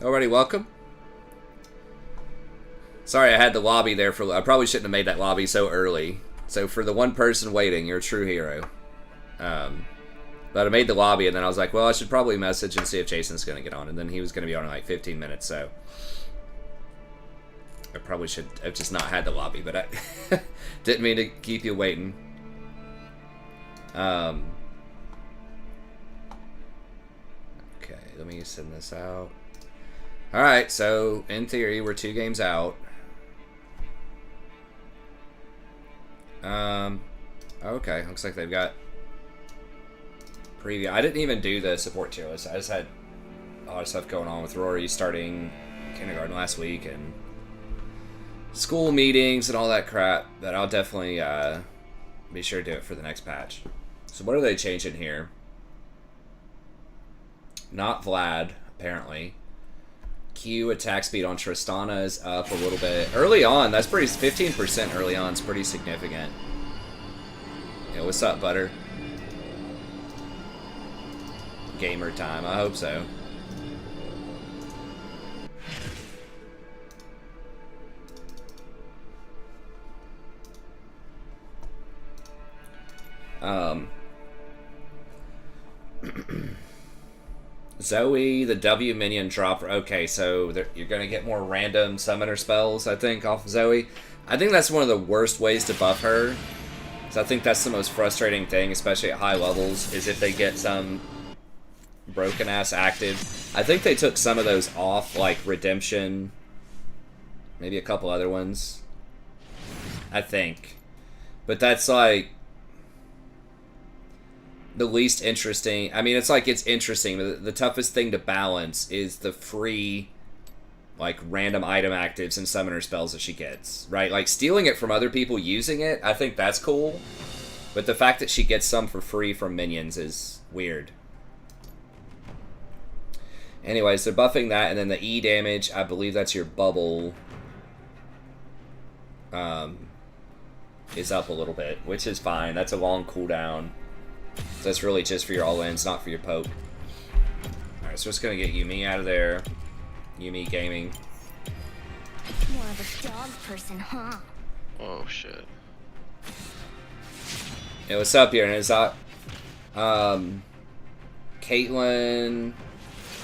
Already welcome. Sorry I had the lobby there for... I probably shouldn't have made that lobby so early. So for the one person waiting, you're a true hero. But I made the lobby and then I was like, well, I should probably message and see if Jason's going to get on. And then he was going to be on in like 15 minutes, so... I probably should have just not had the lobby, but I didn't mean to keep you waiting. Okay, let me send this out. Alright, so in theory, we're 2 games out. Okay, looks like they've got preview. I didn't even do the support tier list. I just had a lot of stuff going on with Rory starting kindergarten last week and school meetings and all that crap, but I'll definitely be sure to do it for the next patch. So what are they changing here? Not Vlad, apparently. Q attack speed on Tristana is up a little bit. Early on, that's pretty... 15% early on is pretty significant. Yeah, what's up, Butter? Gamer time, I hope so. Zoe, the W minion drop. Okay, so you're going to get more random summoner spells, I think, off of Zoe. I think that's one of the worst ways to buff her. So I think that's the most frustrating thing, especially at high levels, is if they get some broken-ass active. I think they took some of those off, like Redemption, maybe a couple other ones. I think. But that's like... the least interesting. I mean, it's like it's interesting, but the toughest thing to balance is the free, like, random item actives and summoner spells that she gets, right? Like, stealing it from other people using it, I think that's cool. But the fact that she gets some for free from minions is weird. Anyways, they're buffing that, and then the E damage, I believe that's your bubble, is up a little bit, which is fine. That's a long cooldown. So that's really just for your all-ins, not for your poke. Alright, so we're just gonna get Yumi out of there. Yumi Gaming. More of a dog person, huh? Oh shit. Hey, what's up here? And it's up. Caitlyn.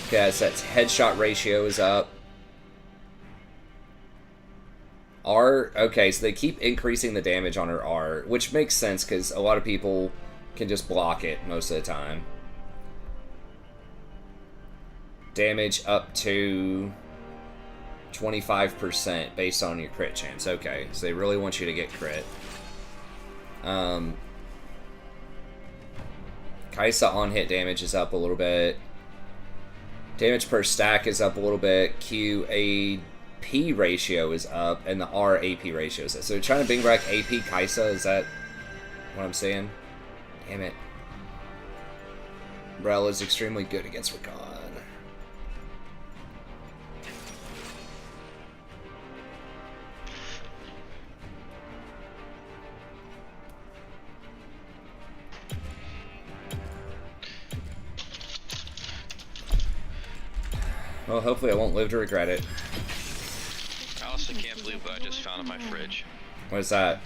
Okay, so that's headshot ratio is up. R. Okay, so they keep increasing the damage on her R, which makes sense because a lot of people can just block it most of the time. Damage up to 25% based on your crit chance. Okay, so they really want you to get crit. Kaisa on hit damage is up a little bit. Damage per stack is up a little bit. Q AP ratio is up, and the R AP ratio is up. So they're trying to bring back AP Kaisa. Is that what I'm saying? Damn it. Brell is extremely good against Rakan. Well, hopefully I won't live to regret it. I also can't believe what I just found in my fridge. What is that?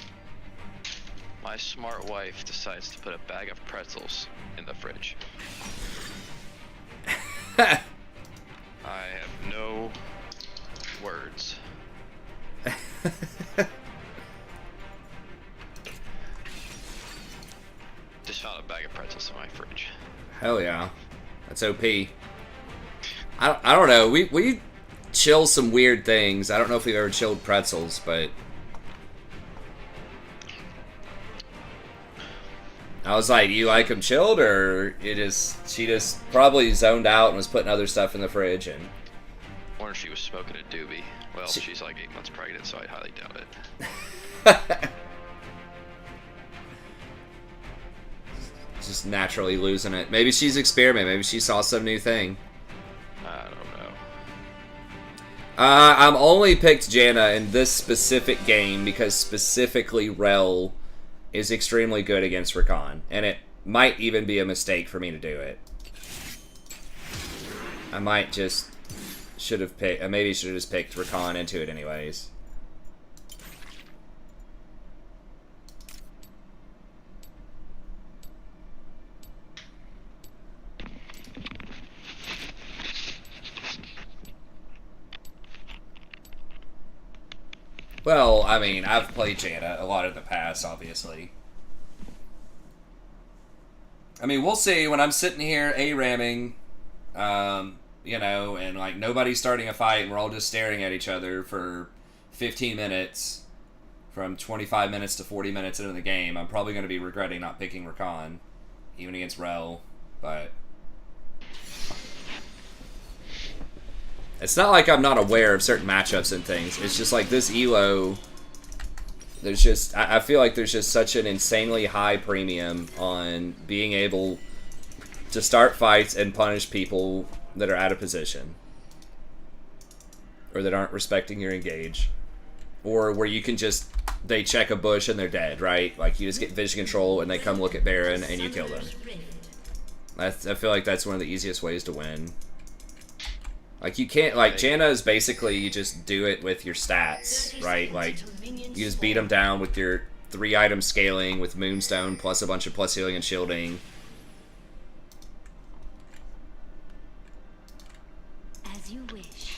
My smart wife decides to put a bag of pretzels in the fridge. I have no words. Just found a bag of pretzels in my fridge. Hell yeah. That's OP. I don't know. We chill some weird things. I don't know if we've ever chilled pretzels, but... I was like, you like them chilled, or she just probably zoned out and was putting other stuff in the fridge, and... Or she was smoking a doobie. Well, she's like 8 months pregnant, so I highly doubt it. Just naturally losing it. Maybe she's experimenting. Maybe she saw some new thing. I don't know. I'm only picked Janna in this specific game because specifically Rel is extremely good against Rakan, and it might even be a mistake for me to do it. I might just should have picked. Maybe should have just picked Rakan into it anyways. Well, I mean, I've played Janna a lot in the past, obviously. I mean, we'll see. When I'm sitting here A-ramming, you know, and like nobody's starting a fight, and we're all just staring at each other for 15 minutes, from 25 minutes to 40 minutes into the game, I'm probably going to be regretting not picking Rakan, even against Rel, but it's not like I'm not aware of certain matchups and things. It's just like this elo, there's just, I feel like there's just such an insanely high premium on being able to start fights and punish people that are out of position, or that aren't respecting your engage, or where you can just, they check a bush and they're dead, right? Like you just get vision control and they come look at Baron and you kill them. I feel like that's one of the easiest ways to win. Like you can't, like Janna is basically you just do it with your stats, right? Like you just beat them down with your 3-item scaling with Moonstone plus a bunch of plus healing and shielding. As you wish.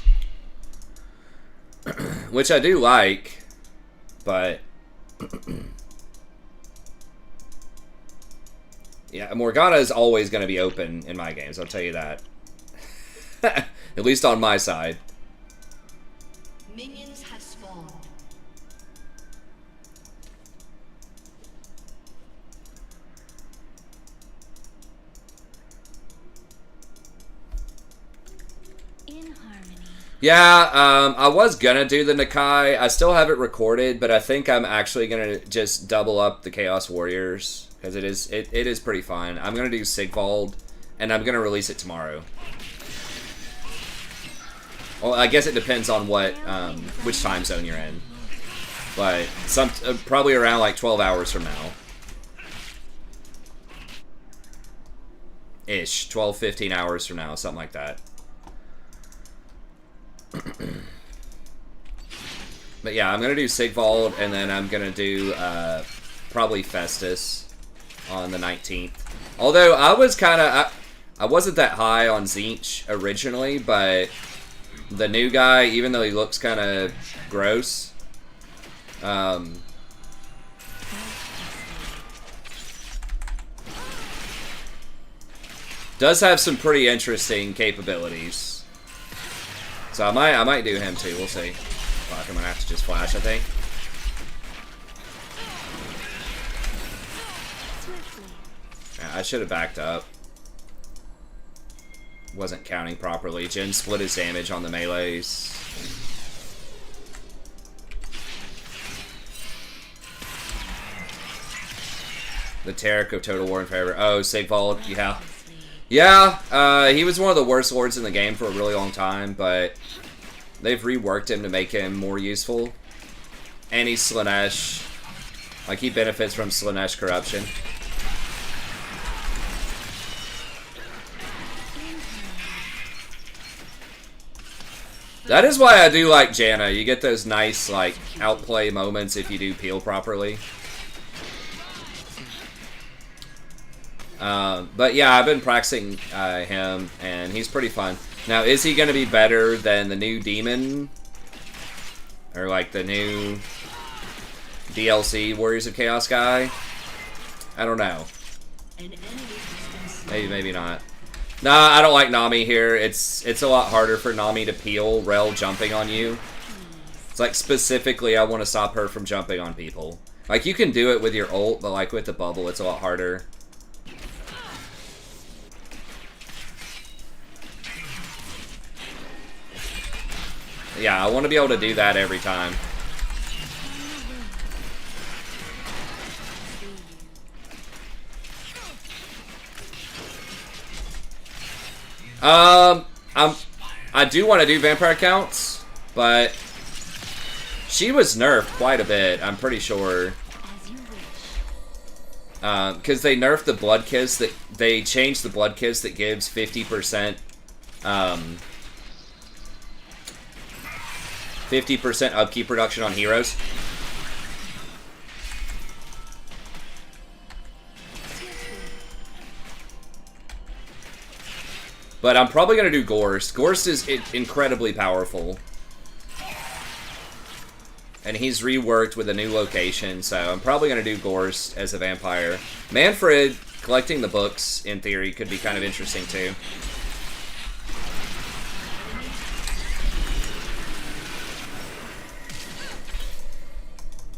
Which I do like, but yeah, Morgana is always going to be open in my games, I'll tell you that. At least on my side. Minions have spawned. In harmony. Yeah, I was gonna do the Nakai. I still have it recorded, but I think I'm actually gonna just double up the Chaos Warriors because it is pretty fun. I'm gonna do Sigvald, and I'm gonna release it tomorrow. Well, I guess it depends on what which time zone you're in, but probably around like 12 hours from now, ish, 12, 15 hours from now, something like that. But yeah, I'm gonna do Sigvald, and then I'm gonna do probably Festus on the 19th. Although I was kind of I wasn't that high on Tzeentch originally, but the new guy, even though he looks kind of gross, does have some pretty interesting capabilities. So I might do him too. We'll see. Fuck, I'm gonna have to just flash, I think. Yeah, I should have backed up. Wasn't counting properly. Jhin split his damage on the melees. The Tarek of Total War and Forever. Oh, Sigvald, yeah. Yeah, he was one of the worst lords in the game for a really long time, but they've reworked him to make him more useful. And he's Slaanesh. Like, he benefits from Slaanesh corruption. That is why I do like Janna. You get those nice, like, outplay moments if you do peel properly. But yeah, I've been practicing him, and he's pretty fun. Now, is he going to be better than the new Demon? Or, like, the new DLC Warriors of Chaos guy? I don't know. Maybe, maybe not. Nah, I don't like Nami here. It's a lot harder for Nami to peel Rel jumping on you. It's like, specifically, I want to stop her from jumping on people. Like, you can do it with your ult, but like with the bubble, it's a lot harder. Yeah, I want to be able to do that every time. I do want to do vampire counts, but she was nerfed quite a bit, I'm pretty sure. Because they nerfed the blood kiss, they changed the blood kiss that gives 50%, 50% upkeep reduction on heroes. But I'm probably going to do Gorst. Gorst is incredibly powerful. And he's reworked with a new location, so I'm probably going to do Gorst as a vampire. Manfred, collecting the books, in theory, could be kind of interesting, too.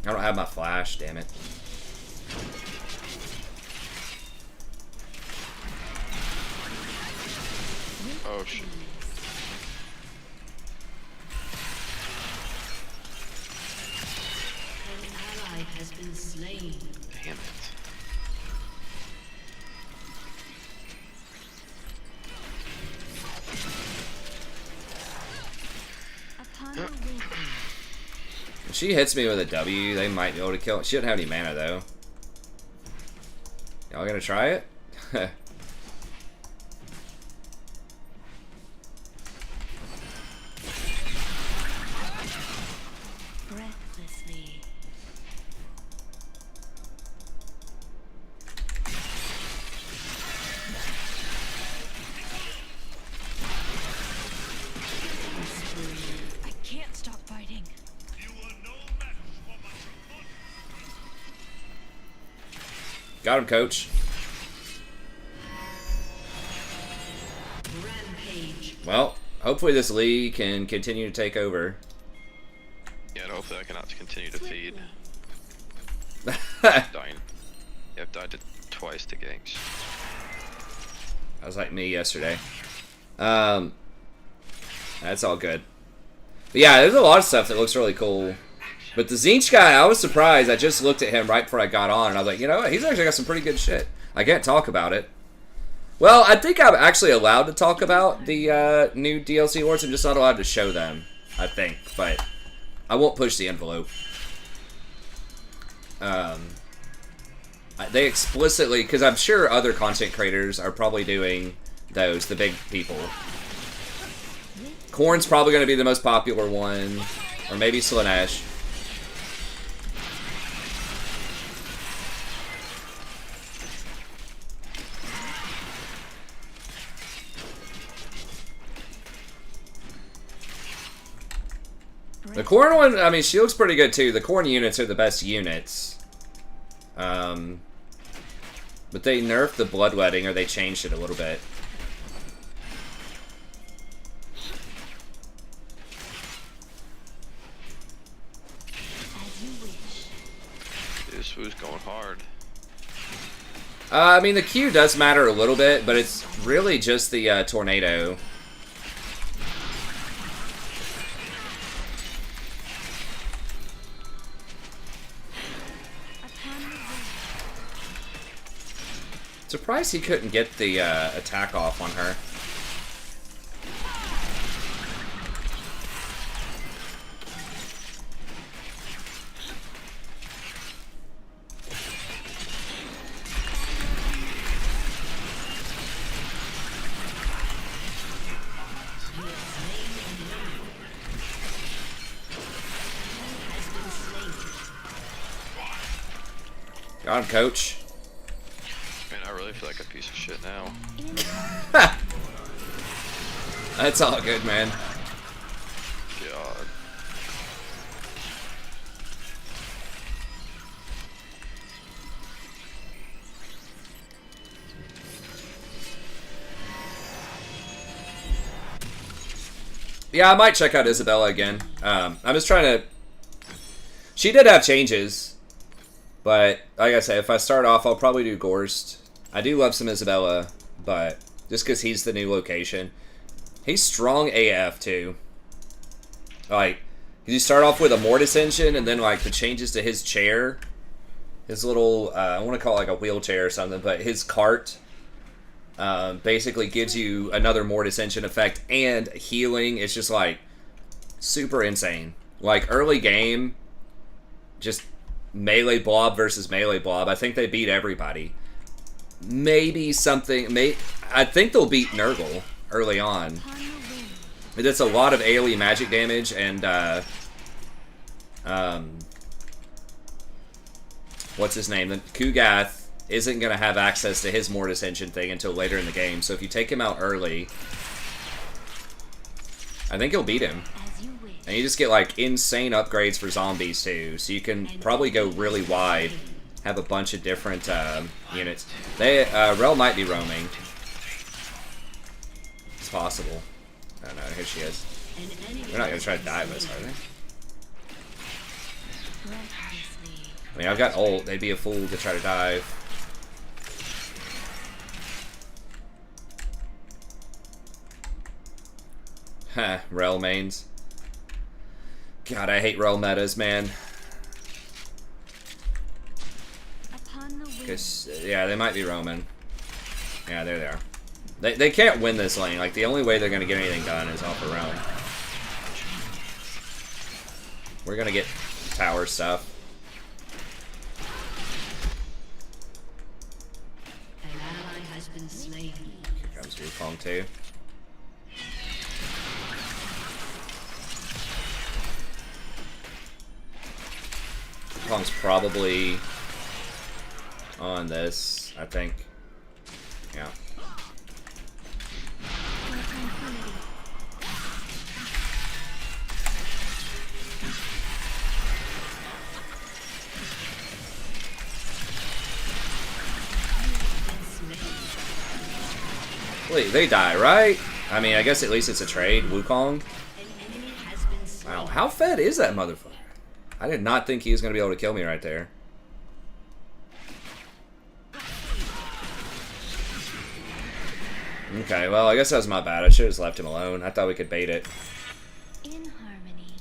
I don't have my flash, damn it. Oh, shit. Has been slain. Damn it. Upon the wing. If she hits me with a W, they might be able to kill it. She doesn't have any mana, though. Y'all gonna try it? Breathlessly. I can't stop fighting. Got him, coach. Rampage. Well, hopefully this Lee can continue to take over. Yeah, and hopefully I can continue to feed. That Dying. Yeah, I've died twice to ganks. was like me yesterday. That's all good. But yeah, there's a lot of stuff that looks really cool. But the Zinch guy, I was surprised. I just looked at him right before I got on, and I was like, you know what? He's actually got some pretty good shit. I can't talk about it. Well, I think I'm actually allowed to talk about the new DLC awards. I'm just not allowed to show them, I think. But I won't push the envelope. They explicitly, because I'm sure other content creators are probably doing those, the big people. Korn's probably going to be the most popular one, or maybe Slanesh. The Korn one, I mean, she looks pretty good too. The Korn units are the best units. But they nerfed the bloodletting, or they changed it a little bit. As you wish. This was going hard. I mean, the Q does matter a little bit, but it's really just the tornado. Surprised he couldn't get the attack off on her. Got him, coach. Man, I really feel like a piece of shit now. That's all good, man. God. Yeah, I might check out Isabella again. I'm just trying to... She did have changes. But, like I said, if I start off, I'll probably do Gorst. I do love some Isabella, but just because he's the new location. He's strong AF, too. Like, you start off with a Mortis engine, and then, like, the changes to his chair. His little, I want to call it like a wheelchair or something, but his cart basically gives you another Mortis engine effect and healing. It's just, like, super insane. Like, early game, just... melee blob versus melee blob. I think they beat everybody. Maybe something... I think they'll beat Nurgle early on. It's a lot of AoE magic damage, and what's his name? The Kugath isn't going to have access to his Mortis Engine thing until later in the game, so if you take him out early, I think you'll beat him. And you just get, like, insane upgrades for zombies, too, so you can probably go really wide, have a bunch of different units. Rel might be roaming. It's possible. I don't know, here she is. They're not going to try to dive us, are they? I mean, I've got ult. They'd be a fool to try to dive. Huh, Rel mains. God, I hate Rel metas, man. Cause, yeah, they might be roaming. Yeah, there they are. They can't win this lane. Like, the only way they're going to get anything done is off a Rel. We're going to get tower stuff. Here comes Wukong too. Wukong's probably on this, I think. Yeah. Wait, they die, right? I mean, I guess at least it's a trade. Wukong. Wow, how fed is that motherfucker? I did not think he was going to be able to kill me right there. Okay, well, I guess that was my bad. I should have just left him alone. I thought we could bait it. In harmony.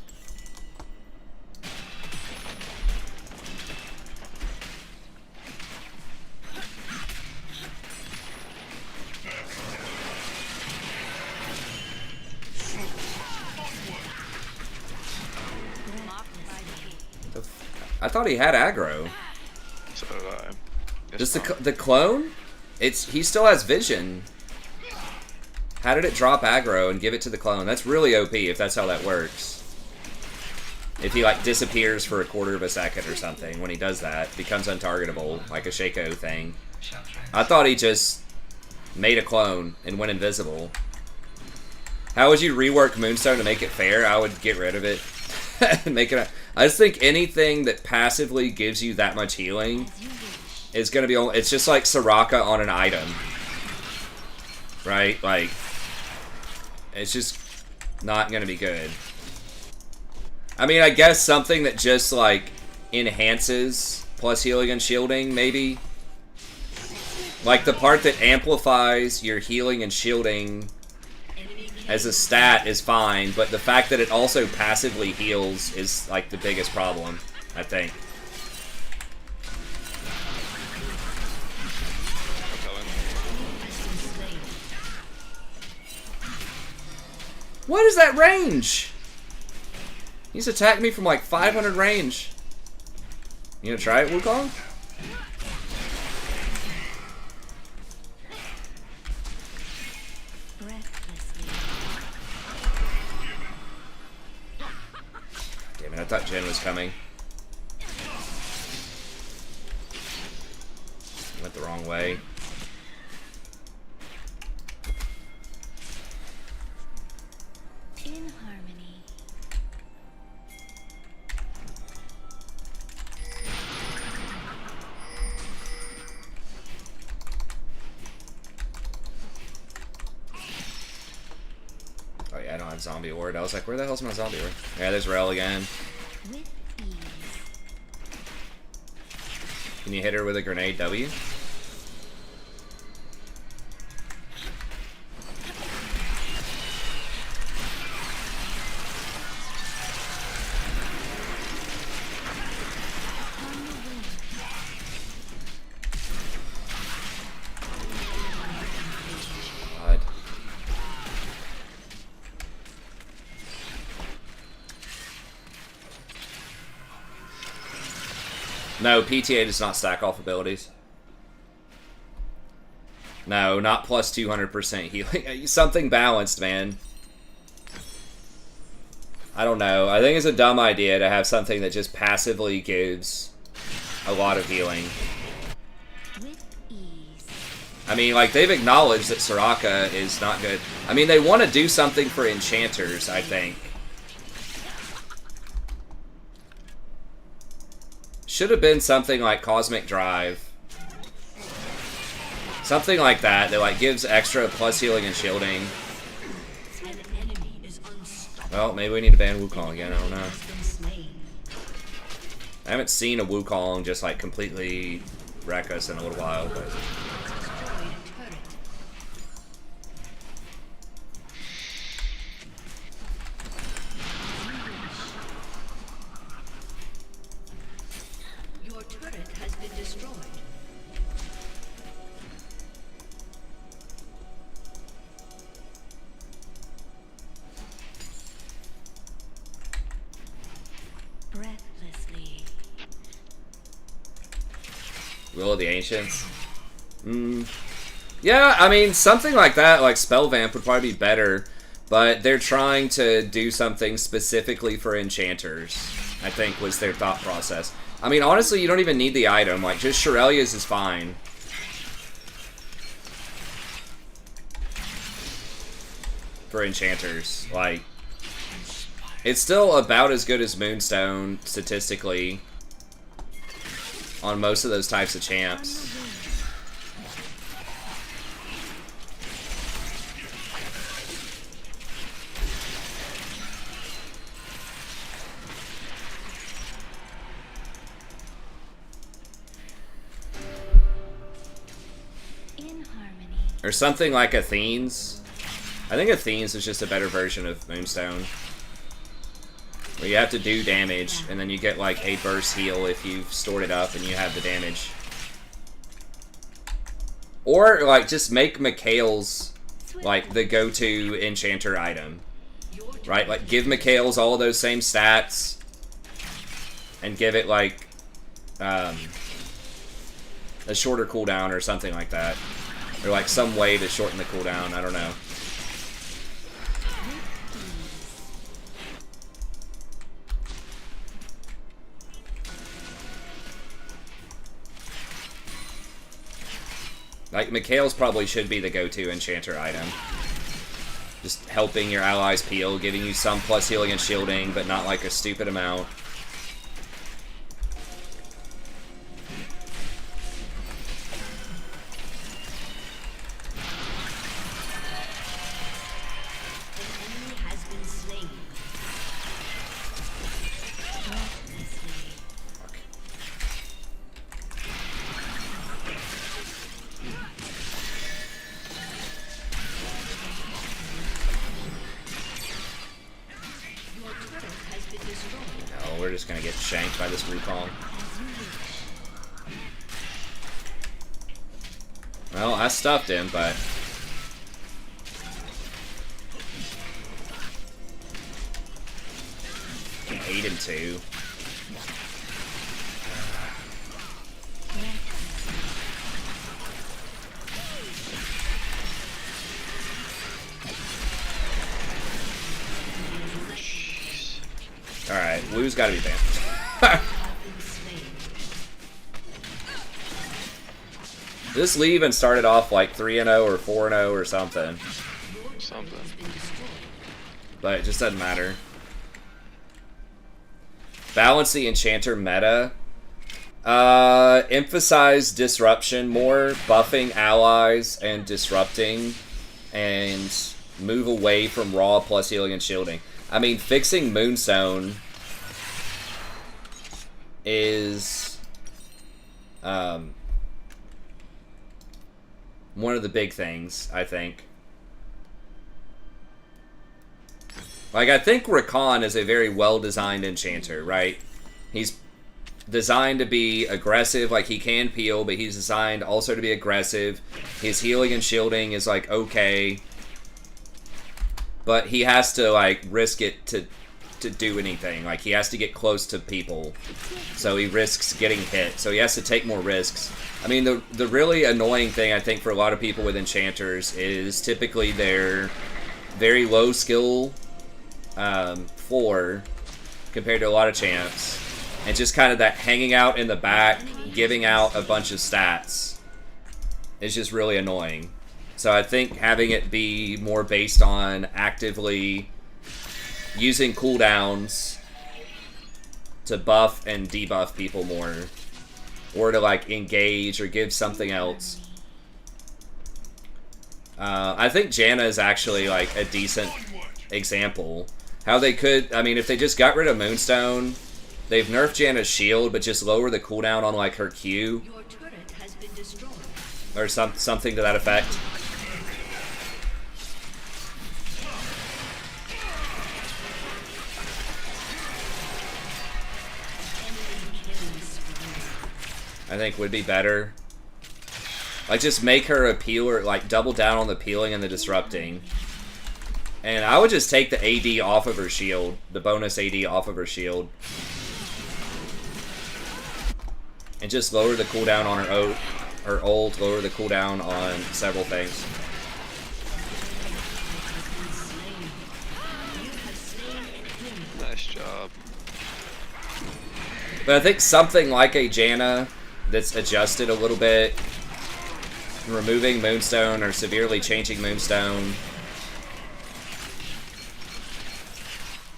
I thought he had aggro. So did I. Just the clone? He still has vision. How did it drop aggro and give it to the clone? That's really OP if that's how that works. If he like disappears for a quarter of a second or something, when he does that, becomes untargetable, like a Shaco thing. I thought he just made a clone and went invisible. How would you rework Moonstone to make it fair? I would get rid of it. I just think anything that passively gives you that much healing is going to be... It's just like Soraka on an item. Right? Like... It's just not going to be good. I mean, I guess something that just, like, enhances plus healing and shielding, maybe. Like, the part that amplifies your healing and shielding as a stat is fine, but the fact that it also passively heals is, like, the biggest problem, I think. What is that range? He's attacked me from like 500 range. You gonna try it, Wukong? Damn it, I thought Jen was coming. Went the wrong way. In harmony. Oh yeah, I don't have zombie ward. I was like, where the hell's my zombie ward? Yeah, there's Rel again. With ease. Can you hit her with a grenade W? God. No, PTA does not stack off abilities. No, not plus 200% healing. Something balanced, man. I don't know. I think it's a dumb idea to have something that just passively gives a lot of healing. With ease. I mean, like, they've acknowledged that Soraka is not good. I mean, they want to do something for enchanters, I think. Should have been something like Cosmic Drive. Something like that like gives extra plus healing and shielding. An enemy is unstoppable. Well, maybe we need to ban Wukong again, I don't know. Has been slain. I haven't seen a Wukong just like completely wreck us in a little while, but Destroyed a turret. Your turret has been destroyed. Breathlessly. Will of the Ancients. Yeah, I mean, something like that, like Spell Vamp, would probably be better, but they're trying to do something specifically for enchanters, I think was their thought process. I mean, honestly, you don't even need the item, like, just Shirelia's is fine. For enchanters, like, it's still about as good as Moonstone, statistically, on most of those types of champs. In harmony. Or something like Athene's. I think Athene's is just a better version of Moonstone. Where you have to do damage, and then you get like a burst heal if you've stored it up and you have the damage. Or like just make Mikhail's like the go-to enchanter item. Right? Like give Mikhail's all of those same stats. And give it like a shorter cooldown or something like that. Or like some way to shorten the cooldown, I don't know. Like, Mikhail's probably should be the go-to enchanter item. Just helping your allies peel, giving you some plus healing and shielding, but not like a stupid amount. An enemy has been slain. Breathlessly. Your turret has been destroyed. No, we're just gonna get shanked by this Wukong. Well, I stuffed him, but... Can 8 and 2. Alright, Wu's gotta be banned. Have been slain. This Lee even started off like 3-0 or 4-0 or something. Something. Has been destroyed. But it just doesn't matter. Balance the Enchanter meta. Emphasize disruption more, buffing allies and disrupting, and move away from raw plus healing and shielding. I mean, fixing Moonstone is one of the big things, I think. Like, I think Rakan is a very well-designed enchanter, right? He's designed to be aggressive, like he can peel, but he's designed also to be aggressive. His healing and shielding is, like, okay. But he has to, like, risk it to do anything. Like, he has to get close to people. So he risks getting hit. So he has to take more risks. I mean, the really annoying thing, I think, for a lot of people with enchanters is typically their very low skill floor compared to a lot of champs. And just kind of that hanging out in the back, giving out a bunch of stats is just really annoying. So I think having it be more based on actively using cooldowns to buff and debuff people more, or to like engage or give something else. I think Janna is actually like a decent example. How they could, I mean, if they just got rid of Moonstone, they've nerfed Janna's shield, but just lower the cooldown on like her Q, Your turret has been destroyed. or something to that effect. I think would be better. Like, just make her a peeler, like, double down on the peeling and the disrupting. And I would just take the AD off of her shield, the bonus AD off of her shield. And just lower the cooldown on her ult, lower the cooldown on several things. Nice job. But I think something like a Janna that's adjusted a little bit, removing Moonstone or severely changing Moonstone.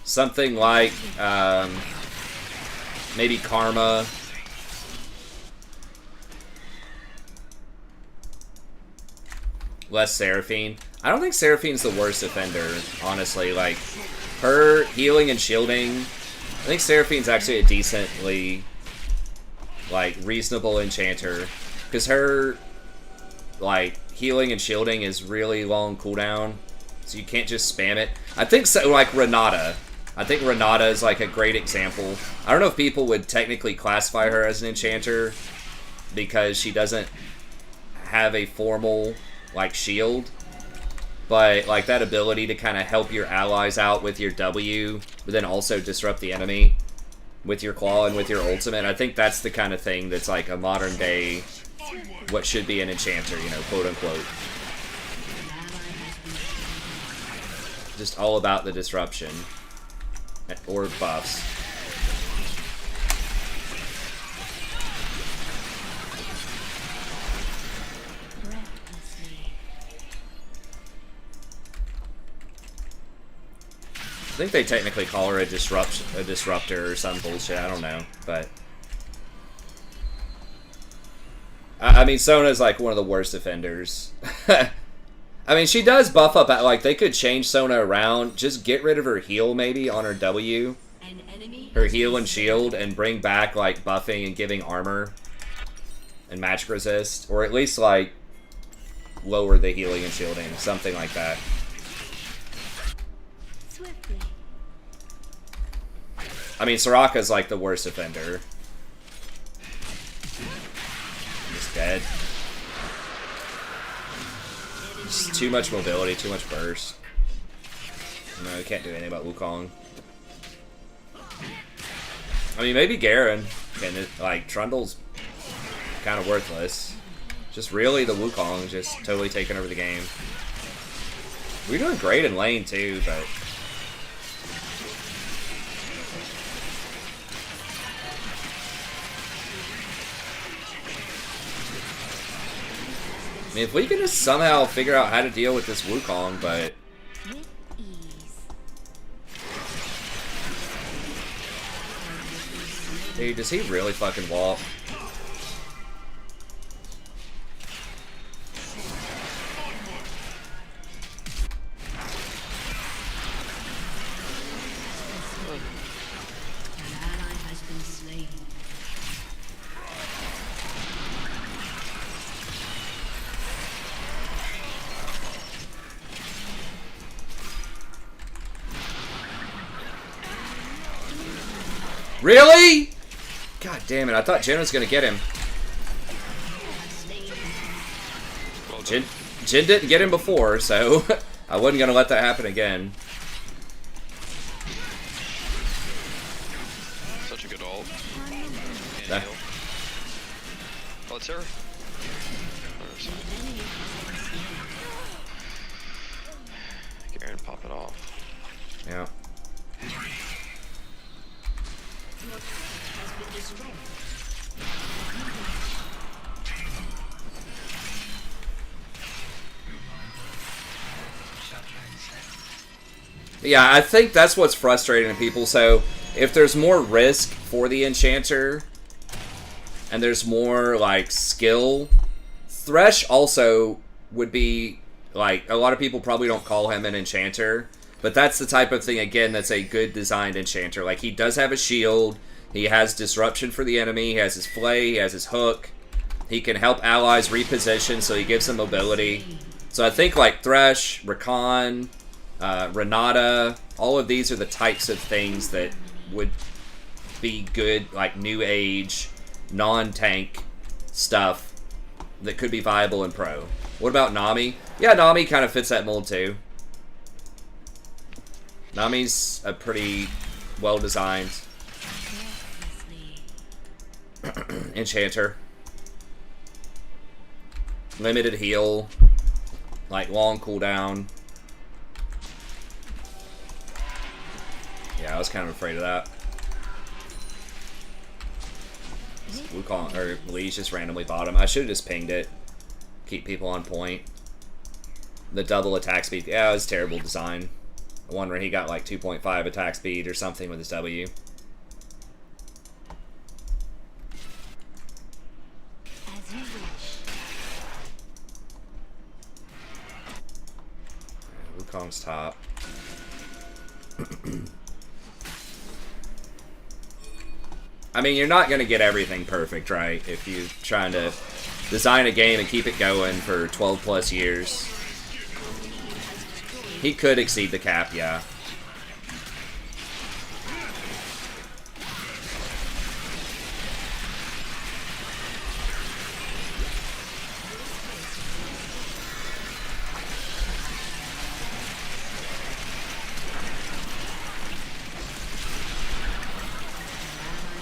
Something like maybe Karma. Less Seraphine. I don't think Seraphine's the worst offender, honestly. Like, her healing and shielding, I think Seraphine's actually a decently, like, reasonable enchanter. Because her, like, healing and shielding is really long cooldown, so you can't just spam it. I think so, like Renata. I think Renata is like a great example. I don't know if people would technically classify her as an enchanter because she doesn't have a formal like shield, but like that ability to kind of help your allies out with your W, but then also disrupt the enemy with your claw and with your ultimate. I think that's the kind of thing that's like a modern day, what should be an enchanter, you know, quote unquote. Just all about the disruption. Or buffs. I think they technically call her a disruptor or some bullshit, I don't know, but I mean, Sona's like one of the worst offenders. I mean, she does buff up, like, they could change Sona around, just get rid of her heal, maybe, on her W, her heal and shield, and bring back, like, buffing and giving armor and magic resist, or at least, like, lower the healing and shielding, something like that. Swiftly. I mean, Soraka's, like, the worst offender. Just dead. Just too much mobility, too much burst. No, you can't do anything about Wukong. I mean, maybe Garen. And like, Trundle's kind of worthless. Just really the Wukong just totally taking over the game. We're doing great in lane too, but I mean, if we can just somehow figure out how to deal with this Wukong, but With ease. dude, does he really fucking walk? An ally has been slain. Really? God damn it, I thought Jin was gonna get him. Well Jin done. didn't get him before, so I wasn't gonna let that happen again. Such a good ult. And Nah. heal. Oh, it's her? Garen, pop it off. Yeah. Your turret has been destroyed. Yeah, I think that's what's frustrating to people. So, if there's more risk for the Enchanter, and there's more, like, skill, Thresh also would be, like, a lot of people probably don't call him an Enchanter, but that's the type of thing, again, that's a good designed Enchanter. Like, he does have a shield, he has disruption for the enemy, he has his flay, he has his hook, he can help allies reposition, so he gives them mobility. So I think, like, Thresh, Rakan, Renata, all of these are the types of things that would be good, like, new age, non-tank stuff that could be viable in pro. What about Nami? Yeah, Nami kind of fits that mold too. Nami's a pretty well-designed Enchanter. Limited heal, like long cooldown. Yeah, I was kind of afraid of that. Wukong, or Lee's just randomly bottom. I should have just pinged it. Keep people on point. The double attack speed. Yeah, it was terrible design. The one where he got like 2.5 attack speed or something with his W. As you wish. Wukong's top. I mean, you're not going to get everything perfect, right? If you're trying to design a game and keep it going for 12 plus years. He could exceed the cap, yeah.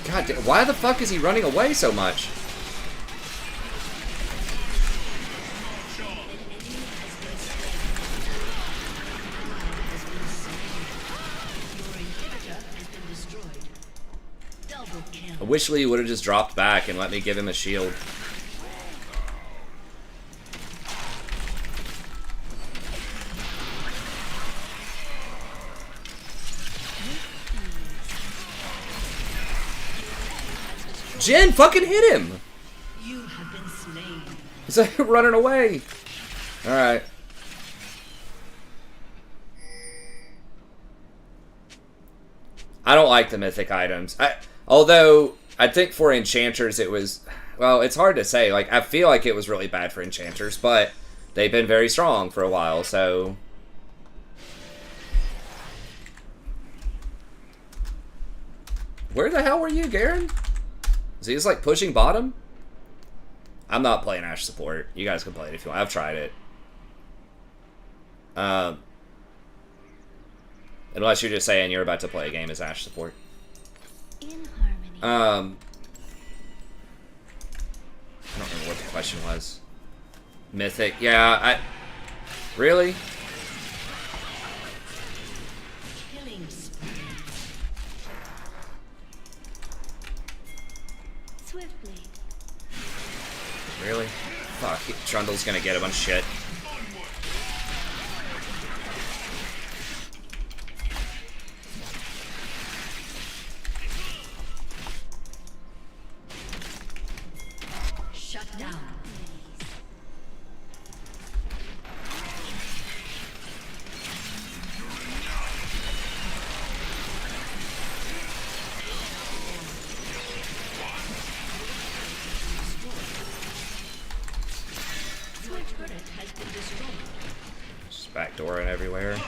God damn, why the fuck is he running away so much? I wish Lee would have just dropped back and let me give him a shield. Jin fucking hit him! You have been slain. He's like running away. Alright. I don't like the mythic items. Although, I think for enchanters it was... Well, it's hard to say. Like, I feel like it was really bad for enchanters, but they've been very strong for a while, so... Where the hell were you, Garen? Is he just, like, pushing bottom? I'm not playing Ashe support. You guys can play it if you want. I've tried it. Unless you're just saying you're about to play a game as Ashe support. In harmony. I don't remember what the question was. Mythic. Yeah, Really? Killing spree. Swiftly. Really? Fuck, Trundle's gonna get a bunch of shit. Shut down. Your turret has been destroyed. Just backdooring everywhere.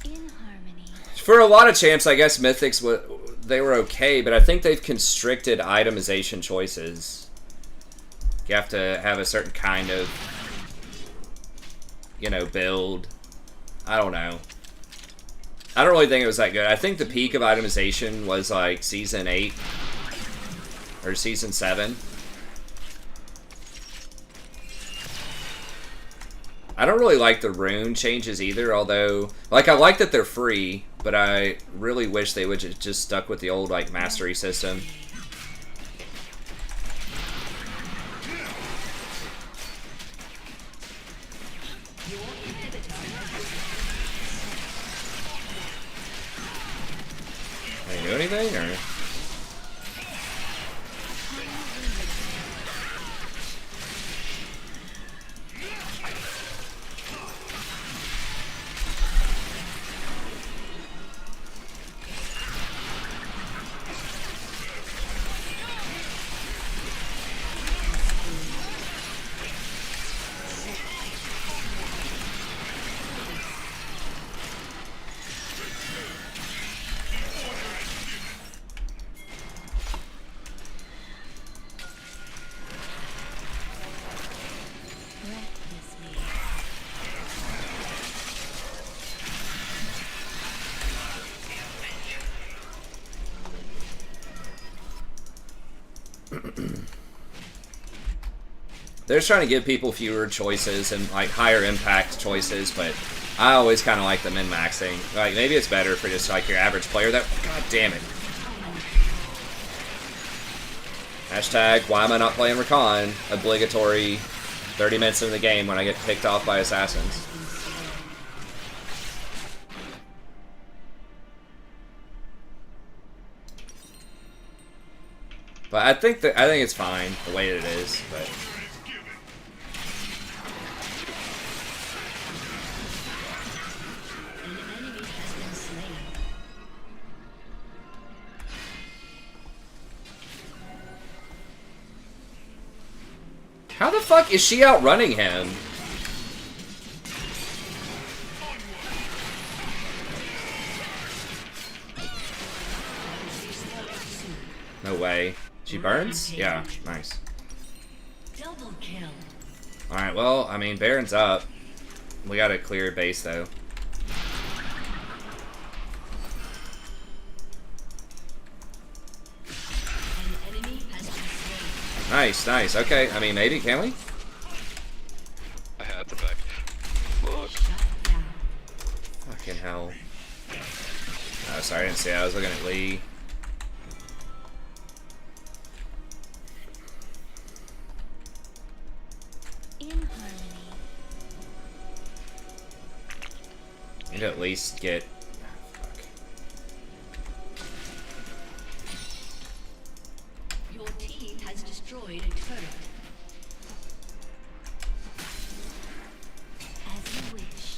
In harmony. For a lot of champs, I guess Mythics, they were okay, but I think they've constricted itemization choices. You have to have a certain kind of, you know, build. I don't know. I don't really think it was that good. I think the peak of itemization was like season 8 or season 7. I don't really like the rune changes either, although, like, I like that they're free, but I really wish they would just stuck with the old, like, mastery system. Can I do anything, or...? They're just trying to give people fewer choices and like higher impact choices, but I always kind of like the min-maxing. Like maybe it's better for just like your average player. That god damn it. Hashtag why am I not playing Rakan? Obligatory 30 minutes into the game when I get picked off by assassins. But I think it's fine the way it is. But how the fuck is she outrunning him? No way. She burns? Yeah, nice. Double kill. Alright, well, I mean, Baron's up. We gotta clear base, though. An enemy has been slain. Nice, nice. Okay, I mean, maybe, can we? I had the back. Look. Shut down. Fucking hell. Oh, sorry, I didn't see that. I was looking at Lee. In harmony. Need to at least get... Your team has destroyed a turret. As you wish.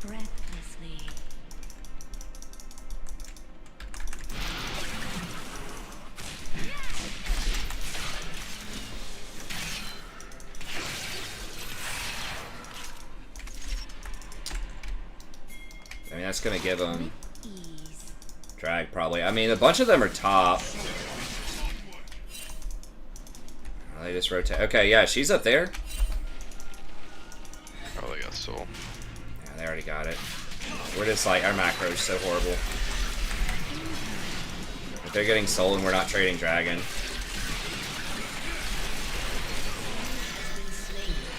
Breathlessly. I mean, that's gonna give them Ease. drag, probably. I mean, a bunch of them are top. Oh, they just rotate. Okay, yeah, she's up there. Oh, they got soul. Yeah, they already got it. We're just like, our macro is so horrible. If they're getting soul and we're not trading dragon.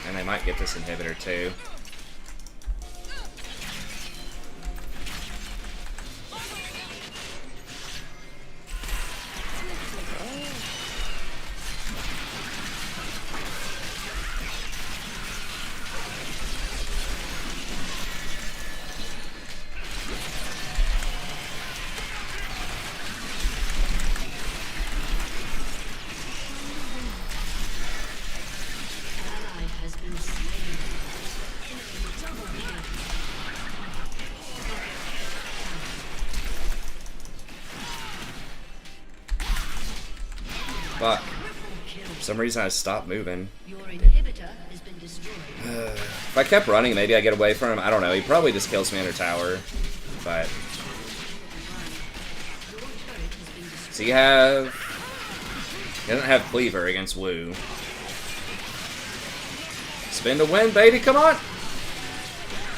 And they might get this inhibitor too. Ally has been slain. Double kill. Fuck. Kill. For some reason I stopped moving. Your inhibitor has been destroyed. If I kept running, maybe I get away from him. I don't know. He probably just kills me under tower. but so you have he doesn't have Cleaver against Wu. Spin to win, baby, come on!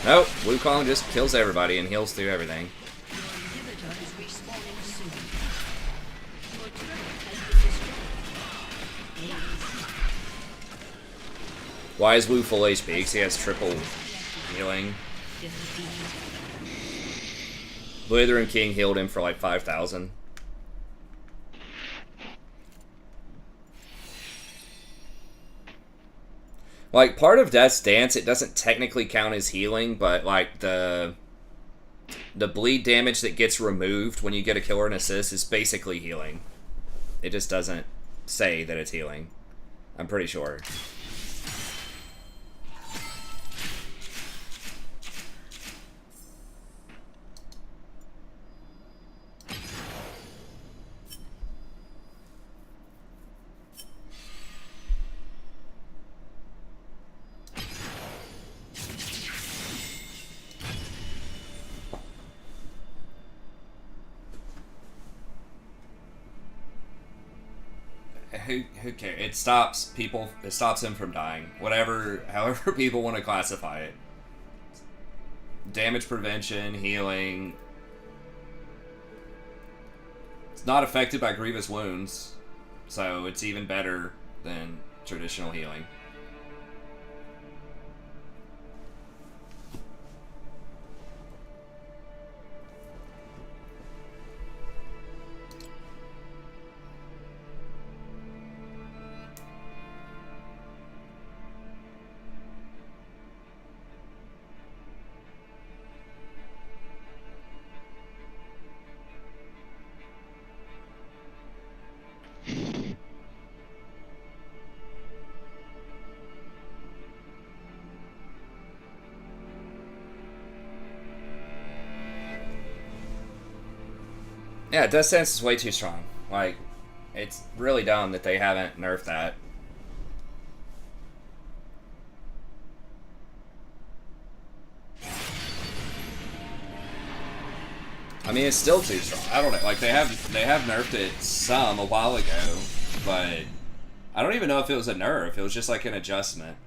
Nope, Wukong just kills everybody and heals through everything. Why is Wu full HP? Because he has triple healing. Blither and King healed him for like 5,000. Like, part of Death's Dance, it doesn't technically count as healing, but like the bleed damage that gets removed when you get a kill or an assist is basically healing. It just doesn't say that it's healing. I'm pretty sure. Who cares? It stops people. It stops him from dying. Whatever, however people want to classify it. Damage prevention, healing. It's not affected by grievous wounds, so it's even better than traditional healing. Yeah, Death Sentence is way too strong. Like, it's really dumb that they haven't nerfed that. I mean, it's still too strong. I don't know. Like, they have nerfed it some a while ago, but I don't even know if it was a nerf. It was just like an adjustment.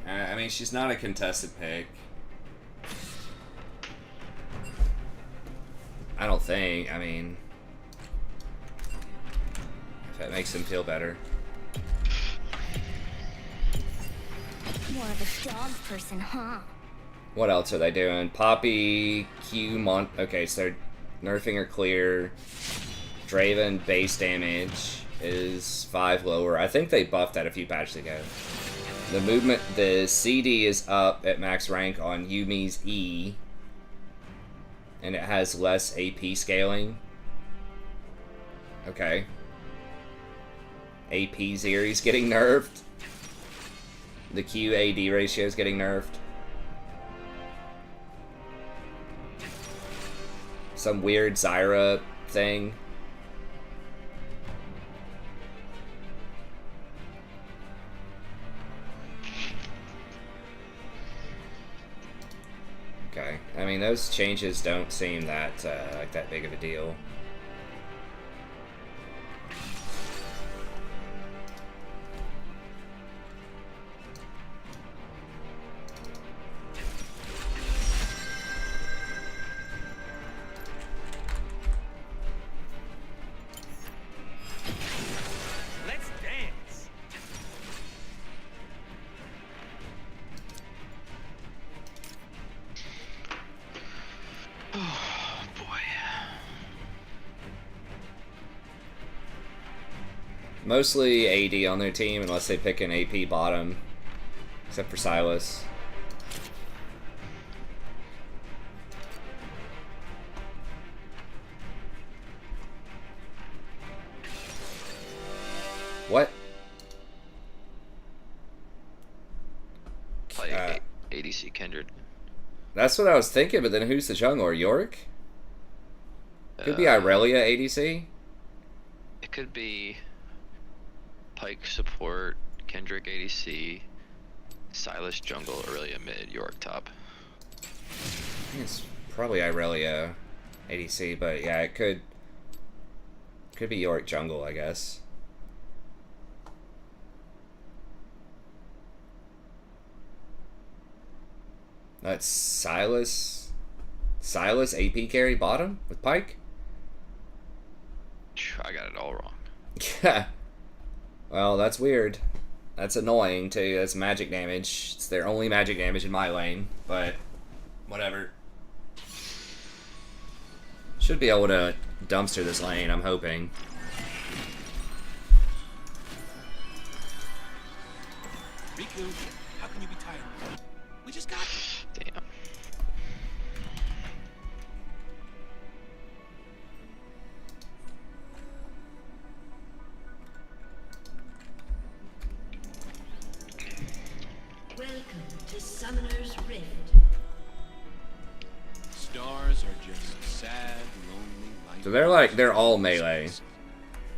I mean, she's not a contested pick. I don't think. I mean, if that makes him feel better. More of a dog person, huh? What else are they doing? Poppy, Q, okay, so they're nerfing her clear. Draven base damage is 5 lower. I think they buffed that a few patches ago. The movement, the CD is up at max rank on Yumi's E. And it has less AP scaling. Okay. AP Zeri's getting nerfed. The QAD ratio is getting nerfed. Some weird Zyra thing. Okay, I mean, those changes don't seem that like that big of a deal. Let's dance. Oh boy. Mostly AD on their team, unless they pick an AP bottom, except for Silas. What? like ADC Kindred. That's what I was thinking, but then who's the jungler? Yorick? Could be Irelia ADC? It could be Pike support, Kendrick ADC, Silas jungle, Aurelia mid, York top. I think it's probably Irelia ADC, but yeah, it could be Yorick jungle, I guess. That's Silas AP carry bottom with Pike? I got it all wrong. Yeah. Well, that's weird. That's annoying too. That's magic damage. It's their only magic damage in my lane, but whatever. Should be able to dumpster this lane, I'm hoping. Riku, how can you be tired? We just got you. Damn. Welcome to Summoner's Rift. Stars are just sad, lonely light. So they're all melee.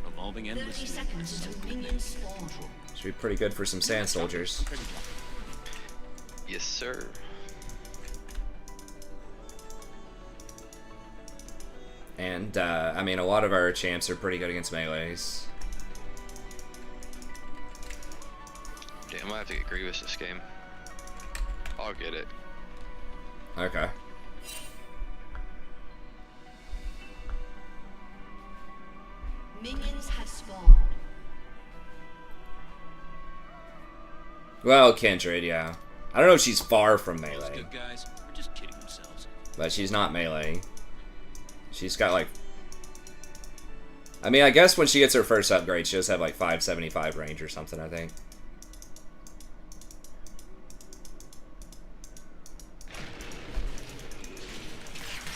Revolving 30 endlessly. seconds until minions spawn. Should be pretty good for some sand soldiers. Yes, sir. And I mean, a lot of our champs are pretty good against melees. Damn, I might have to get Grievous this game. I'll get it. Okay. Minions have spawned. Well, Kindred, yeah. I don't know if she's far from Those melee, good guys are just kidding themselves. but she's not melee. She's got like... I mean, I guess when she gets her first upgrade, she'll just have like 575 range or something, I think.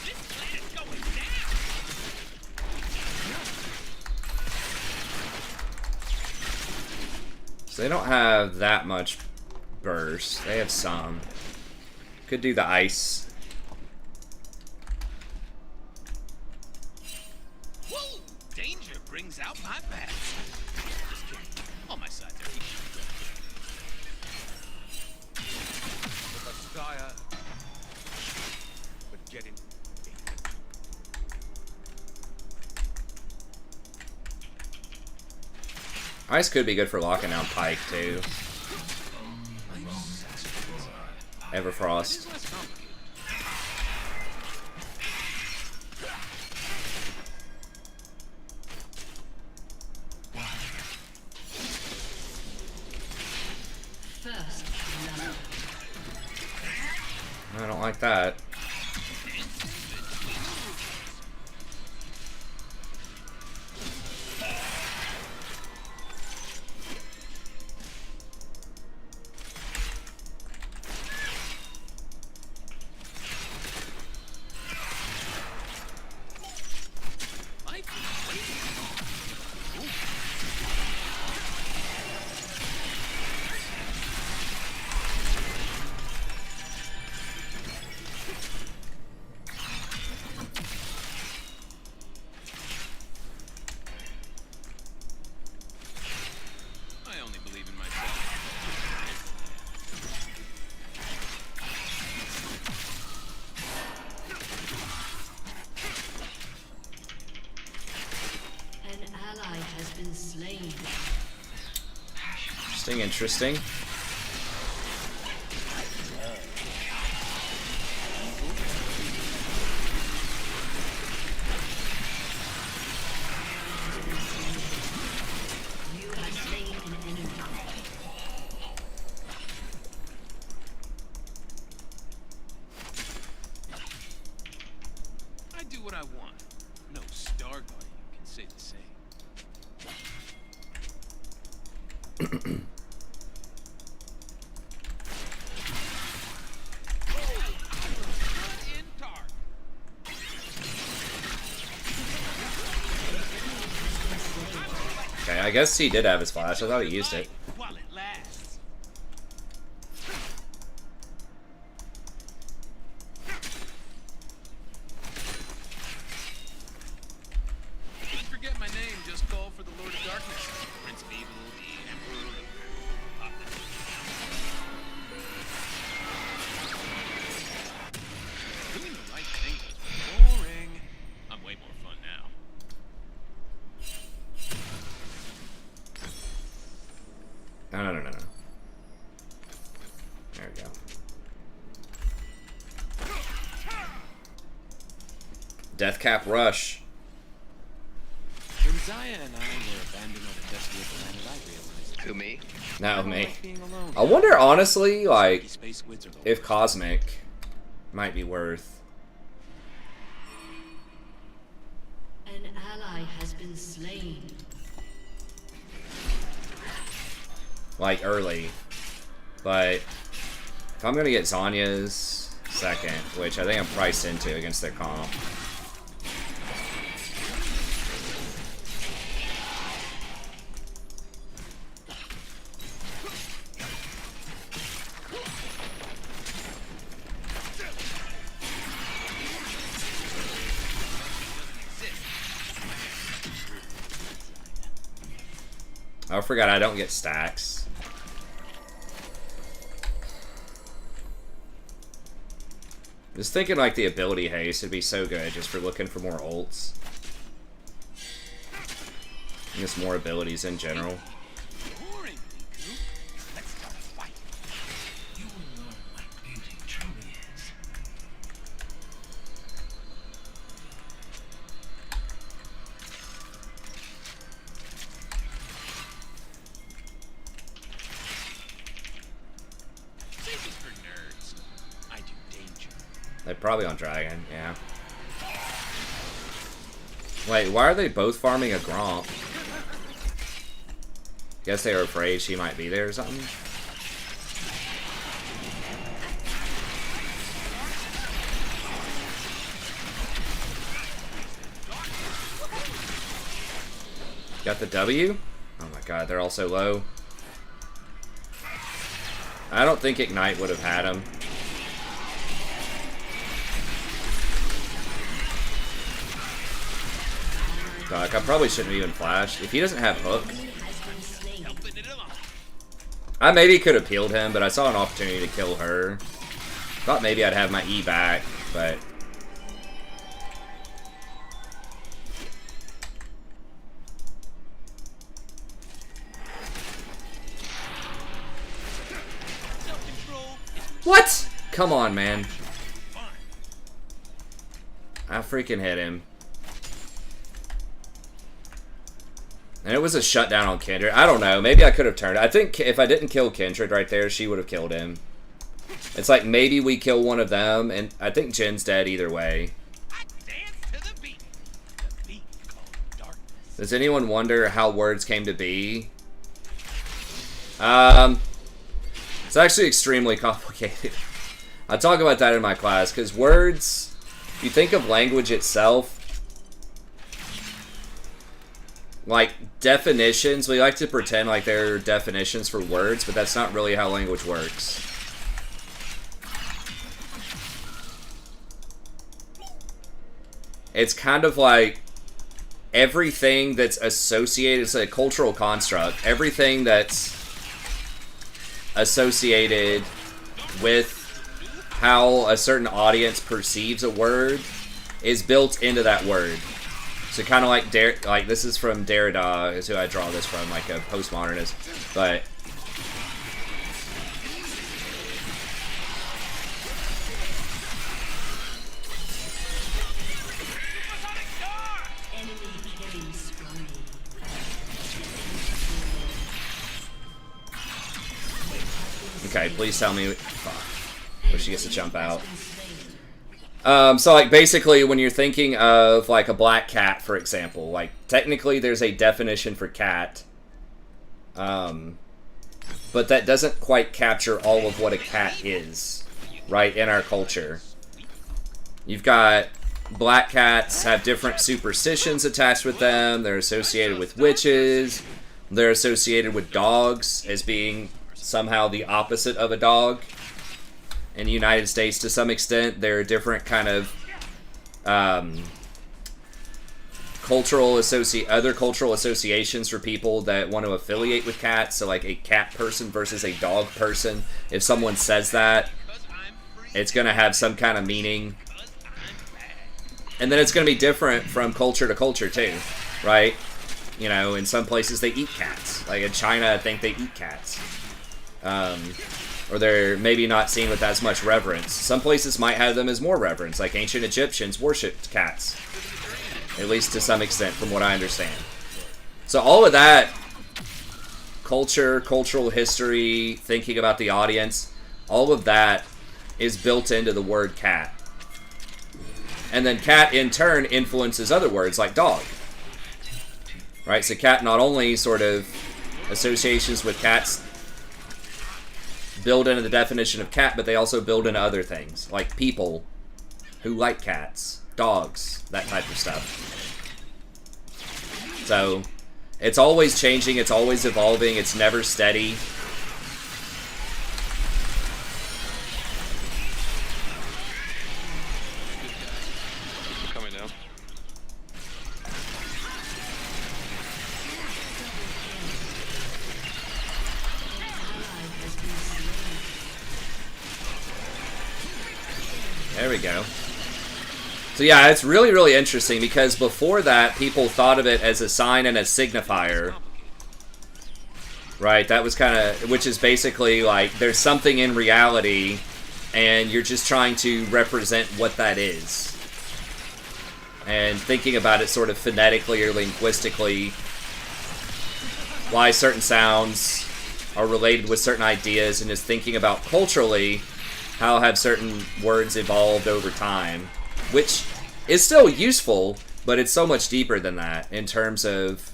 This planet's going down. So they don't have that much burst. They have some. Could do the ice. Whoa! Danger brings out my best. Just kidding. All my sides are equal. Messiah. But getting. Ice could be good for locking down Pike, too. Everfrost. Less complicated. First love. I don't like that. I only believe in myself. An ally has been slain. Interesting, interesting. You have slain an enemy. I do what I want. No Star Guardian can say the same. In dark. Okay, I guess he did have his flash. I thought he used it. While it lasts. Death Cap Rush. When Zaya and I were abandoned on a desolate planet, I realized. Who, me? No, I don't me. like being alone. I wonder, honestly, like, Space squids are the if worst. Cosmic might be worth. An ally has been slain. Like, early. But if I'm gonna get Zanya's second, which I think I'm priced into against their comp. I forgot I don't get stacks. Just thinking like the ability haste would be so good just for looking for more ults. And just more abilities in general. Boring, Riku. Let's start a fight. You will learn what beauty truly is. This is for nerds. I do danger. They're probably on Dragon, yeah. Wait, why are they both farming a Gromp? Guess they were afraid she might be there or something? Got the W? Oh my god, they're all so low. I don't think Ignite would have had him. Fuck, I probably shouldn't have even flashed. If he doesn't have hook, Helping it along. I maybe could have peeled him, but I saw an opportunity to kill her. Thought maybe I'd have my E back, but... Self-control is What? Come on, man. fun. I freaking hit him. And it was a shutdown on Kindred. I don't know. Maybe I could have turned. I think if I didn't kill Kindred right there, she would have killed him. It's like maybe we kill one of them, and I think Jin's dead either way. I dance to the beat. The beat called darkness. Does anyone wonder how words came to be? It's actually extremely complicated. I talk about that in my class, because words, if you think of language itself, like definitions, we like to pretend like there are definitions for words, but that's not really how language works. It's kind of like everything that's associated, it's a cultural construct, everything that's associated with how a certain audience perceives a word is built into that word. So kind of like this is from Derrida, is who I draw this from, like a postmodernist, but Enemy killing spree. okay, please tell me. Fuck. Where she gets to jump out. So like basically when you're thinking of like a black cat, for example, like technically there's a definition for cat, but that doesn't quite capture all of what a cat is, right, in our culture. You've got black cats have different superstitions attached with them. They're associated with witches. They're associated with dogs as being somehow the opposite of a dog. In the United States, to some extent, there are different kind of other cultural associations for people that want to affiliate with cats. So, like a cat person versus a dog person. If someone says that, it's going to have some kind of meaning. And then it's going to be different from culture to culture too, right? You know, in some places they eat cats. Like in China, I think they eat cats. or they're maybe not seen with as much reverence. Some places might have them as more reverence, like ancient Egyptians worshipped cats, at least to some extent, from what I understand. So all of that culture, cultural history, thinking about the audience, all of that is built into the word cat. And then cat, in turn, influences other words like dog. Right? So cat not only sort of associations with cats build into the definition of cat, but they also build into other things, like people who like cats, dogs, that type of stuff. So it's always changing, it's always evolving, it's never steady. Coming down. There we go. So yeah, it's really, really interesting because before that, people thought of it as a sign and a signifier. Right? That was kind of, which is basically like, there's something in reality, and you're just trying to represent what that is. And thinking about it sort of phonetically or linguistically, why certain sounds are related with certain ideas, and just thinking about culturally, how have certain words evolved over time, which is still useful, but it's so much deeper than that in terms of,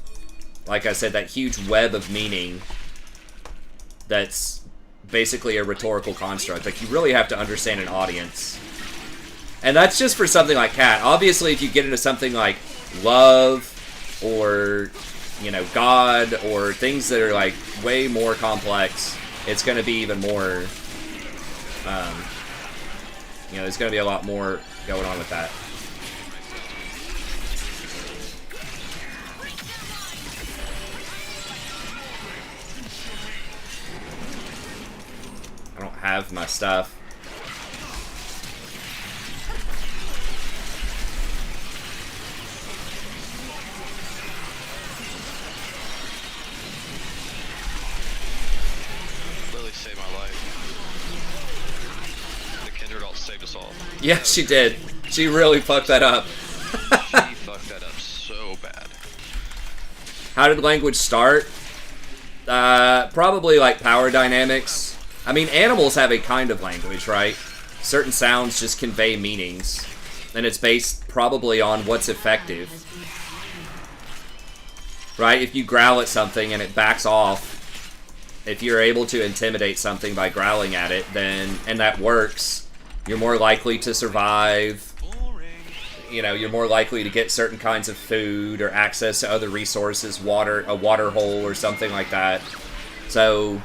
like I said, that huge web of meaning that's basically a rhetorical construct. Like, you really have to understand an audience. And that's just for something like cat. Obviously, if you get into something like love or, you know, God or things that are, like, way more complex, it's going to be even more... you know, there's going to be a lot more going on with that. I don't have my stuff. Lily saved my life. The Kindred ult saved us all. Yeah, she did. She really fucked that up. She fucked that up so bad. How did language start? Probably like power dynamics. I mean, animals have a kind of language, right? Certain sounds just convey meanings. And it's based probably on what's effective. Right? If you growl at something and it backs off, if you're able to intimidate something by growling at it, then, and that works, you're more likely to survive. You know, you're more likely to get certain kinds of food or access to other resources, water, a water hole or something like that. So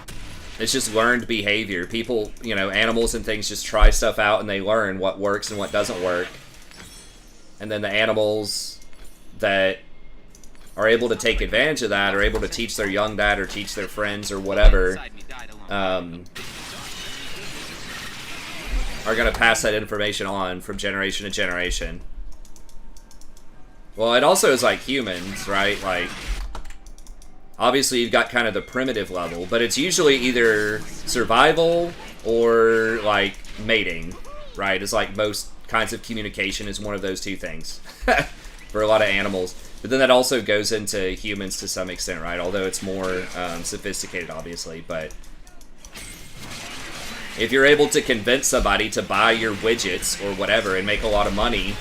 it's just learned behavior. People, you know, animals and things just try stuff out and they learn what works and what doesn't work. And then the animals that are able to take advantage of that, are able to teach their young that or teach their friends or whatever, are going to pass that information on from generation to generation. Well, it also is like humans, right? Like, obviously you've got kind of the primitive level, but it's usually either survival or, like, mating, right? It's like most kinds of communication is one of those two things for a lot of animals. But then that also goes into humans to some extent, right? Although it's more sophisticated, obviously, but if you're able to convince somebody to buy your widgets or whatever and make a lot of money,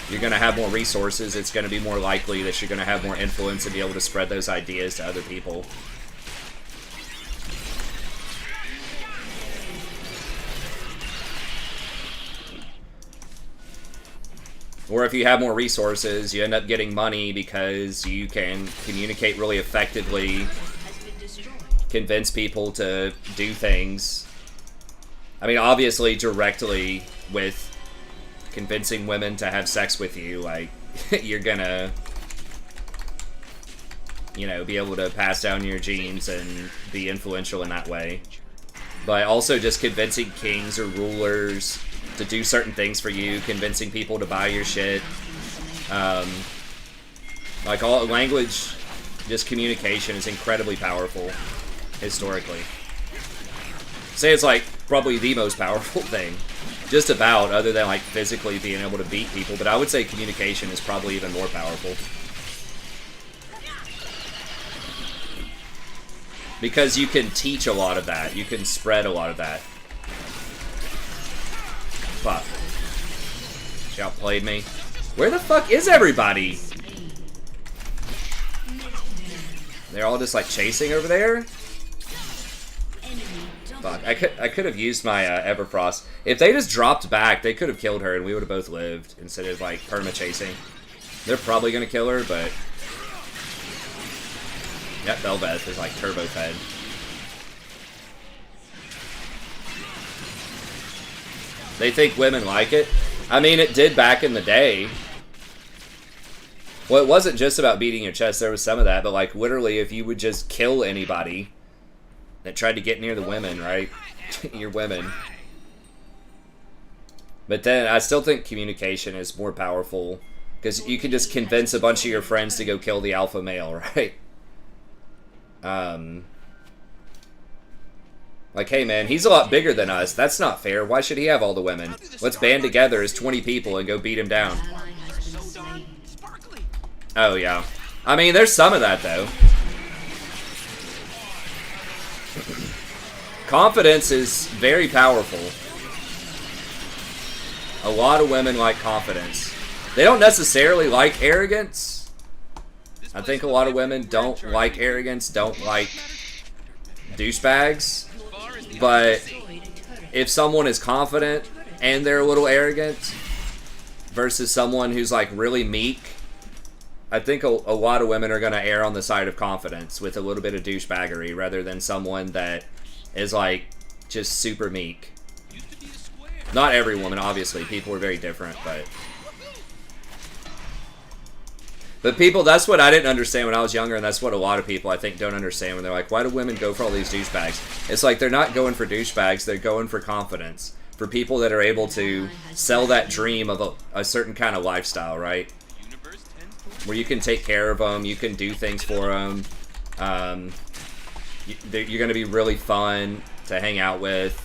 you're going to have more resources. It's going to be more likely that you're going to have more influence and be able to spread those ideas to other people. Or if you have more resources, you end up getting money because you can communicate really effectively, convince people to do things. I mean, obviously, directly with convincing women to have sex with you, like, you're gonna, you know, be able to pass down your genes and be influential in that way. But also just convincing kings or rulers to do certain things for you, convincing people to buy your shit. Like, all language, just communication is incredibly powerful, historically. Say it's like probably the most powerful thing. Just about, other than like physically being able to beat people, but I would say communication is probably even more powerful. Because you can teach a lot of that. You can spread a lot of that. Fuck. She outplayed me. Where the fuck is everybody? They're all just like chasing over there? Fuck, I could have used my Everfrost. If they just dropped back, they could have killed her and we would have both lived instead of like perma-chasing. They're probably gonna kill her, but... Yep, Belveth is like turbo fed. They think women like it. I mean, it did back in the day. Well, it wasn't just about beating your chest, there was some of that, but like literally if you would just kill anybody that tried to get near the women, right? Your women. But then I still think communication is more powerful because you can just convince a bunch of your friends to go kill the alpha male, right? Like, hey man, he's a lot bigger than us. That's not fair. Why should he have all the women? Let's band together as 20 people and go beat him down. Oh yeah. I mean, there's some of that though. Confidence is very powerful. A lot of women like confidence. They don't necessarily like arrogance. I think a lot of women don't like arrogance, don't like douchebags. But if someone is confident and they're a little arrogant versus someone who's like really meek, I think a lot of women are going to err on the side of confidence with a little bit of douchebaggery rather than someone that is like just super meek. Not every woman, obviously. People are very different, but people, that's what I didn't understand when I was younger, and that's what a lot of people I think don't understand when they're like, why do women go for all these douchebags? It's like they're not going for douchebags, they're going for confidence. For people that are able to sell that dream of a certain kind of lifestyle, right? Where you can take care of them, you can do things for them. You're going to be really fun to hang out with.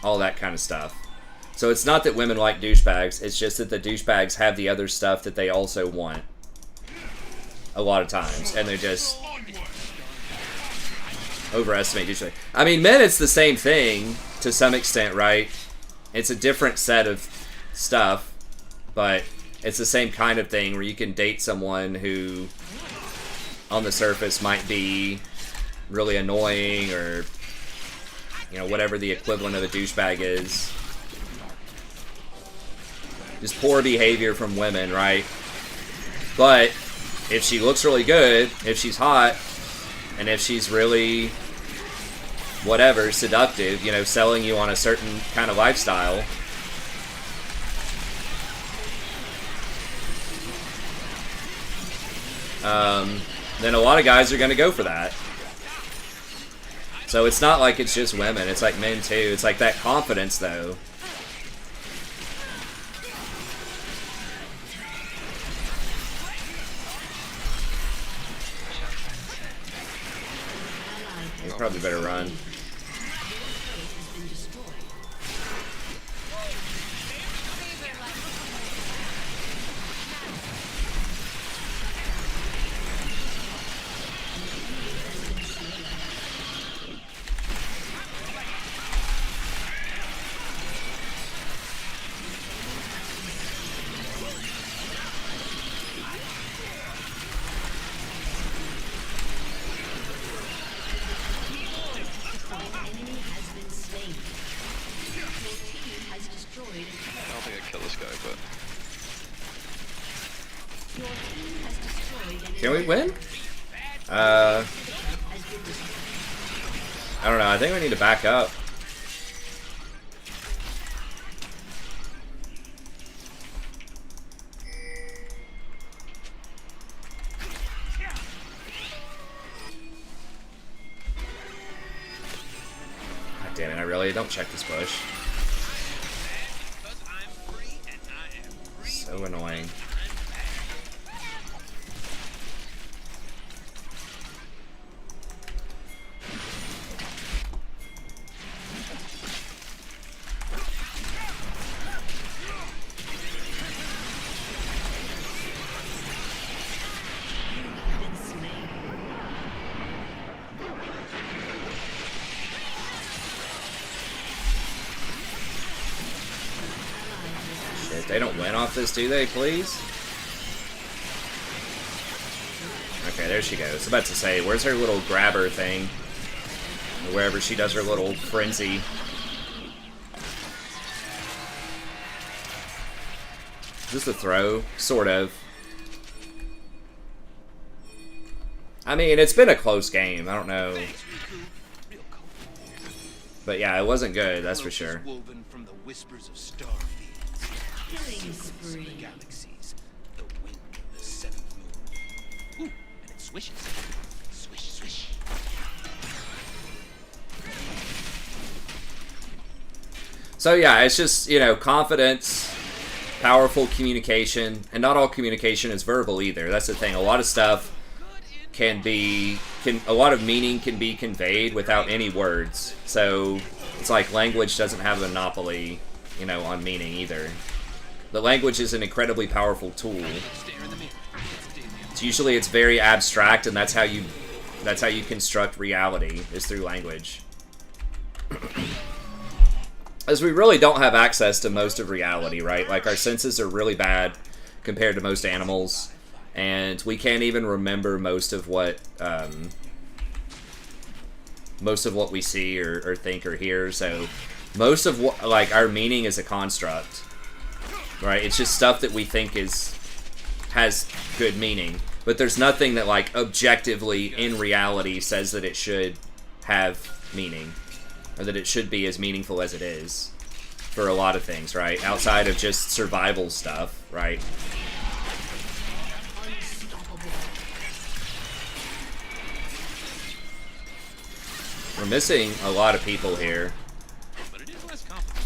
All that kind of stuff. So it's not that women like douchebags, it's just that the douchebags have the other stuff that they also want. A lot of times. And they just overestimate douchebags. I mean, men, it's the same thing to some extent, right? It's a different set of stuff, but it's the same kind of thing where you can date someone who on the surface might be really annoying or, you know, whatever the equivalent of a douchebag is. Just poor behavior from women, right? But if she looks really good, if she's hot, and if she's really whatever, seductive, you know, selling you on a certain kind of lifestyle, then a lot of guys are going to go for that. So it's not like it's just women, it's like men too. It's like that confidence though. You probably better run. Can we win? I don't know. I think we need to back up. God damn it, I really don't check this bush. So annoying. They don't win off this, do they, please? Okay, there she goes. I was about to say, where's her little grabber thing? Or wherever she does her little frenzy. Is this a throw? Sort of. I mean, it's been a close game. I don't know. But yeah, it wasn't good, that's for sure. Woven from the whispers of star fields, Killing spree. galaxies, the wind of the seventh moon. Ooh, and it swishes. Swish, swish. So yeah, it's just, you know, confidence, powerful communication, and not all communication is verbal either. That's the thing. A lot of stuff a lot of meaning can be conveyed without any words. So it's like language doesn't have a monopoly, you know, on meaning either. The language is an incredibly powerful tool. Stare in the mirror. It's very abstract, and that's how you construct reality, is through language. As we really don't have access to most of reality, right? Like, our senses are really bad compared to most animals. And we can't even remember most of what we see or think or hear. So most of what, like, our meaning is a construct, right? It's just stuff that we think has good meaning, but there's nothing that, like, objectively in reality says that it should have meaning, or that it should be as meaningful as it is for a lot of things, right? Outside of just survival stuff, right? We're missing a lot of people here. But it is less complicated.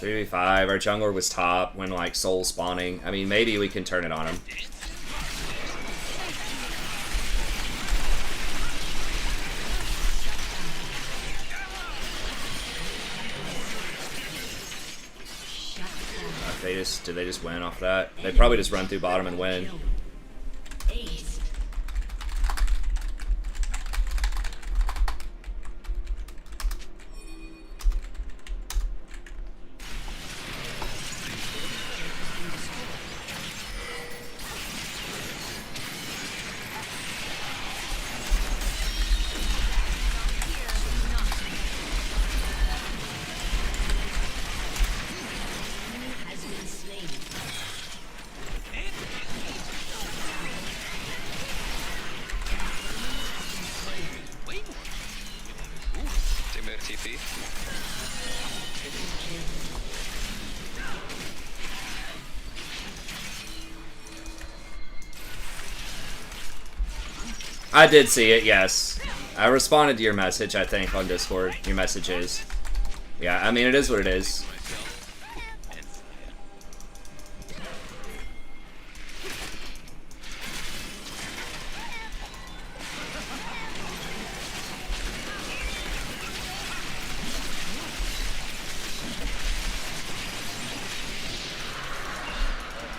3v5. Our jungler was top when, like, soul spawning. I mean, maybe we can turn it on him. Did they just win off that? They probably just run through bottom and win. Ace. I did see it, yes. I responded to your message, I think, on Discord. Your messages. Yeah, I mean, it is what it is.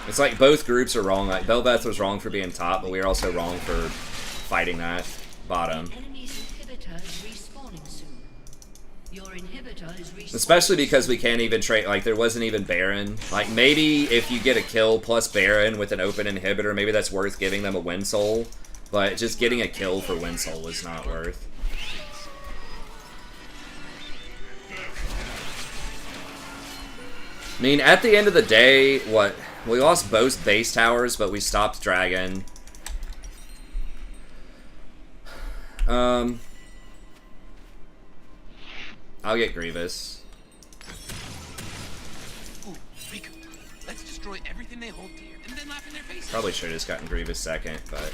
It's like both groups are wrong. Like, Bel'Veth was wrong for being top, but we were also wrong for fighting that bottom. Especially because we can't even trade, like, there wasn't even Baron. Like, maybe if you get a kill plus Baron with an open inhibitor, maybe that's worth giving them a win soul. But just getting a kill for win soul is not worth. I mean, at the end of the day, what? We lost both base towers, but we stopped Dragon. I'll get Grievous. Ooh, Riku, let's destroy everything they hold dear, and then laugh in their faces. Probably should have just gotten Grievous second, but...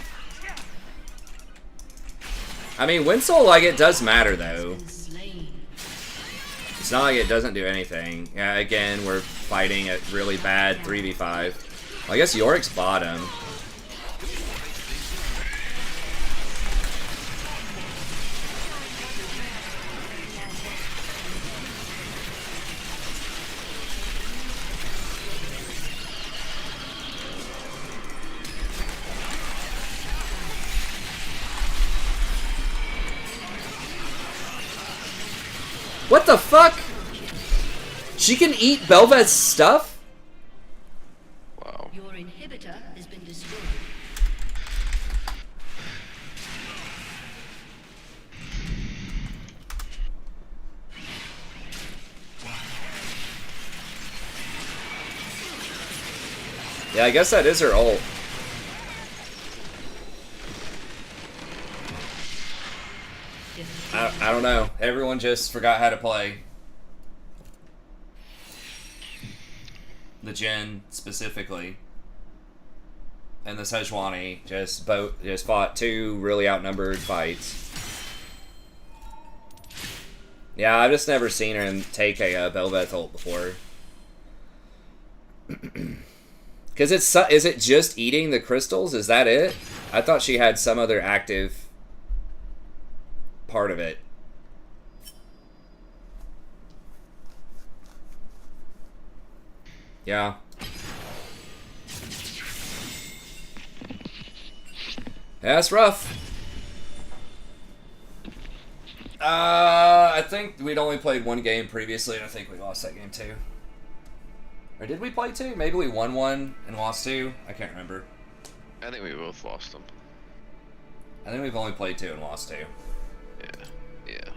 I mean, win soul, like, it does matter, though. It's not like it doesn't do anything. Yeah, again, we're fighting a really bad 3v5. Well, I guess Yorick's bottom. What the fuck? She can eat Belveth's stuff? Wow. Your inhibitor has been destroyed. Yeah, I guess that is her ult. I don't know. Everyone just forgot how to play. The Jhin specifically. And the Sejuani just fought two really outnumbered fights. Yeah, I've just never seen her take a Belveth ult before. Because is it just eating the crystals? Is that it? I thought she had some other active part of it. Yeah. Yeah, it's rough. I think we'd only played one game previously, and I think we lost that game too. Or did we play two? Maybe we won one and lost two? I can't remember. I think we both lost them. I think we've only played two and lost two. Yeah. Yeah.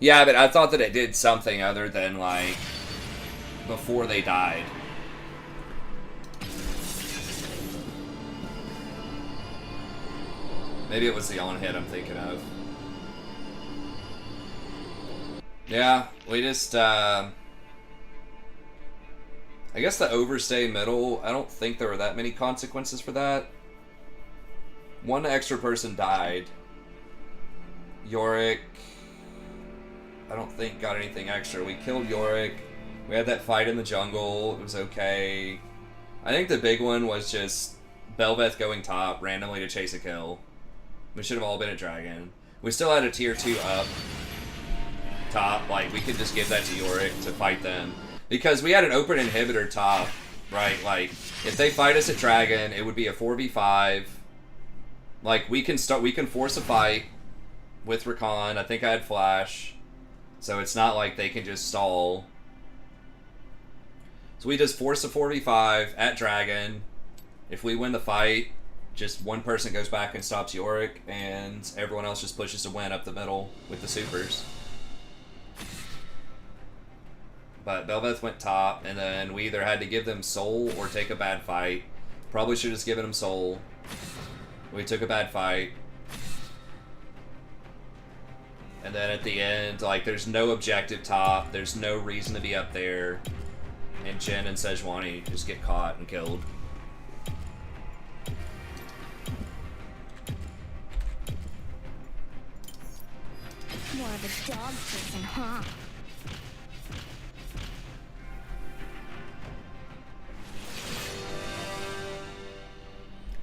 Yeah, but I thought that it did something other than, like, before they died. Maybe it was the on-hit I'm thinking of. Yeah, we just, I guess the overstay middle, I don't think there were that many consequences for that. One extra person died. Yorick, I don't think got anything extra. We killed Yorick. We had that fight in the jungle. It was okay. I think the big one was just Belveth going top randomly to chase a kill. We should have all been at Dragon. We still had a tier 2 up top. Like, we could just give that to Yorick to fight them. Because we had an open inhibitor top, right? Like, if they fight us at Dragon, it would be a 4v5. Like, we can force a fight with Rakan. I think I had Flash. So it's not like they can just stall. So we just force a 4v5 at Dragon. If we win the fight, just one person goes back and stops Yorick, and everyone else just pushes to win up the middle with the supers. But Belveth went top, and then we either had to give them soul or take a bad fight. Probably should have just given them soul. We took a bad fight. And then at the end, like, there's no objective top. There's no reason to be up there. And Jhin and Sejuani just get caught and killed. More of a dog person, huh?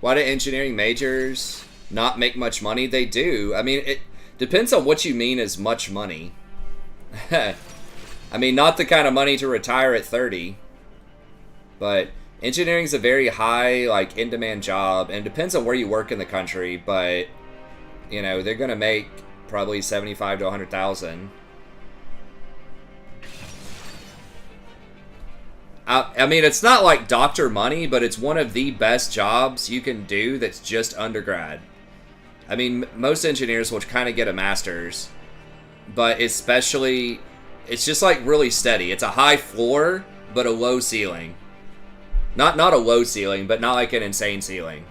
Why do engineering majors not make much money? They do. I mean, it depends on what you mean as much money. I mean, not the kind of money to retire at 30. But engineering's a very high, like, in-demand job. And it depends on where you work in the country. But, you know, they're going to make probably 75 to 100,000. I mean, it's not like doctor money, but it's one of the best jobs you can do that's just undergrad. I mean, most engineers will kind of get a master's, but especially, it's just like really steady. It's a high floor, but a low ceiling. Not a low ceiling, but not like an insane ceiling.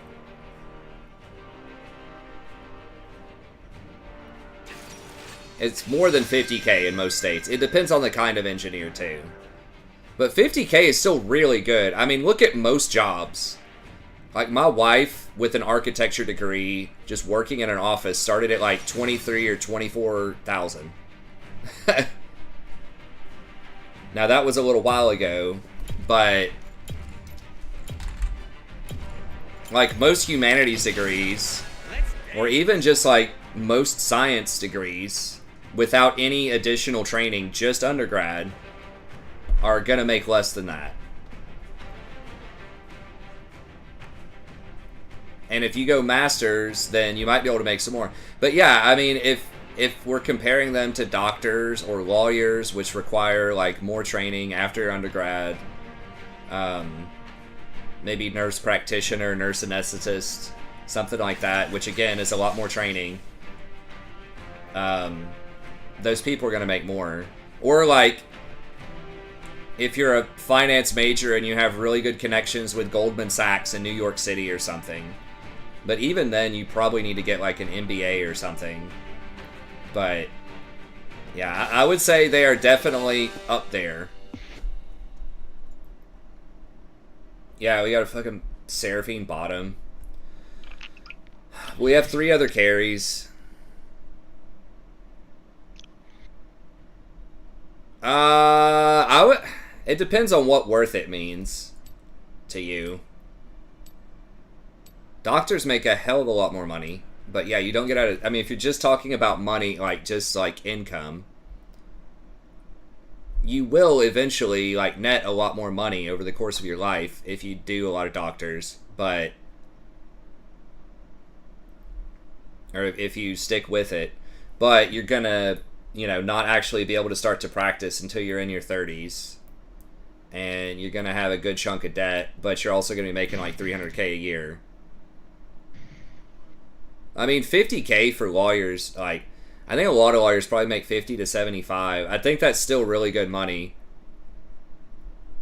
It's more than 50K in most states. It depends on the kind of engineer, too. But 50K is still really good. I mean, look at most jobs. Like, my wife, with an architecture degree, just working in an office, started at like 23 or 24,000. Now, that was a little while ago, but like most humanities degrees, or even just like most science degrees, without any additional training, just undergrad, are gonna make less than that. And if you go masters, then you might be able to make some more. But yeah, I mean, if we're comparing them to doctors or lawyers, which require like more training after undergrad, maybe nurse practitioner, nurse anesthetist, something like that, which again is a lot more training. Those people are going to make more. Or like, if you're a finance major and you have really good connections with Goldman Sachs in New York City or something. But even then, you probably need to get like an MBA or something. But yeah, I would say they are definitely up there. Yeah, we got a fucking Seraphine bottom. We have 3 other carries. It depends on what worth it means to you. Doctors make a hell of a lot more money. But yeah, you don't get out of... I mean, if you're just talking about money, like, just, like, income, you will eventually, like, net a lot more money over the course of your life if you do a lot of doctors. But... or if you stick with it. But you're gonna, you know, not actually be able to start to practice until you're in your 30s. And you're gonna have a good chunk of debt, but you're also gonna be making, like, $300K a year. I mean, $50K for lawyers, like, I think a lot of lawyers probably make $50 to $75. I think that's still really good money.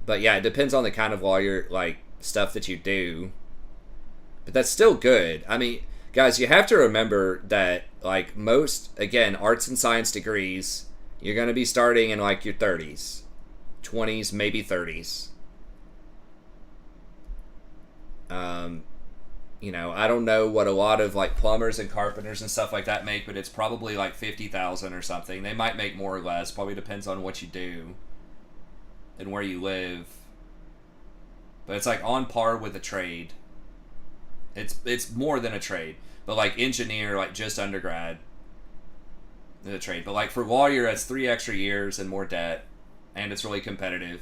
But yeah, it depends on the kind of lawyer, like, stuff that you do. But that's still good. I mean, guys, you have to remember that, like, most, again, arts and science degrees, you're going to be starting in, like, your 30s. 20s, maybe 30s. You know, I don't know what a lot of, like, plumbers and carpenters and stuff like that make, but it's probably, like, $50,000 or something. They might make more or less. Probably depends on what you do and where you live. But it's, like, on par with a trade. It's more than a trade. But, like, engineer, like, just undergrad is a trade. But, like, for lawyer, it's 3 extra years and more debt. And it's really competitive.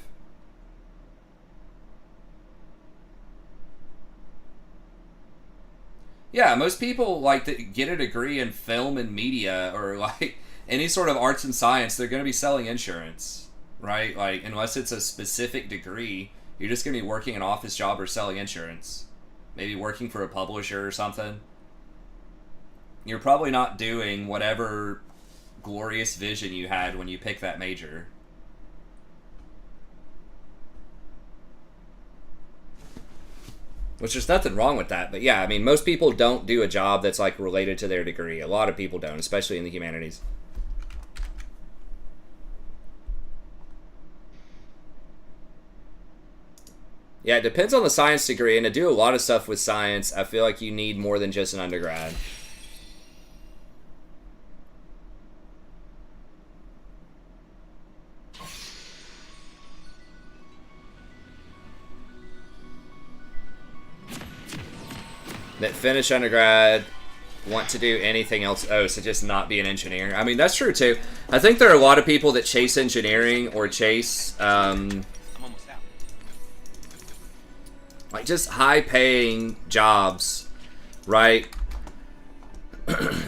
Yeah, most people, like, that get a degree in film and media or, like, any sort of arts and science, they're going to be selling insurance, right? Like, unless it's a specific degree, you're just going to be working an office job or selling insurance. Maybe working for a publisher or something. You're probably not doing whatever glorious vision you had when you picked that major. Which there's nothing wrong with that, but yeah, I mean, most people don't do a job that's, like, related to their degree. A lot of people don't, especially in the humanities. Yeah, it depends on the science degree, and to do a lot of stuff with science, I feel like you need more than just an undergrad. That finish undergrad, want to do anything else. Oh, so just not be an engineer. I mean, that's true too. I think there are a lot of people that chase engineering or chase, like, just high-paying jobs, right?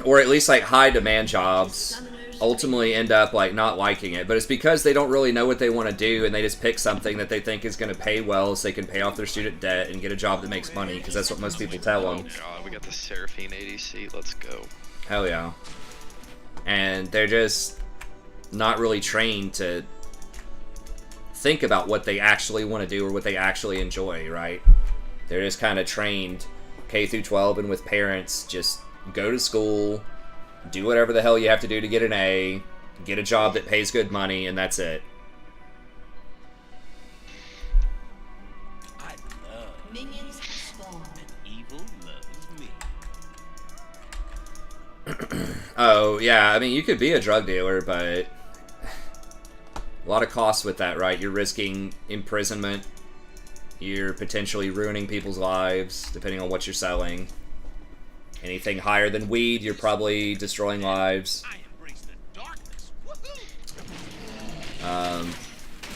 Or at least, like, high-demand jobs. Ultimately end up, like, not liking it. But it's because they don't really know what they want to do, and they just pick something that they think is going to pay well so they can pay off their student debt and get a job that makes money, because that's what most people tell them. Oh god, we got the Seraphine ADC, let's go. Hell yeah. And they're just not really trained to think about what they actually want to do or what they actually enjoy, right? They're just kind of trained K through 12 and with parents, just go to school, do whatever the hell you have to do to get an A, get a job that pays good money, and that's it. I love minions spawn. And evil loves me. Oh, yeah, I mean, you could be a drug dealer, but a lot of costs with that, right? You're risking imprisonment. You're potentially ruining people's lives, depending on what you're selling. Anything higher than weed, you're probably destroying lives. I embrace the darkness. Woohoo!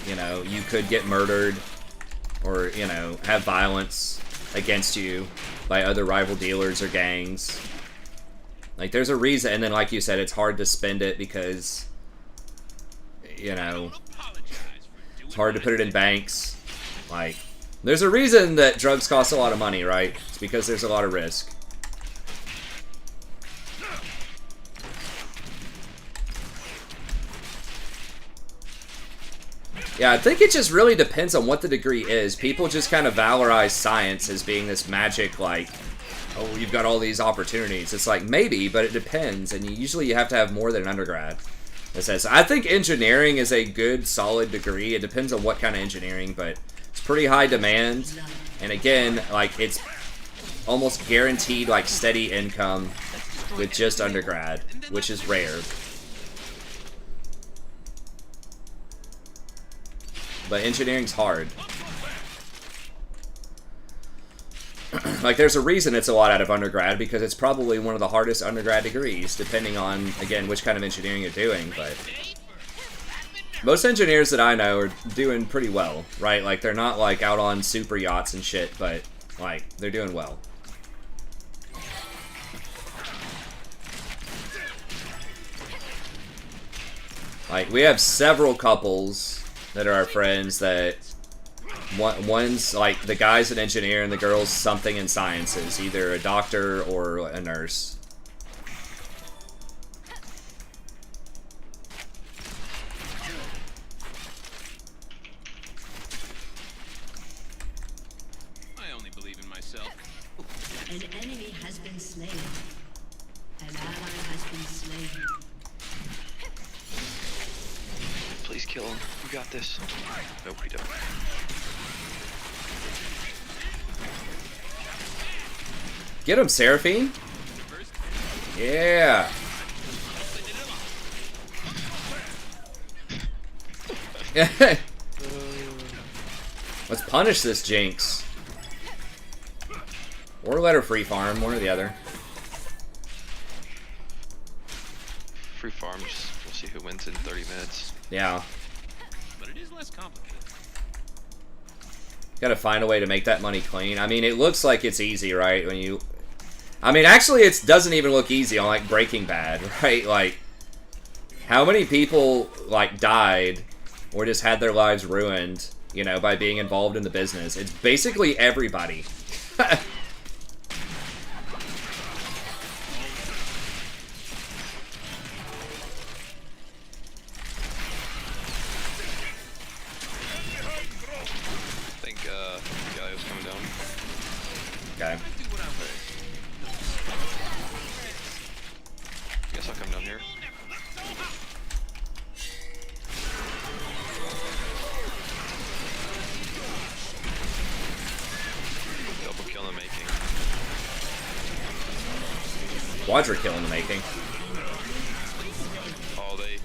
You know, you could get murdered or, you know, have violence against you by other rival dealers or gangs. Like, there's a reason, and then like you said, it's hard to spend it because, you know, it's hard to put it in banks. Like, there's a reason that drugs cost a lot of money, right? It's because there's a lot of risk. Yeah, I think it just really depends on what the degree is. People just kind of valorize science as being this magic, like, oh, you've got all these opportunities. It's like, maybe, but it depends, and you have to have more than an undergrad. It says, I think engineering is a good, solid degree. It depends on what kind of engineering, but it's pretty high demand. And again, like, it's almost guaranteed, like, steady income with just undergrad, which is rare. But engineering's hard. Like, there's a reason it's a lot out of undergrad, because it's probably one of the hardest undergrad degrees, depending on, again, which kind of engineering you're doing, but most engineers that I know are doing pretty well, right? Like, they're not, like, out on super yachts and shit, but, like, they're doing well. Like, we have several couples that are our friends that one's like the guy's an engineer and the girl's something in sciences, either a doctor or a nurse. I only believe in myself. An enemy has been slain. An ally has been slain. Please kill him. We got this. Nope, we don't. Get him, Seraphine. Yeah. Let's punish this Jinx. Or let her free farm, one or the other. Free farms. We'll see who wins in 30 minutes. Yeah. But it is less complicated. Gotta find a way to make that money clean. I mean, it looks like it's easy, right? When you... I mean, actually, it doesn't even look easy on, like, Breaking Bad, right? Like, how many people, like, died or just had their lives ruined, you know, by being involved in the business? It's basically everybody. Okay. Guess I'll come down here. Double kill in the making. Quadra kill in the making. Oh, they...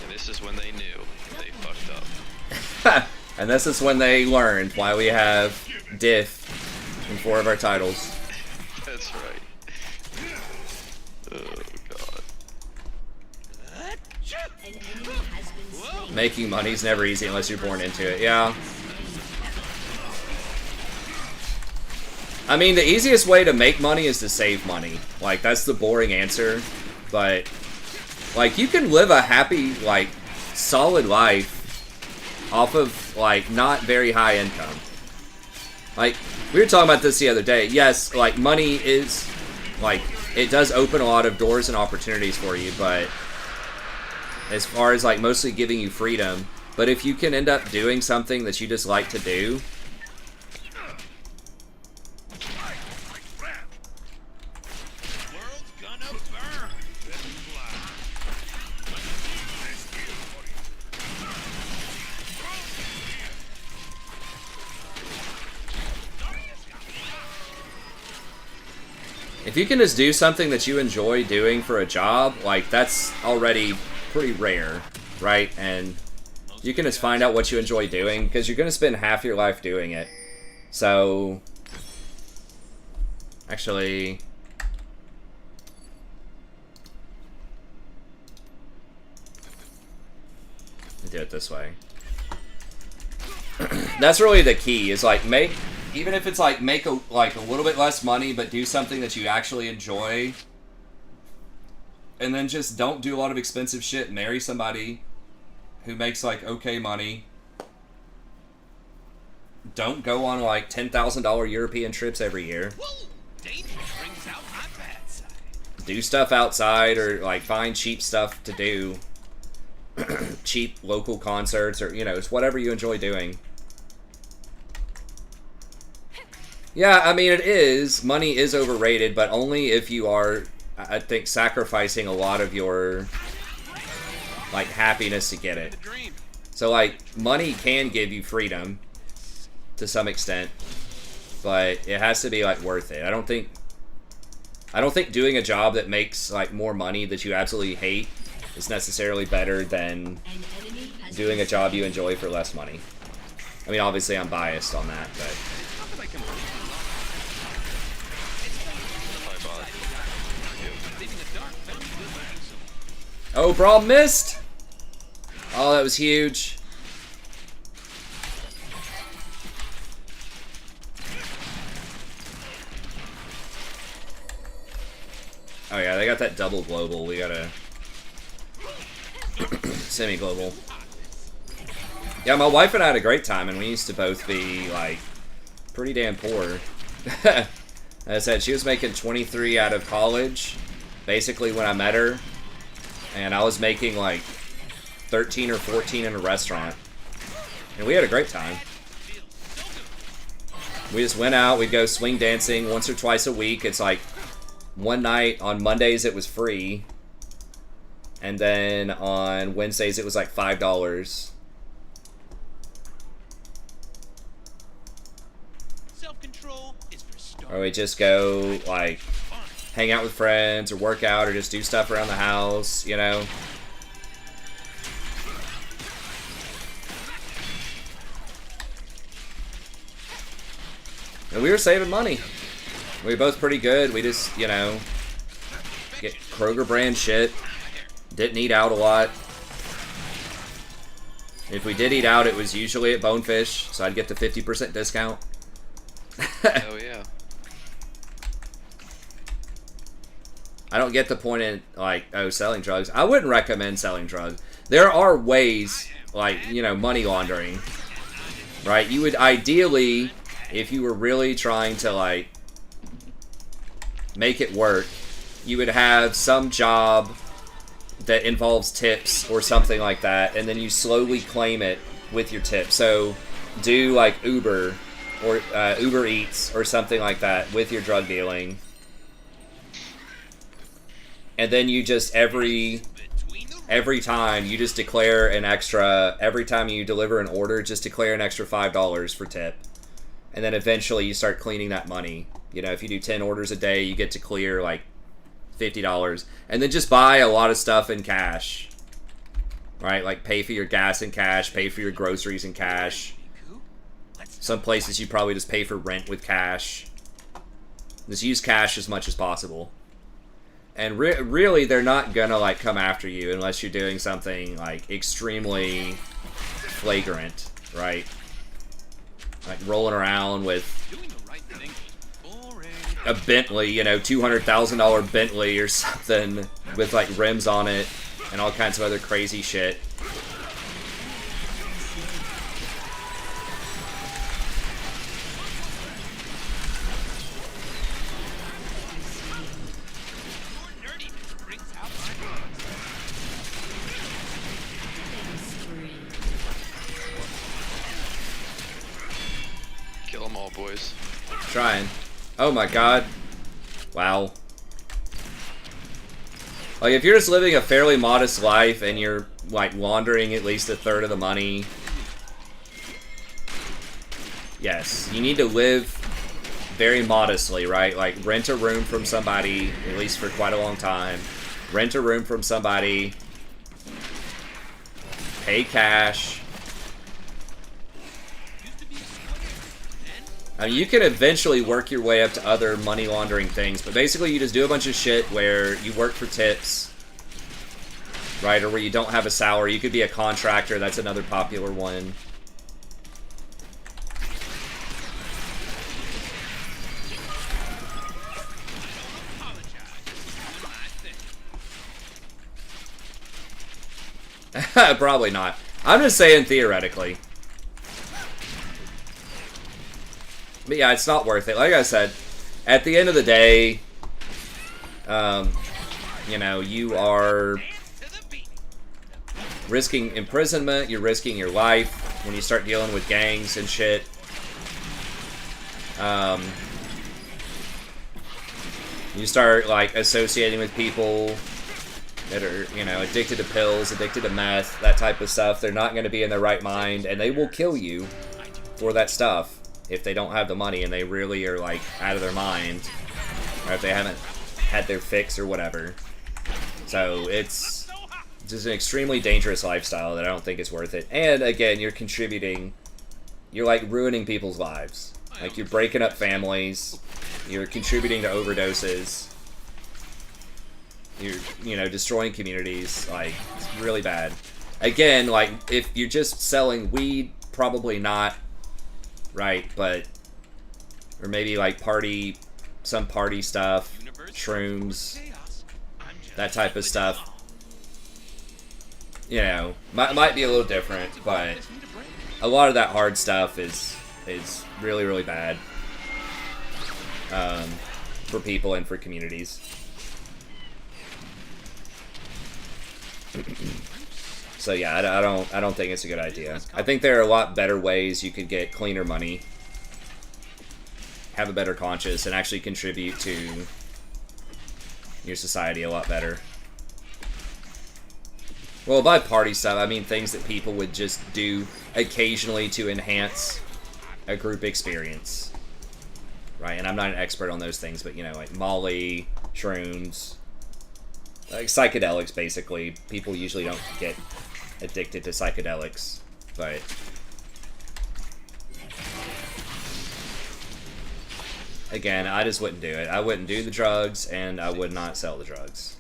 And this is when they knew. They fucked up. And this is when they learned why we have diff in 4 of our titles. That's right. Oh, God. An enemy has been slain. Making money's never easy unless you're born into it, yeah. I mean, the easiest way to make money is to save money. Like, that's the boring answer. But, like, you can live a happy, like, solid life off of, like, not very high income. Like, we were talking about this the other day. Yes, like, money is, like, it does open a lot of doors and opportunities for you, but as far as, like, mostly giving you freedom, but if you can end up doing something that you just like to do, World's gonna burn. if you can just do something that you enjoy doing for a job, like, that's already pretty rare, right? And you can just find out what you enjoy doing, because you're going to spend half your life doing it. So, actually, do it this way. That's really the key, is, like, even if it's like make a little bit less money, but do something that you actually enjoy, and then just don't do a lot of expensive shit. Marry somebody who makes like okay money. Don't go on like $10,000 European trips every year. Whoa! Danger brings out my bad side. Do stuff outside, or like find cheap stuff to do. Cheap local concerts, or it's whatever you enjoy doing. Yeah, I mean, it is. Money is overrated, but only if you are, I think, sacrificing a lot of your, like, happiness to get it. So, like, money can give you freedom to some extent, but it has to be, like, worth it. I don't think doing a job that makes, like, more money that you absolutely hate is necessarily better than doing a job you enjoy for less money. I mean, obviously, I'm biased on that, but... Oh, Brawl missed! Oh, that was huge. Oh yeah, they got that double global. We gotta... semi-global. Yeah, my wife and I had a great time, and we used to both be, like, pretty damn poor. As I said, she was making 23 out of college, basically when I met her. And I was making like 13 or 14 in a restaurant. And we had a great time. We just went out, we'd go swing dancing once or twice a week. It's like one night on Mondays it was free. And then on Wednesdays it was like $5. Self-control is for Or we just go like hang out with friends, or work out, or just do stuff around the house, And we were saving money. We were both pretty good. We just, get Kroger brand shit. Didn't eat out a lot. If we did eat out, it was usually at Bonefish, so I'd get the 50% discount. Hell yeah. I don't get the point in, like, selling drugs. I wouldn't recommend selling drugs. There are ways, like, money laundering, right? You would ideally, if you were really trying to, like, make it work, you would have some job that involves tips or something like that, and then you slowly claim it with your tip. So do, like, Uber or Uber Eats or something like that with your drug dealing. And then you just, every time, you just declare an extra, every time you deliver an order, just declare an extra $5 for tip. And then eventually you start cleaning that money. If you do 10 orders a day, you get to clear, like, $50. And then just buy a lot of stuff in cash. Right? Like, pay for your gas in cash, pay for your groceries in cash. Some places you probably just pay for rent with cash. Just use cash as much as possible. And really, they're not gonna, like, come after you unless you're doing something, like, extremely flagrant, right? Like, rolling around with a Bentley, $200,000 Bentley or something with, like, rims on it and all kinds of other crazy shit. Kill them all, boys. Trying. Oh my god. Wow. Like, if you're just living a fairly modest life and you're, like, laundering at least a third of the money, yes, you need to live very modestly, right? Like, rent a room from somebody, at least for quite a long time. Rent a room from somebody. Pay cash. I mean, you can eventually work your way up to other money laundering things, but basically you just do a bunch of shit where you work for tips, right? Or where you don't have a salary. You could be a contractor. That's another popular one. Probably not. I'm just saying theoretically. But yeah, it's not worth it. Like I said, at the end of the day, you know, you are risking imprisonment, you're risking your life when you start dealing with gangs and shit. You start, like, associating with people that are, you know, addicted to pills, addicted to meth, that type of stuff. They're not going to be in their right mind, and they will kill you for that stuff if they don't have the money and they really are, like, out of their mind, or if they haven't had their fix or whatever. So it's just an extremely dangerous lifestyle that I don't think is worth it. And again, you're contributing, you're like ruining people's lives. Like, you're breaking up families, you're contributing to overdoses, you're, you know, destroying communities. Like, it's really bad. Again, like, if you're just selling weed, probably not, right? But, or maybe like some party stuff, shrooms, that type of stuff, you know, might be a little different, but a lot of that hard stuff is really, really bad for people and for communities. So yeah, I don't think it's a good idea. I think there are a lot better ways you could get cleaner money, have a better conscience, and actually contribute to your society a lot better. Well, by party stuff, I mean things that people would just do occasionally to enhance a group experience, right? And I'm not an expert on those things, but, you know, like Molly, shrooms, like psychedelics, basically. People usually don't get addicted to psychedelics, but again, I just wouldn't do it. I wouldn't do the drugs, and I would not sell the drugs.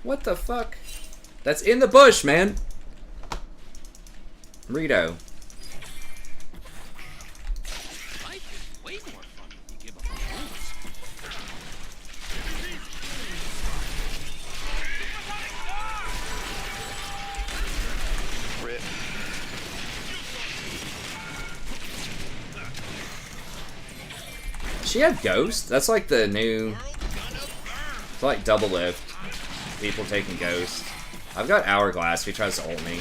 What the fuck? That's in the bush, man. Rito. Life is way more fun when you give up on rules. Rip. Does she have Ghost? That's like the new... It's like double lift. People taking Ghost. I've got Hourglass if he tries to ult me.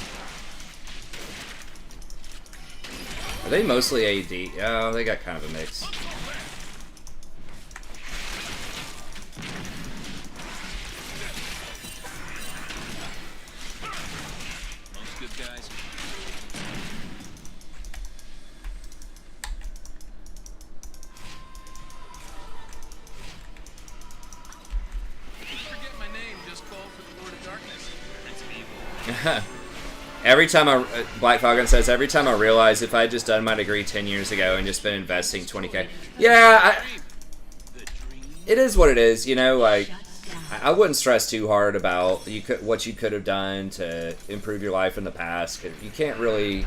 Are they mostly AD? Oh, they got kind of a mix. Most good guys. Forget my name, just call for the Lord of Darkness. Prince of Evil. Every time Black Falcon says, every time I realize if I had just done my degree 10 years ago and just been investing 20K. Yeah, it is what it is, you know, like, I wouldn't stress too hard about what you could have done to improve your life in the past, 'cause you can't really,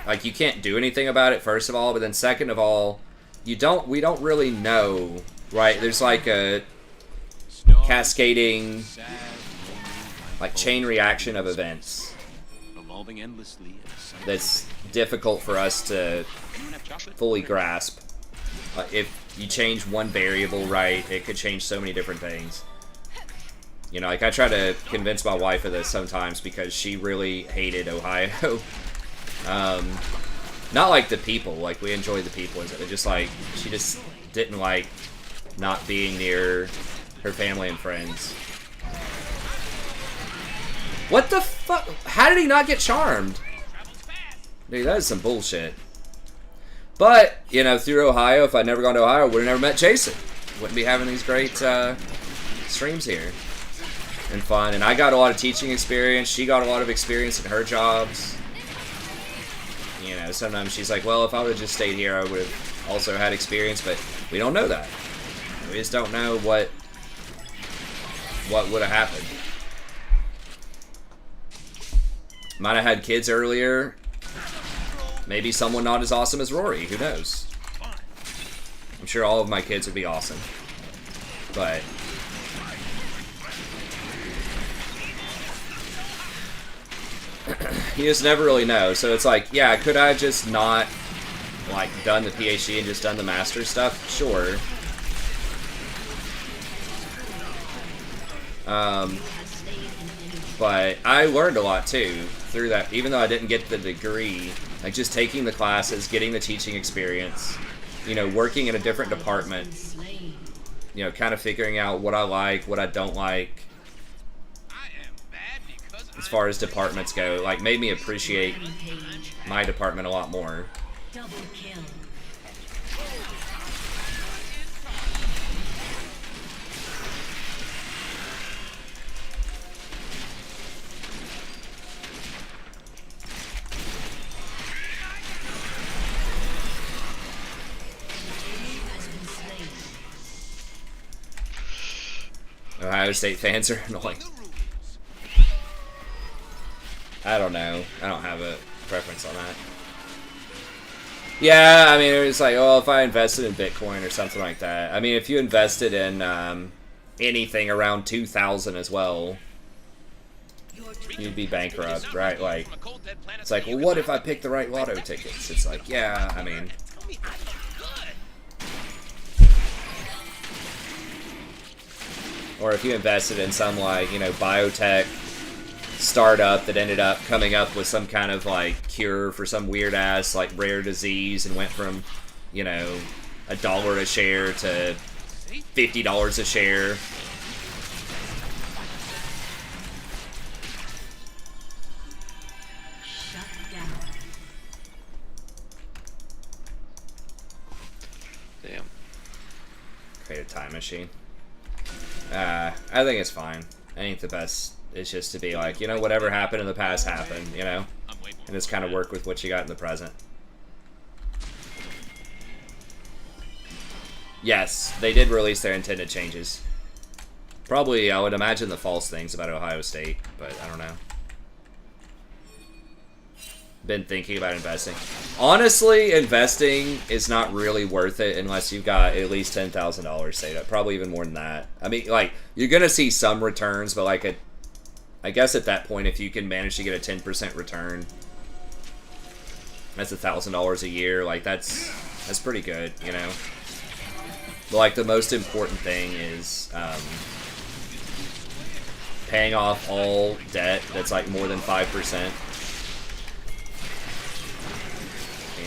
like, you can't do anything about it, first of all, but then second of all, we don't really know, right? There's like a cascading, like, chain reaction of events Revolving endlessly. that's difficult for us to fully grasp. If you change one variable right, it could change so many different things. You know, like, I try to convince my wife of this sometimes because she really hated Ohio. Not like the people, like, we enjoyed the people, but just like, she just didn't like not being near her family and friends. What the fuck? How did he not get charmed? Dude, that is some bullshit. But, you know, through Ohio, if I'd never gone to Ohio, I would have never met Jason. Wouldn't be having these great streams here. And fun. And I got a lot of teaching experience. She got a lot of experience in her jobs. You know, sometimes she's like, well, if I would have just stayed here, I would have also had experience. But we don't know that. We just don't know what would have happened. Might have had kids earlier. Maybe someone not as awesome as Rory. Who knows? sure all of my kids would be awesome. But you just never really know. So it's like, yeah, could I just not like done the PhD and just done the master stuff? Sure. But I learned a lot too through that, even though I didn't get the degree. Like just taking the classes, getting the teaching experience, you know, working in a different department, you know, kind of figuring out what I like, what I don't like, as far as departments go, like made me appreciate my department a lot more. Double kill. Ohio State fans are annoying. I don't know. I don't have a preference on that. Yeah, I mean, it was like, oh, if I invested in Bitcoin or something like that. I mean, if you invested in anything around 2000 as well, you'd be bankrupt, right? Like, it's like, well, what if I pick the right lotto tickets? It's like, yeah, I mean... Or if you invested in some, like, you know, biotech startup that ended up coming up with some kind of, like, cure for some weird-ass, like, rare disease and went from, you know, $1 a share to $50 a share. Shut down. Damn. Create a time machine. I think it's fine. I think the best is just to be like, you know, whatever happened in the past happened, you know? And just kind of work with what you got in the present. Yes, they did release their intended changes. Probably, I would imagine the false things about Ohio State, but I don't know. Been thinking about investing. Honestly, investing is not really worth it unless you've got at least $10,000 saved up. Probably even more than that. I mean, like, you're going to see some returns, but like, I guess at that point, if you can manage to get a 10% return, that's $1,000 a year. Like, that's pretty good, you know? But like, the most important thing is paying off all debt that's like more than 5%.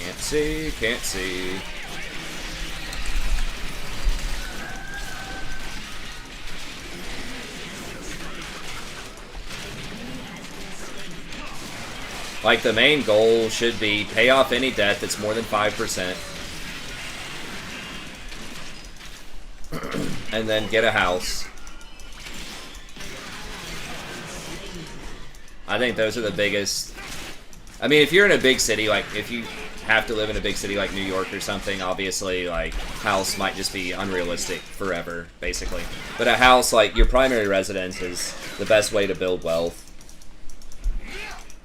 Can't see, can't see. Like, the main goal should be pay off any debt that's more than 5%. And then get a house. I think those are the biggest. I mean, if you're in a big city, like, if you have to live in a big city like New York or something, obviously, like, house might just be unrealistic forever, basically. But a house, like, your primary residence is the best way to build wealth.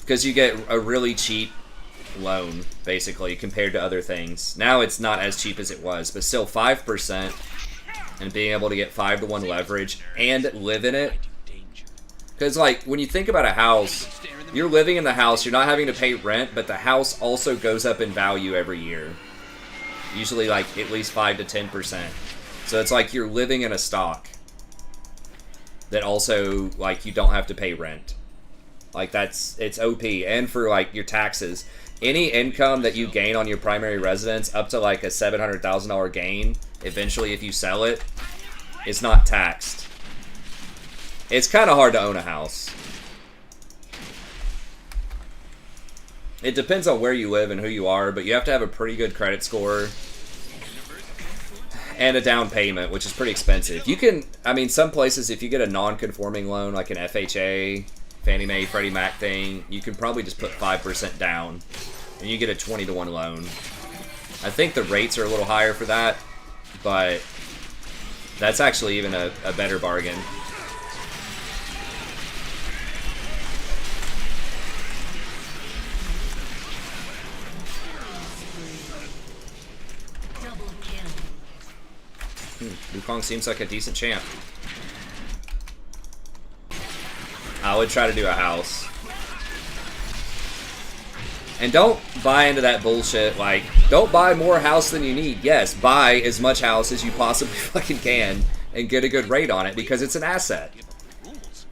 Because you get a really cheap loan, basically, compared to other things. Now it's not as cheap as it was, but still 5%, and being able to get 5-to-1 leverage and live in it. Because, like, when you think about a house, you're living in the house, you're not having to pay rent, but the house also goes up in value every year. Usually, like, at least 5 to 10%. So it's like you're living in a stock that also, like, you don't have to pay rent. Like, it's OP. And for, like, your taxes, any income that you gain on your primary residence, up to, like, a $700,000 gain, eventually if you sell it, it's not taxed. It's kind of hard to own a house. It depends on where you live and who you are, but you have to have a pretty good credit score and a down payment, which is pretty expensive. You can, I mean, some places, if you get a non-conforming loan, like an FHA, Fannie Mae, Freddie Mac thing, you can probably just put 5% down, and you get a 20-to-1 loan. I think the rates are a little higher for that, but that's actually even a better bargain. Kong seems like a decent champ. I would try to do a house. And don't buy into that bullshit, like, don't buy more house than you need. Yes, buy as much house as you possibly fucking can and get a good rate on it because it's an asset.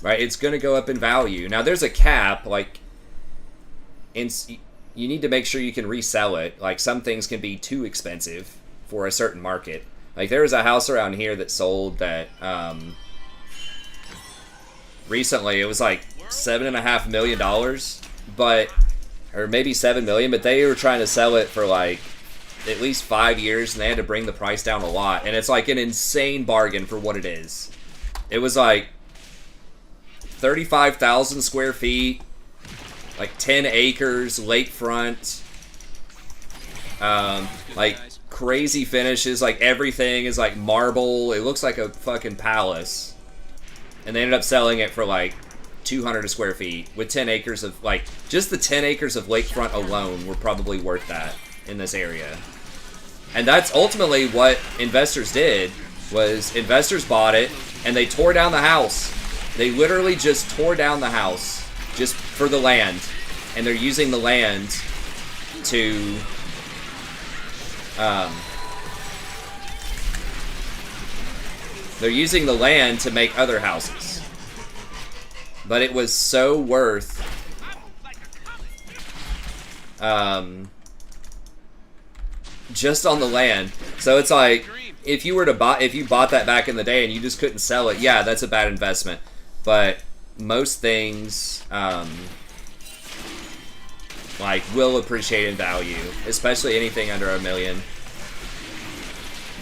Right? It's going to go up in value. Now, there's a cap, like, you need to make sure you can resell it. Like, some things can be too expensive for a certain market. Like, there was a house around here that sold that, recently. It was like $7.5 million, but... or maybe 7 million, but they were trying to sell it for like at least 5 years, and they had to bring the price down a lot. And it's like an insane bargain for what it is. It was like 35,000 square feet, like 10 acres, lakefront, like crazy finishes, like everything is like marble. It looks like a fucking palace. And they ended up selling it for like 200 a square feet with 10 acres of, like, just the 10 acres of lakefront alone were probably worth that in this area. And that's ultimately what investors did, was investors bought it and they tore down the house. They literally just tore down the house just for the land. And they're using the land to, they're using the land to make other houses. But it was so worth just on the land. So it's like, if you were to buy, if you bought that back in the day and you just couldn't sell it, yeah, that's a bad investment. But most things like will appreciate in value, especially anything under $1 million.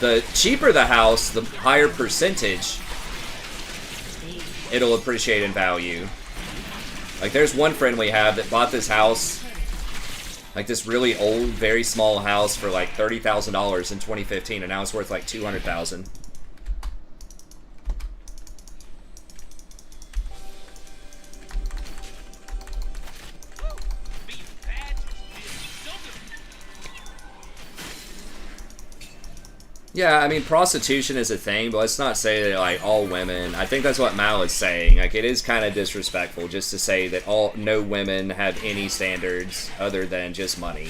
The cheaper the house, the higher percentage it'll appreciate in value. Like, there's one friend we have that bought this house, like this really old, very small house, for like $30,000 in 2015, and now it's worth like $200,000. Yeah, I mean, prostitution is a thing, but let's not say that, like, all women... I think that's what Mal is saying. Like, it is kind of disrespectful just to say that no women have any standards other than just money.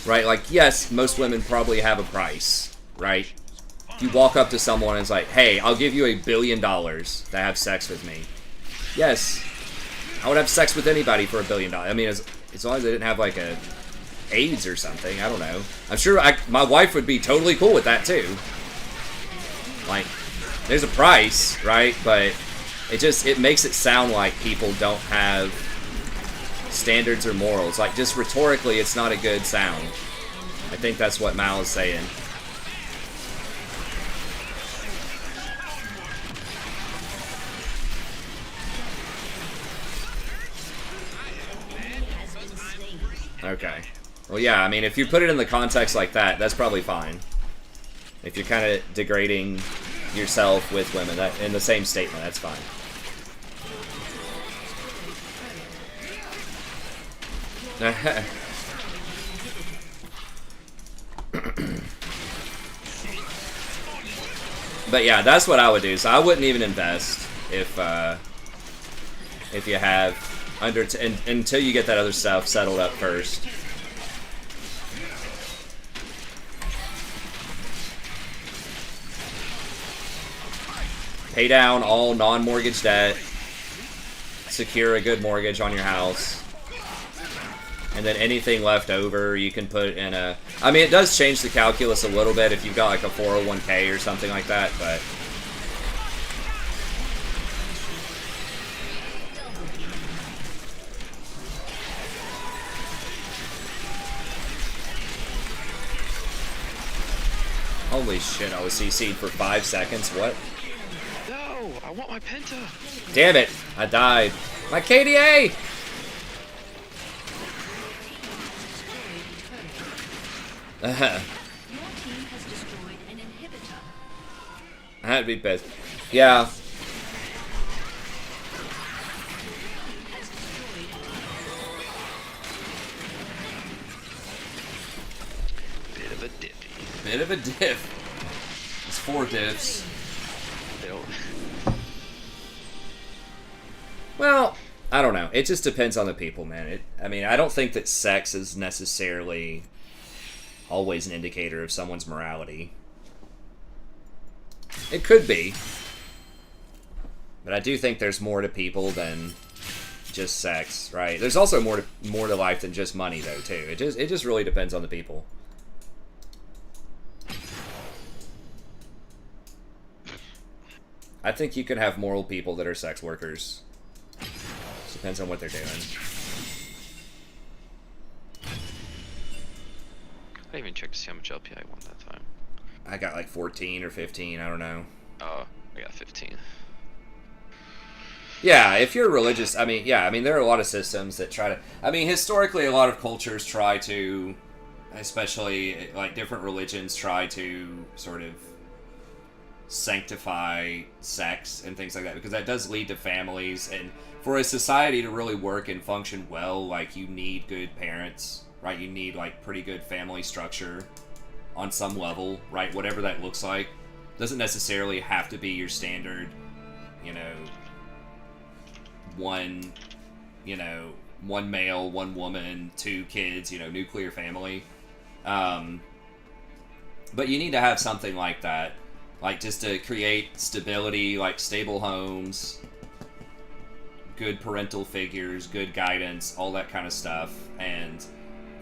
Right? Like, yes, most women probably have a price, right? If you walk up to someone and it's like, hey, I'll give you $1 billion to have sex with me. Yes, I would have sex with anybody for $1 billion. I mean, as long as they didn't have, like, a... AIDS or something, I don't know. I'm sure my wife would be totally cool with that too. Like, there's a price, right? But it makes it sound like people don't have standards or morals. Like, just rhetorically, it's not a good sound. I think that's what Mal is saying. Okay. Well, yeah, I mean, if you put it in the context like that, that's probably fine. If you're kind of degrading yourself with women, that in the same statement, that's fine. But yeah, that's what I would do. So I wouldn't even invest if you have until you get that other stuff settled up first. Pay down all non-mortgage debt. Secure a good mortgage on your house. And then anything left over, you can put in a... I mean, it does change the calculus a little bit if you've got like a 401k or something like that, but... Holy shit, I was CC'd for 5 seconds. What? No, I want my Penta. Damn it, I died. My KDA! I'd be pissed. Yeah. Bit of a diffy. Bit of a diff. It's 4 diffs. Well, I don't know. It just depends on the people, man. I mean, I don't think that sex is necessarily always an indicator of someone's morality. It could be. But I do think there's more to people than just sex, right? There's also more to life than just money, though, too. It just really depends on the people. I think you can have moral people that are sex workers. Just depends on what they're doing. I didn't even check to see how much LP I won that time. I got like 14 or 15, I don't know. Oh, I got 15. Yeah, if you're religious, I mean, yeah, I mean, there are a lot of systems that try to, I mean, historically, a lot of cultures try to, especially, like, different religions try to sort of sanctify sex and things like that, because that does lead to families, and for a society to really work and function well, like, you need good parents, right? You need, like, pretty good family structure on some level, right? Whatever that looks like. Doesn't necessarily have to be your standard, you know, one male, one woman, 2 kids, you know, nuclear family. But you need to have something like that, like, just to create stability, like stable homes, good parental figures, good guidance, all that kind of stuff. And,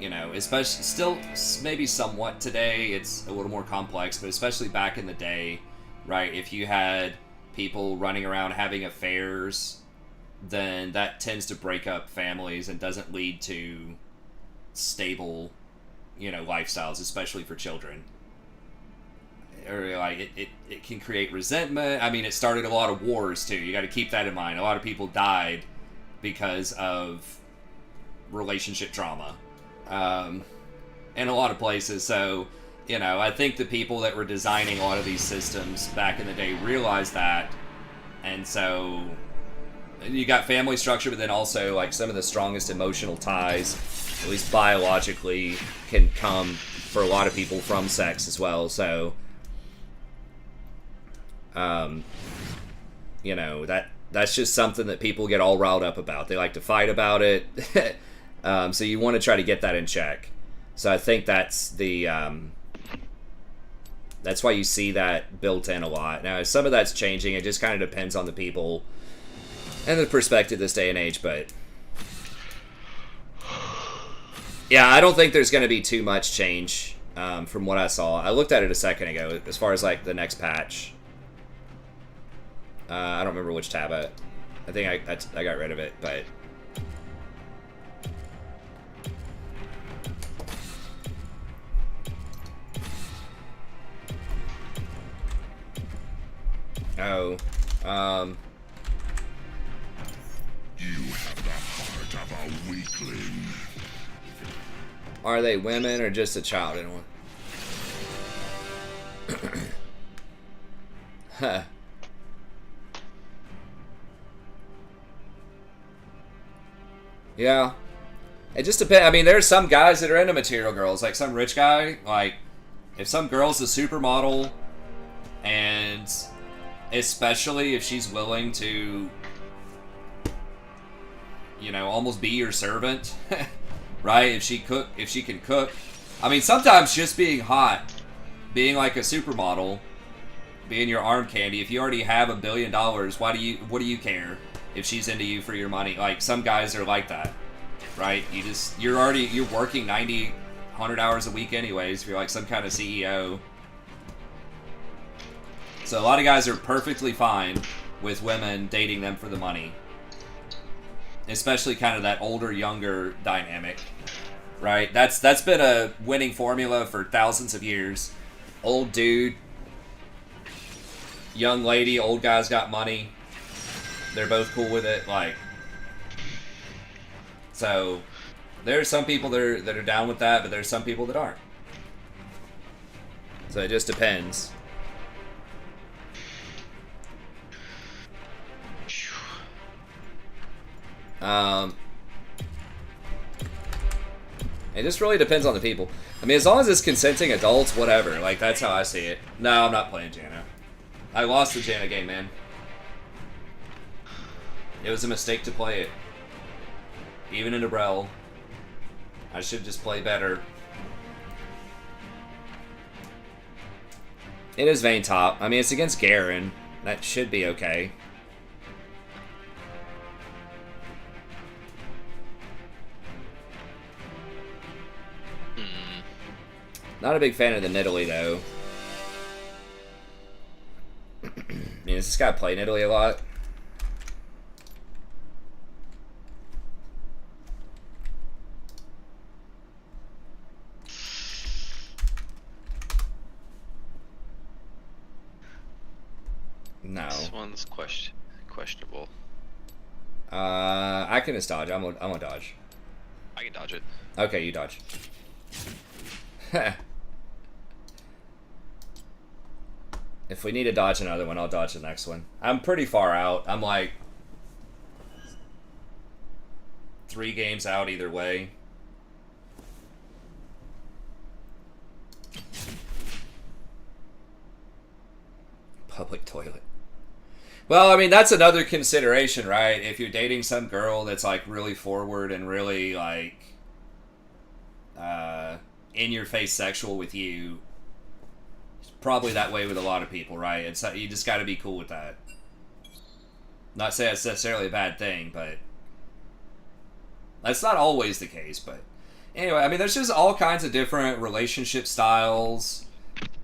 you know, especially still maybe somewhat today, it's a little more complex, but especially back in the day, right, if you had people running around having affairs, then that tends to break up families and doesn't lead to stable, you know, lifestyles, especially for children. Or, like, it can create resentment. I mean, it started a lot of wars, too. You got to keep that in mind. A lot of people died because of relationship trauma. In a lot of places. So, you know, I think the people that were designing a lot of these systems back in the day realized that. And so you got family structure, but then also, like, some of the strongest emotional ties, at least biologically, can come for a lot of people from sex as well. So, you know, that's just something that people get all riled up about. They like to fight about it. So you want to try to get that in check. So I think that's the that's why you see that built in a lot. Now, some of that's changing. It just kind of depends on the people and the perspective this day and age, but yeah, I don't think there's going to be too much change from what I saw. I looked at it a second ago as far as, like, the next patch. I don't remember which tab I think I got rid of it, but oh, You have the heart of a weakling. are they women or just a child? Anyone? Huh. Yeah. It just depends. I mean, there's some guys that are into material girls. Like, some rich guy, like, if some girl's a supermodel, and especially if she's willing to, you know, almost be your servant, right? If she can cook. I mean, sometimes just being hot, being like a supermodel, being your arm candy, if you already have $1 billion, what do you care if she's into you for your money? Like, some guys are like that, right? You're working 90, 100 hours a week anyways if you're like some kind of CEO. So a lot of guys are perfectly fine with women dating them for the money. Especially kind of that older-younger dynamic, right? That's been a winning formula for thousands of years. Old dude, young lady, old guy's got money. They're both cool with it, like. So there's some people that are down with that, but there's some people that aren't. So it just depends. It just really depends on the people. I mean, as long as it's consenting adults, whatever. Like, that's how I see it. No, I'm not playing Janna. I lost the Janna game, man. It was a mistake to play it. Even in a Brel. I should just play better. It is Vayne top. I mean, it's against Garen. That should be okay. Not a big fan of the Nidalee, though. I mean, does this guy play Nidalee a lot? No. This one's questionable. I can just dodge. I'm gonna dodge. I can dodge it. Okay, you dodge. If we need to dodge another one, I'll dodge the next one. I'm pretty far out. I'm like 3 games out either way. Public toilet. Well, I mean, that's another consideration, right? If you're dating some girl that's like really forward and really like in your face sexual with you, it's probably that way with a lot of people, right? It's you just got to be cool with that. Not say it's necessarily a bad thing, but that's not always the case. But anyway, I mean, there's just all kinds of different relationship styles,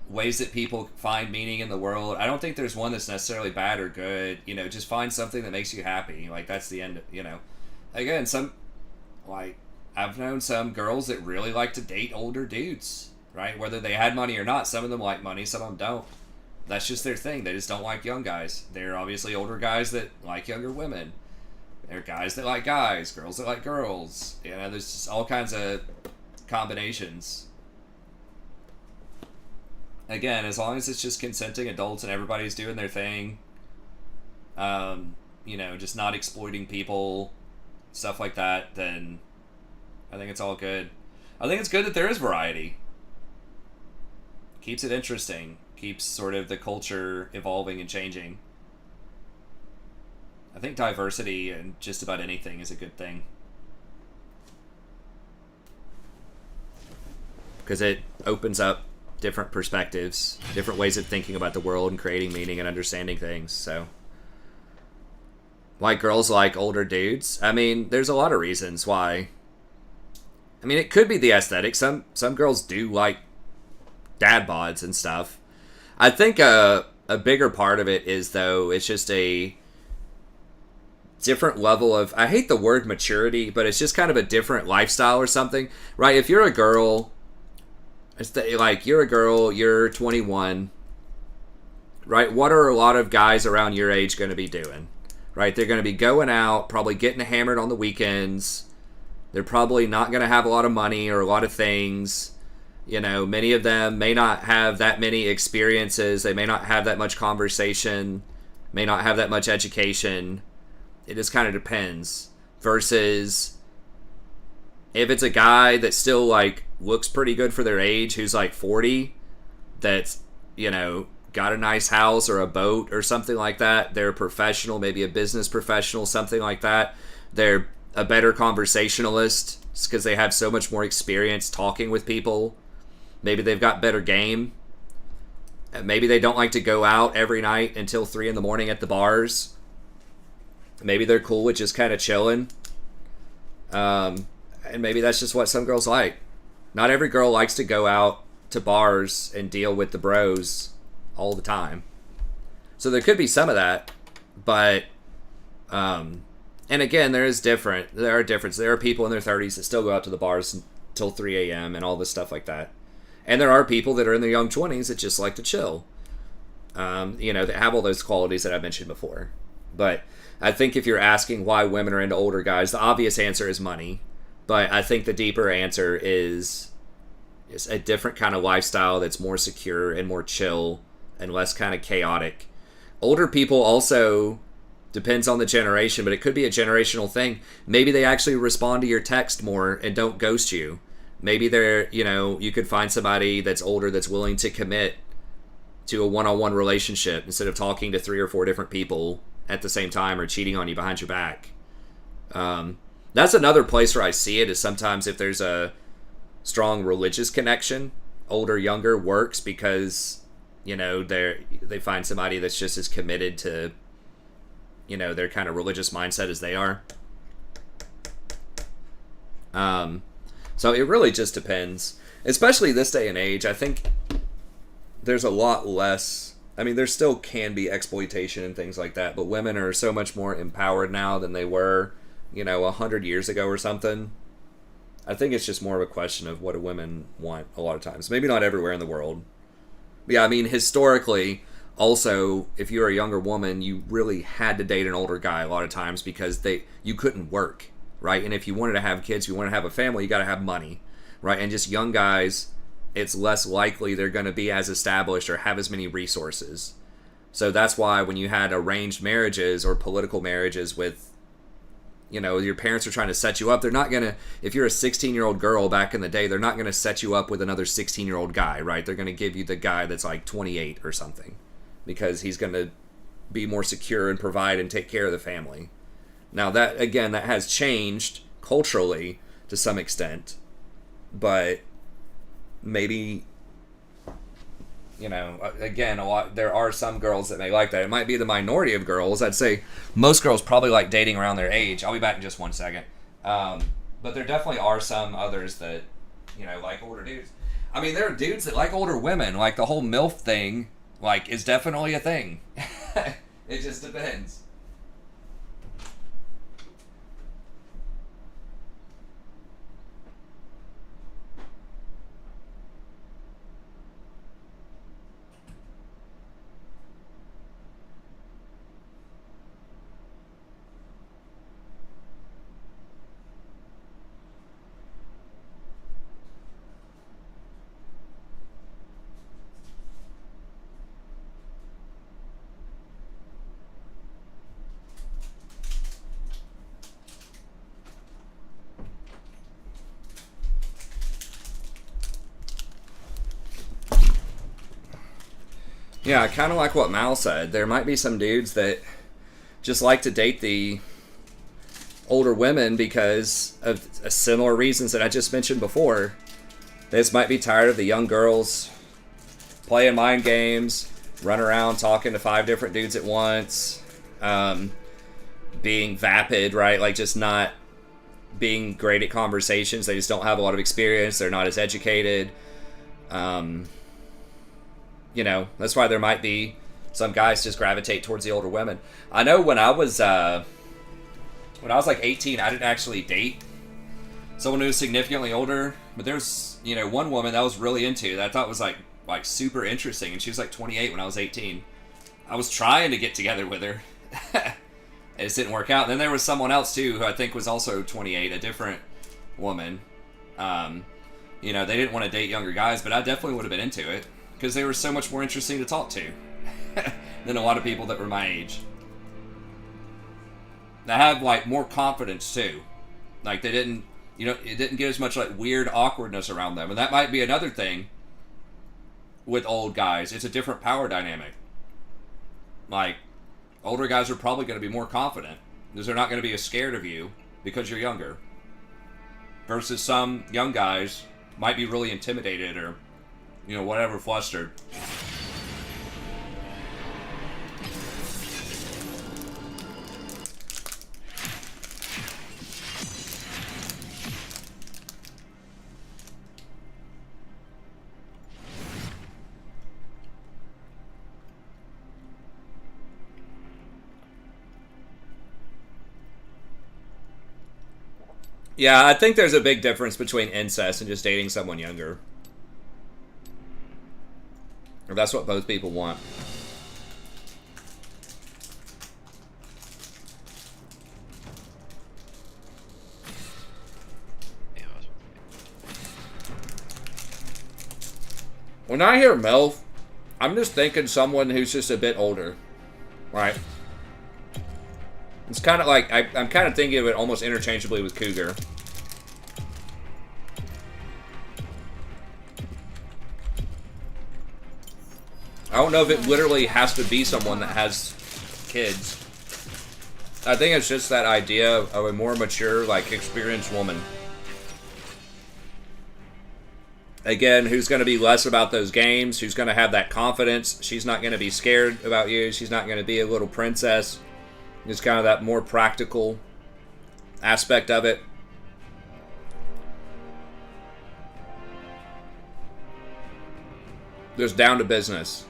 ways that people find meaning in the world. I don't think there's one that's necessarily bad or good. You know, just find something that makes you happy. Like, that's the end, you know. Again, I've known some girls that really like to date older dudes, right? Whether they had money or not. Some of them like money, some of them don't. That's just their thing. They just don't like young guys. They're obviously older guys that like younger women. They're guys that like guys, girls that like girls. You know, there's just all kinds of combinations. Again, as long as it's just consenting adults and everybody's doing their thing, you know, just not exploiting people, stuff like that, then I think it's all good. I think it's good that there is variety. Keeps it interesting. Keeps sort of the culture evolving and changing. I think diversity in just about anything is a good thing. Because it opens up different perspectives, different ways of thinking about the world and creating meaning and understanding things. So, why girls like older dudes? I mean, there's a lot of reasons why. I mean, it could be the aesthetic. Some girls do like dad bods and stuff. I think a bigger part of it is, though, it's just a different level of, I hate the word maturity, but it's just kind of a different lifestyle or something, right? If you're a girl, you're a girl, you're 21, right? What are a lot of guys around your age going to be doing, right? They're going to be going out, probably getting hammered on the weekends. They're probably not going to have a lot of money or a lot of things. You know, many of them may not have that many experiences. They may not have that much conversation, may not have that much education. It just kind of depends. Versus if it's a guy that still, like, looks pretty good for their age, who's, like, 40, that's, you know, got a nice house or a boat or something like that. They're a professional, maybe a business professional, something like that. They're a better conversationalist because they have so much more experience talking with people. Maybe they've got better game. Maybe they don't like to go out every night until 3 in the morning at the bars. Maybe they're cool with just kind of chilling. And maybe that's just what some girls like. Not every girl likes to go out to bars and deal with the bros all the time. So there could be some of that. But, and again, there are differences. There are people in their 30s that still go out to the bars until 3 a.m. and all this stuff like that. And there are people that are in their young 20s that just like to chill. You know, that have all those qualities that I mentioned before. But I think if you're asking why women are into older guys, the obvious answer is money. But I think the deeper answer is a different kind of lifestyle that's more secure and more chill and less kind of chaotic. Older people also, depends on the generation, but it could be a generational thing. Maybe they actually respond to your text more and don't ghost you. Maybe they're, you know, you could find somebody that's older that's willing to commit to a one-on-one relationship instead of talking to 3 or 4 different people at the same time or cheating on you behind your back. That's another place where I see it, is sometimes if there's a strong religious connection, older, younger works because, you know, they find somebody that's just as committed to, you know, their kind of religious mindset as they are. So it really just depends. Especially this day and age, I think there's a lot less... I mean, there still can be exploitation and things like that, but women are so much more empowered now than they were, you know, 100 years ago or something. I think it's just more of a question of what do women want a lot of times. Maybe not everywhere in the world. But yeah, I mean, historically, also, if you were a younger woman, you really had to date an older guy a lot of times because you couldn't work, right? And if you wanted to have kids, you wanted to have a family, you got to have money, right? And just young guys, it's less likely they're going to be as established or have as many resources. So that's why when you had arranged marriages or political marriages with, you know, your parents are trying to set you up, they're not going to, if you're a 16-year-old girl back in the day, they're not going to set you up with another 16-year-old guy, right? They're going to give you the guy that's like 28 or something because he's going to be more secure and provide and take care of the family. Now that, again, that has changed culturally to some extent, but maybe, you know, again, there are some girls that may like that. It might be the minority of girls. I'd say most girls probably like dating around their age. I'll be back in just one second. But there definitely are some others that, you know, like older dudes. I mean, there are dudes that like older women. Like the whole MILF thing, like, is definitely a thing. It just depends. Yeah, kind of like what Mal said. There might be some dudes that just like to date the older women because of similar reasons that I just mentioned before. They just might be tired of the young girls playing mind games, run around talking to 5 different dudes at once, being vapid, right? Like just not being great at conversations. They just don't have a lot of experience. They're not as educated. You know, that's why there might be some guys just gravitate towards the older women. I know when I was like 18, I didn't actually date someone who was significantly older, but there's, you know, one woman that I was really into that I thought was like super interesting, and she was like 28 when I was 18. I was trying to get together with her. It just didn't work out. And then there was someone else too who I think was also 28, a different woman. You know, they didn't want to date younger guys, but I definitely would have been into it because they were so much more interesting to talk to than a lot of people that were my age. They have like more confidence too. Like they didn't, you know, it didn't get as much like weird awkwardness around them. And that might be another thing with old guys. It's a different power dynamic. Like, older guys are probably going to be more confident because they're not going to be as scared of you because you're younger. Versus some young guys might be really intimidated or, you know, whatever, flustered. Yeah, I think there's a big difference between incest and just dating someone younger. Or that's what both people want. When I hear MILF, I'm just thinking someone who's just a bit older. Right? It's kind of like, I'm kind of thinking of it almost interchangeably with cougar. I don't know if it literally has to be someone that has kids. I think it's just that idea of a more mature, like, experienced woman. Again, who's going to be less about those games, who's going to have that confidence. She's not going to be scared about you. She's not going to be a little princess. It's kind of that more practical aspect of it. There's down to business.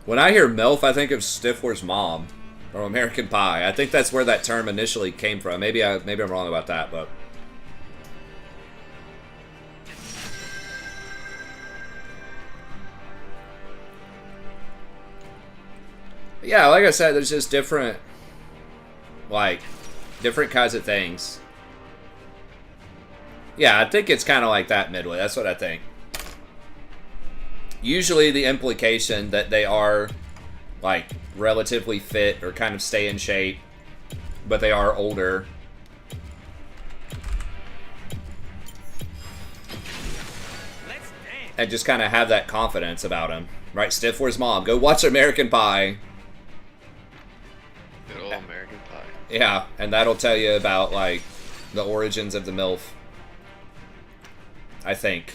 When I hear MILF, I think of Stifler's mom from American Pie. I think that's where that term initially came from. Maybe I'm wrong about that, but yeah, like I said, there's just different kinds of things. Yeah, I think it's kind of like that midway. That's what I think. Usually the implication that they are, like, relatively fit or kind of stay in shape, but they are older. And just kind of have that confidence about them. Right? Stifler's mom. Go watch American Pie. Good old American Pie. Yeah, and that'll tell you about, like, the origins of the MILF. I think.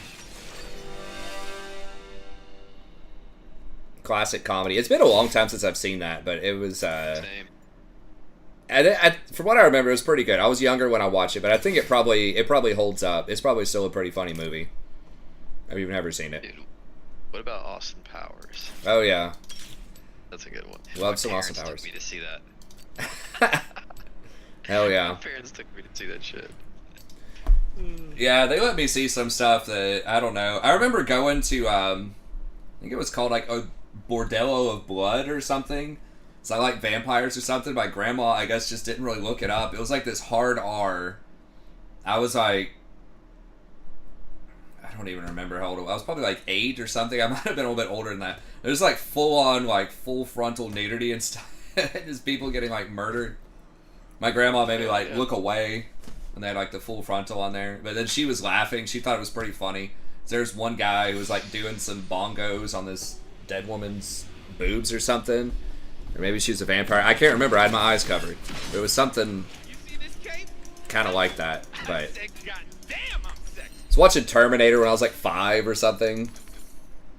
Classic comedy. It's been a long time since I've seen that, but it was Same. From what I remember, it was pretty good. I was younger when I watched it, but I think it probably holds up. It's probably still a pretty funny movie. I've even never seen it. Dude, what about Austin Powers? Oh yeah, That's a good one. Love My some Austin parents Powers. took me to see that. Hell My yeah. parents took me to see that shit. Yeah, they let me see some stuff that I don't know. I remember going to I think it was called like a Bordello of Blood or something. It's like vampires or something. My grandma, I guess, just didn't really look it up. It was like this hard R. I was like, I don't even remember how old I was. I was probably like 8 or something. I might have been a little bit older than that. It was like full on, like full frontal nudity and stuff. Just people getting like murdered. My grandma made me like look away when they had like the full frontal on there. But then she was laughing. She thought it was pretty funny. There's one guy who was like doing some bongos on this dead woman's boobs or something. Or maybe she was a vampire. I can't remember. I had my eyes covered. It was something kind of like that. But I was watching Terminator when I was like 5 or something.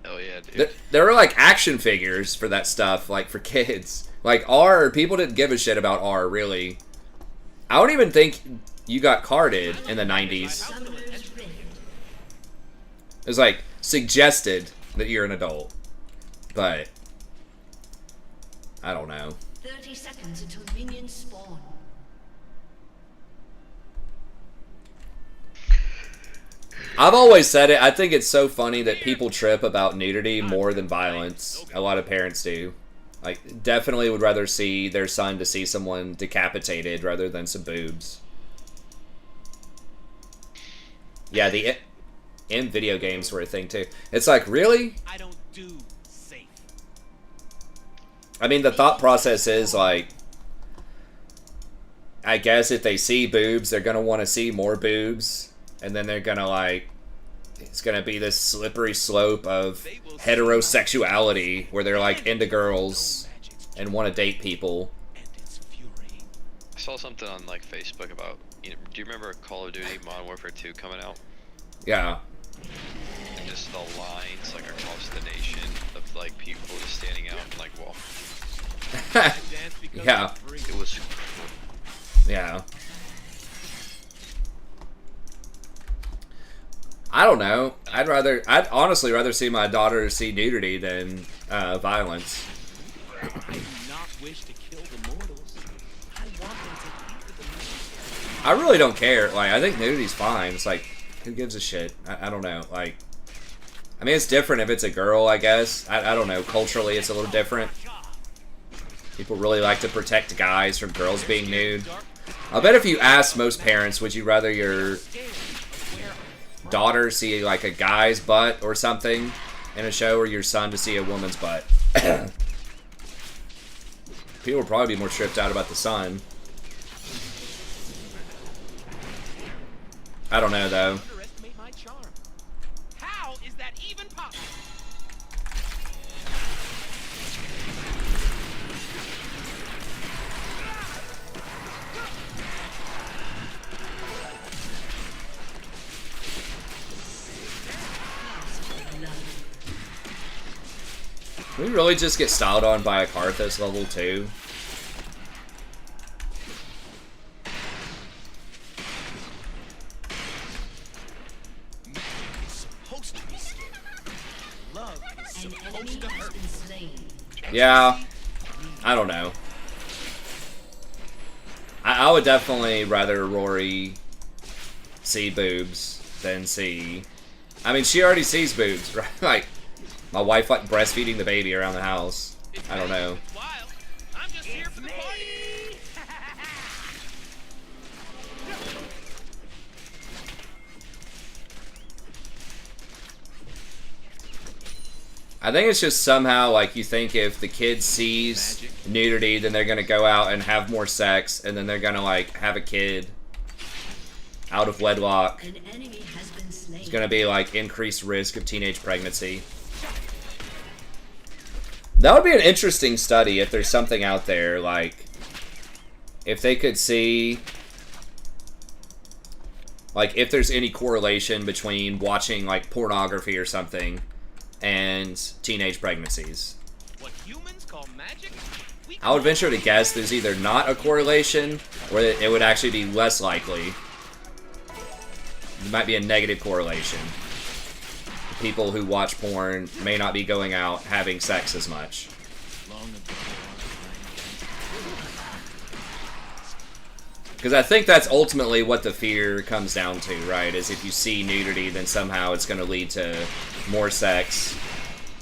Oh yeah, dude. There were like action figures for that stuff, like for kids. Like R, people didn't give a shit about R, really. I don't even think you got carded in the 90s. It was like suggested that you're an adult. But I don't know. 30 seconds until minions spawn. I've always said it. I think it's so funny that people trip about nudity more than violence. A lot of parents do. Like, definitely would rather see their son to see someone decapitated rather than some boobs. Yeah, the in video games were a thing too. It's like, really? I don't do safe. I mean, the thought process is like, I guess if they see boobs, they're gonna want to see more boobs, and then they're gonna like, it's gonna be this slippery slope of heterosexuality where they're like into girls and want to date people. I saw something on like Facebook about, do you remember Call of Duty Modern Warfare 2 coming out? Yeah. And just the lines like across the nation of like people just standing out and like wall. Yeah. It was Yeah. I don't know. I'd honestly rather see my daughter see nudity than violence. I do not wish to kill the mortals. I want them to enter the moon. I really don't care. Like, I think nudity's fine. It's like, who gives a shit? I don't know. Like, I mean, it's different if it's a girl, I guess. I don't know. Culturally, it's a little different. People really like to protect guys from girls being nude. I'll bet if you ask most parents, would you rather your daughter see like a guy's butt or something in a show, or your son to see a woman's butt? People would probably be more tripped out about the son. I don't know though. Underestimate my charm. How is that even possible? Can we really just get styled on by a Karthus level 2? Supposed to be scared. Love is An supposed enemy to has hurt. been slain. Yeah. I don't know. I would definitely rather Rory see boobs than see... I mean, she already sees boobs, right? Like, my wife, like, breastfeeding the baby around the house. I don't know. Wild. I'm just here for the party. I think it's just somehow, like, you think if the kid sees nudity, then they're gonna go out and have more sex, and then they're gonna, like, have a kid out of wedlock. An enemy has been slain. It's gonna be, like, increased risk of teenage pregnancy. That would be an interesting study if there's something out there, like, if they could see, like, if there's any correlation between watching, like, pornography or something and teenage pregnancies. What humans call magic? We I would venture to guess there's either not a correlation, or that it would actually be less likely. It might be a negative correlation. People who watch porn may not be going out having sex as much. Because I think that's ultimately what the fear comes down to, right? Is if you see nudity, then somehow it's going to lead to more sex,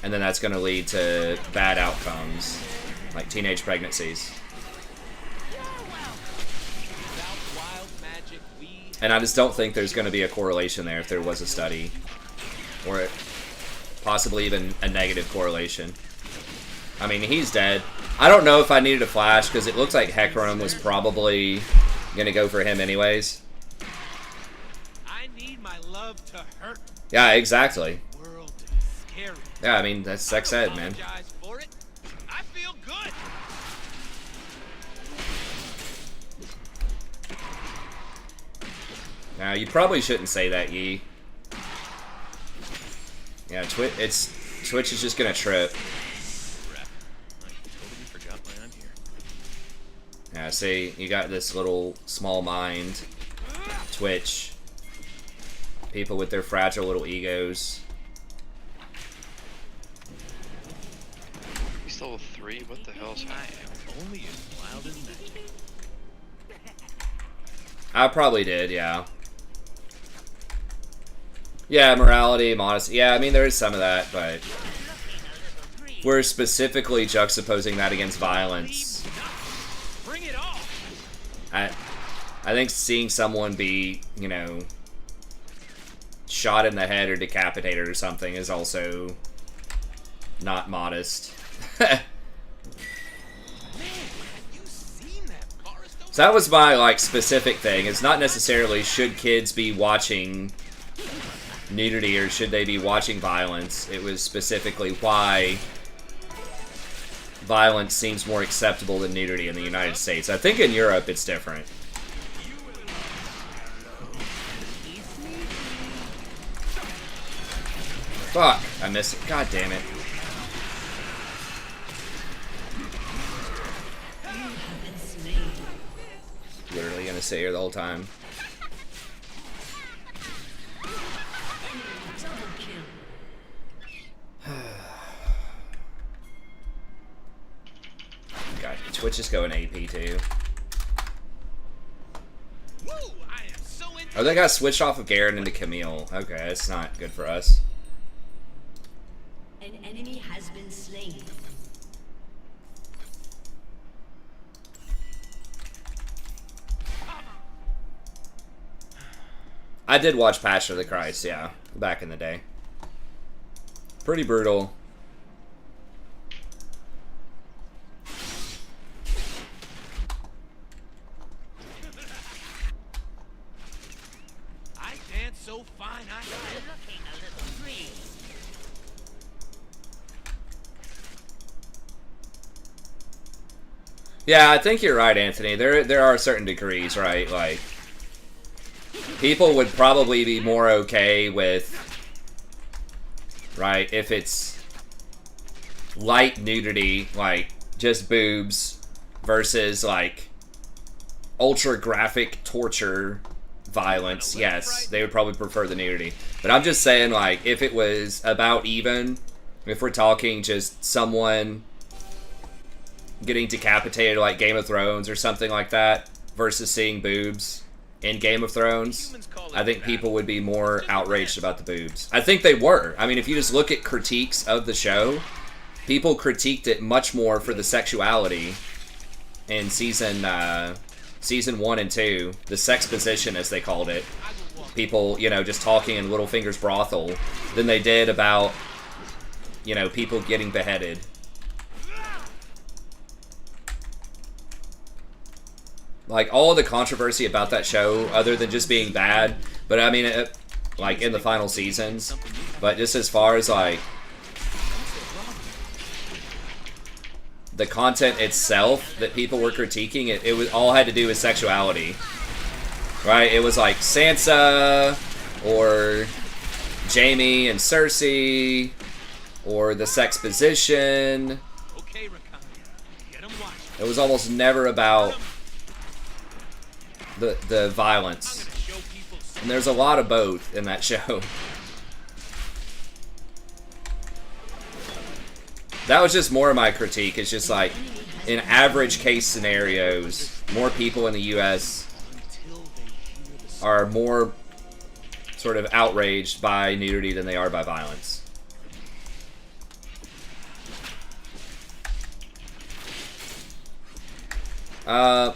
and then that's going to lead to bad outcomes, like teenage pregnancies. without wild magic, we And I just don't think there's going to be a correlation there if there was a study. Or possibly even a negative correlation. I mean, he's dead. I don't know if I needed a flash, because it looks like Hecarim was probably going to go for him anyways. I need my love to hurt. Yeah, exactly. The world is scary. Yeah, I mean, that's sex I ed, don't man. apologize for it. I feel good. Now, you probably shouldn't say that, Yi. Yeah, Twitch is just gonna trip. Crap. I totally forgot why I'm here. Yeah, see, you got this little small mind, Twitch. People with their fragile little egos. He's level 3? What the hell's I happening? am only as wild as magic. I probably did, yeah. Yeah, morality, modesty. Yeah, I mean, there is some of that, but we're specifically juxtaposing that against violence. Bring it on. I think seeing someone be, you know, shot in the head or decapitated or something is also not modest. Man, have you seen that forest over So that was my, like, specific thing. It's not necessarily should kids be watching nudity or should they be watching violence. It was specifically why violence seems more acceptable than nudity in the United States. I think in Europe it's different. Fuck, I missed it. God damn it. Been slain. Literally gonna sit here the whole time. Double kill. God, Twitch is going AP too. Woo! I am so into Oh, they got switched off of Garen into Camille. Okay, that's not good for us. An enemy has been slain. I did watch Passion of the Christ, yeah, back in the day. Pretty brutal. I dance so fine I looking a little free. Yeah, I think you're right, Anthony. There are certain degrees, right? Like, people would probably be more okay with, right, if it's light nudity, like just boobs, versus like ultra graphic torture violence, yes, they would probably prefer the nudity. But I'm just saying, like, if it was about even, if we're talking just someone getting decapitated like Game of Thrones or something like that, versus seeing boobs in Game of Thrones, I think people would be more outraged about the boobs. I think they were. I mean, if you just look at critiques of the show, people critiqued it much more for the sexuality in season 1 and 2, the sex position as they called it. People, you know, just talking in Littlefinger's brothel, than they did about, you know, people getting beheaded. Like, all of the controversy about that show, other than just being bad, but I mean, like, in the final seasons, but just as far as, like, the content itself that people were critiquing, it was all had to do with sexuality, right? It was like Sansa, or Jaime and Cersei, or the sex position. Okay, Rakan. Get him watched. It was almost never about the violence. Show people And there's a lot of both in that show. That was just more of my critique. It's just like, in average case scenarios, more people in the US are more sort of outraged by nudity than they are by violence. Hey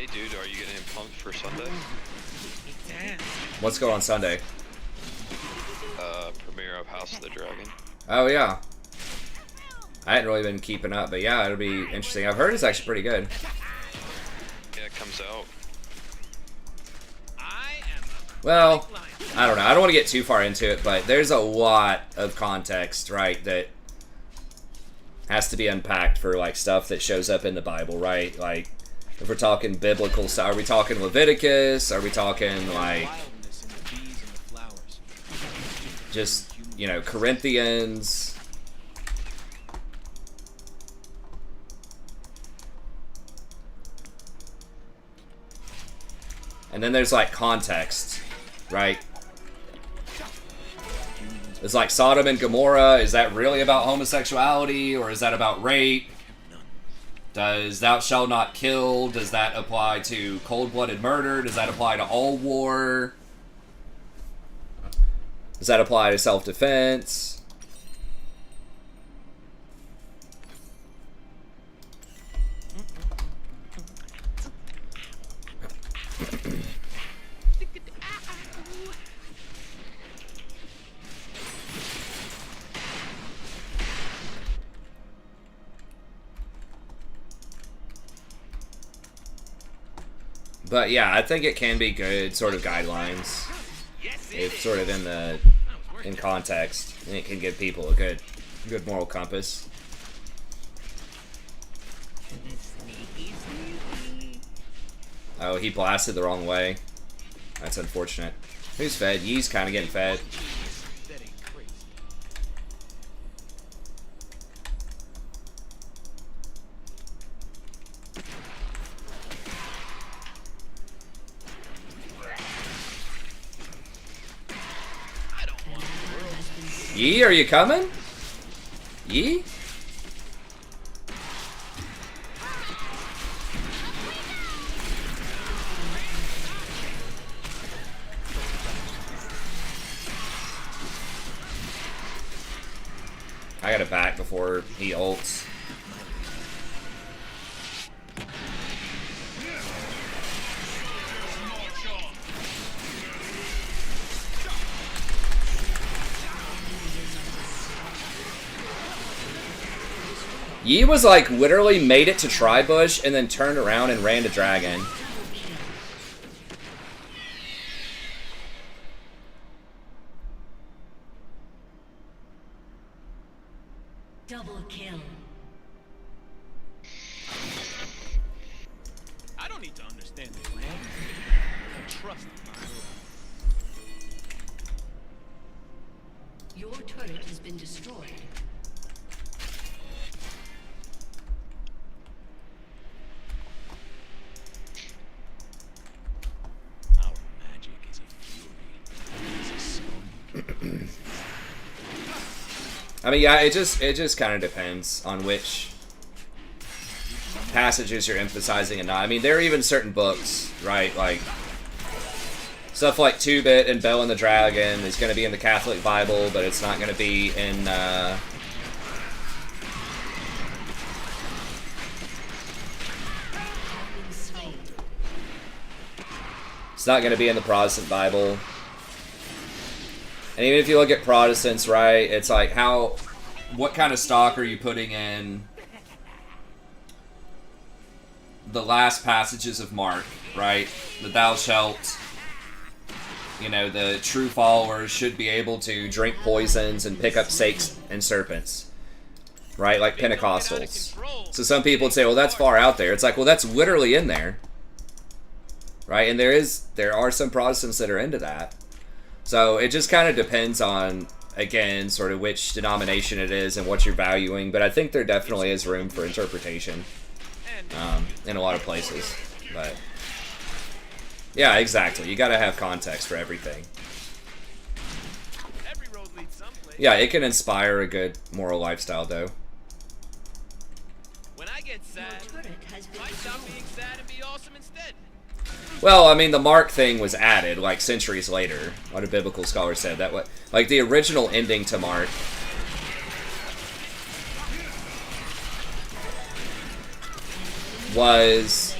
dude, are you getting pumped for Sunday? What's going on Sunday? Premiere of House of the Dragon. Oh, yeah. I hadn't really been keeping up, but yeah, it'll be interesting. I've heard it's actually pretty good. Yeah, it comes out. Well, I don't know. I don't want to get too far into it, but there's a lot of context, right, that has to be unpacked for, like, stuff that shows up in the Bible, right? Like, if we're talking biblical stuff, are we talking Leviticus? Are we talking, like, just, you know, Corinthians? And then there's, like, context, right? It's like Sodom and Gomorrah. Is that really about homosexuality, or is that about rape? Does thou shalt not kill, does that apply to cold-blooded murder? Does that apply to all war? Does that apply to self-defense? But yeah, I think it can be good sort of guidelines if sort of in context, and it can give people a good moral compass. Oh, he blasted the wrong way. That's unfortunate. Who's fed? Yee's kind of getting fed. Yee, are you coming? Yee? I gotta back before he ults. Yi was like literally made it to Tribush and then turned around and ran to Dragon. Double kill. I don't need to understand this, man. I trust my Your turret has been destroyed. Our magic is a fury. I mean, yeah, it just kind of depends on which passages you're emphasizing and not. I mean, there are even certain books, right? Like stuff like 2-Bit and Bell and the Dragon is going to be in the Catholic Bible, but it's not going to be in it's not going to be in the Protestant Bible. And even if you look at Protestants, right, it's like what kind of stock are you putting in the last passages of Mark, right? The thou shalt, you know, the true followers should be able to drink poisons and pick up snakes and serpents, right? Like Pentecostals. So some people would say, well, that's far out there. It's like, well, that's literally in there, right? And there are some Protestants that are into that. So it just kind of depends on, again, sort of which denomination it is and what you're valuing. But I think there definitely is room for interpretation in a lot of places. But yeah, exactly. You got to have context for everything. Every road leads someplace. Yeah, it can inspire a good moral lifestyle, though. When I get sad, Turret has been I stop being destroyed. sad and be awesome instead. Well, I mean, the Mark thing was added, like, centuries later. A lot of biblical scholars said that. Like, the original ending to Mark was,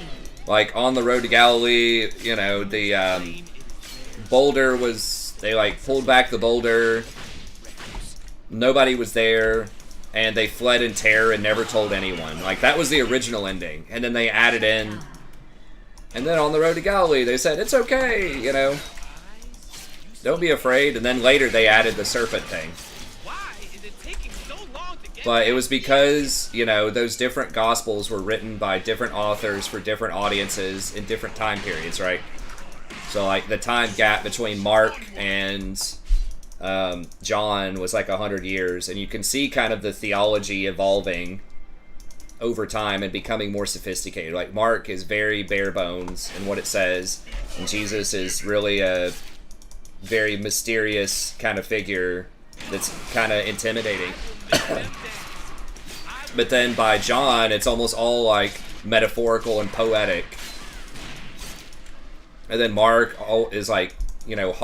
like, on the road to Galilee, you know, the boulder was, they, like, pulled back the boulder, nobody was there, and they fled in terror and never told anyone. Like, that was the original ending. And then they added in, and then on the road to Galilee, they said, it's okay, you know, don't be afraid. And then later they added the serpent thing. Why is it taking so long to get But it was because, you know, those different gospels were written by different authors for different audiences in different time periods, right? So, like, the time gap between Mark and John was like 100 years. And you can see kind of the theology evolving over time and becoming more sophisticated. Like, Mark is very bare bones in what it says, and Jesus is really a very mysterious kind of figure that's kind of intimidating. But then by John, it's almost all like metaphorical and poetic. And then Mark is like, you know,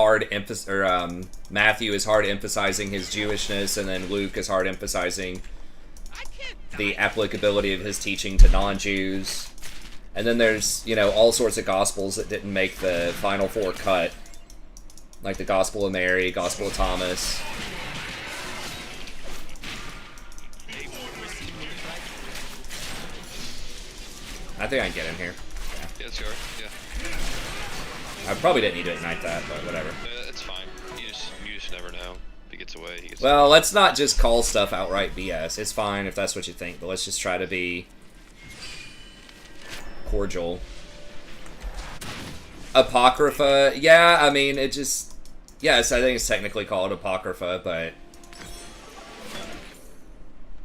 Matthew is hard emphasizing his Jewishness, and then Luke is hard emphasizing the applicability of his teaching to non-Jews. And then there's, you know, all sorts of gospels that didn't make the final four cut, like the Gospel of Mary, Gospel of Thomas. I think I can get in here. Yeah, sure. Yeah. I probably didn't need to ignite that, but whatever. It's fine. You just never know. If he gets away, he gets Well, let's not just call stuff outright BS. It's fine if that's what you think, but let's just try to be cordial. Apocrypha, yeah, I mean, it just... Yes, I think it's technically called Apocrypha, but...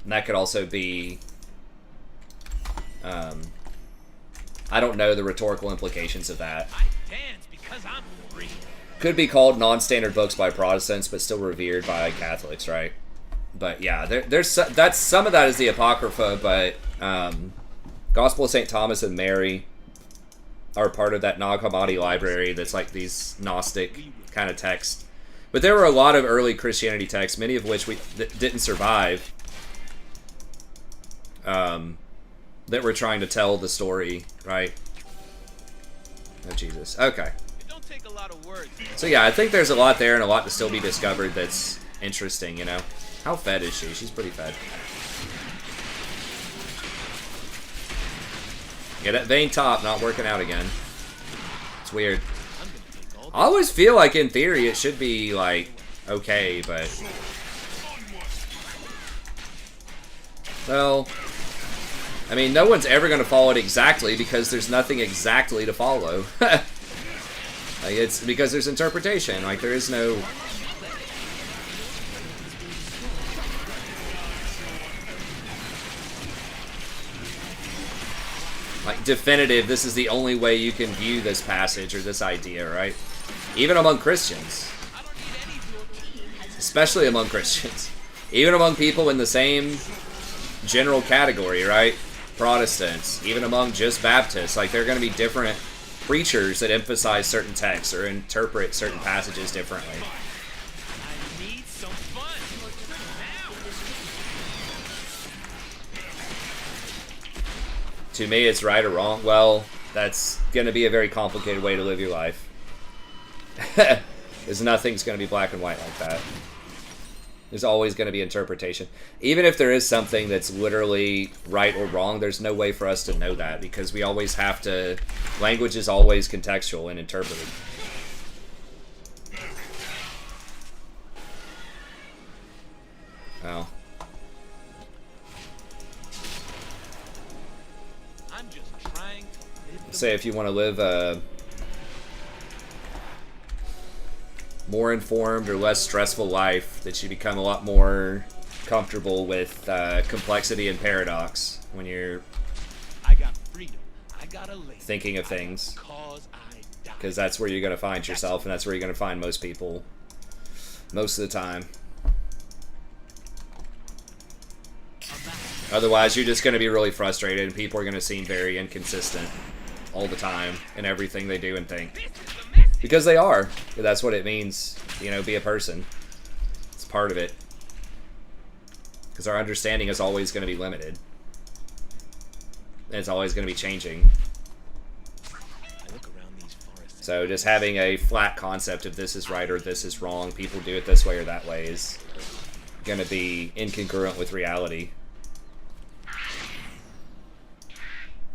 that could also be... I don't know the rhetorical implications of that. I dance because I'm free. Could be called non-standard books by Protestants, but still revered by Catholics, right? But yeah, that's some of that is the Apocrypha, but Gospel of St. Thomas and Mary are part of that Nag Hammadi library that's like these Gnostic kind of texts. But there were a lot of early Christianity texts, many of which didn't survive, that were trying to tell the story, right? Oh, Jesus. Okay. It don't take a lot of words. So yeah, I think there's a lot there and a lot to still be discovered that's interesting, you know? How fed is she? She's pretty fed. Yeah, that vein top not working out again. It's weird. I always feel like in theory it should be, like, okay, but... well... I mean, no one's ever going to follow it exactly because there's nothing exactly to follow. Like, it's because there's interpretation. Like, there is no... like definitive, this is the only way you can view this passage or this idea, right? Even among Christians. Especially among Christians. Even among people in the same general category, right? Protestants. Even among just Baptists. Like, there are going to be different preachers that emphasize certain texts or interpret certain passages differently. I need some fun. To me, it's right or wrong. Well, that's going to be a very complicated way to live your life. Because nothing's going to be black and white like that. There's always going to be interpretation. Even if there is something that's literally right or wrong, there's no way for us to know that because we always have to... Language is always contextual and interpreted. Oh. I'm just trying to live the Say if you want to live a more informed or less stressful life, that you become a lot more comfortable with complexity and paradox when you're I got freedom. I got a lady. thinking of things. Cause I died. Because that's where you're going to find yourself, and that's where you're going to find most people. Most of the time. Otherwise, you're just going to be really frustrated, and people are going to seem very inconsistent all the time in everything they do and think. Because they are. That's what it means, you know, be a person. It's part of it. Because our understanding is always going to be limited. And it's always going to be changing. I look around these forests. So just having a flat concept of this is right or this is wrong, people do it this way or that way, is going to be incongruent with reality.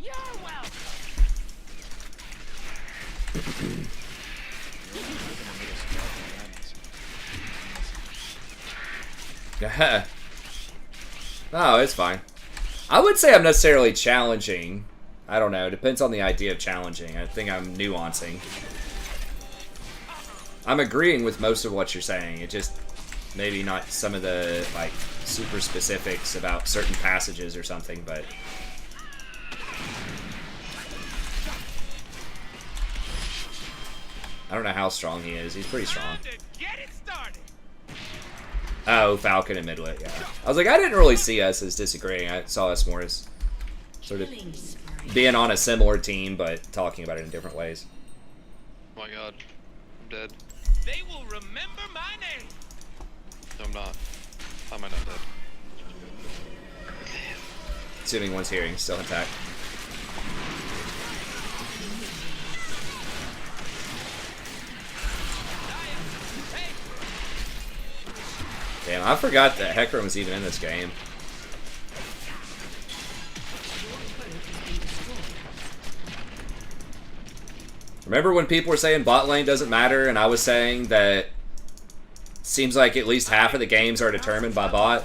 You're welcome. No, it's fine. I would say I'm necessarily challenging. I don't know. It depends on the idea of challenging. I think I'm nuancing. I'm agreeing with most of what you're saying. It just maybe not some of the like super specifics about certain passages or something, but I don't know how strong he is. He's pretty strong. Get it started. Oh, Falcon and Midlet, yeah. I was like, I didn't really see us as disagreeing. I saw us more as sort of Killing spree. being on a similar team, but talking about it in different ways. Oh my god. I'm dead. They will remember my name. No, I'm not. How am I not dead? Assuming one's hearing, still intact. Damn, I forgot that Hecarim was even in this game. Remember when people were saying bot lane doesn't matter, and I was saying that seems like at least half of the games are determined by bot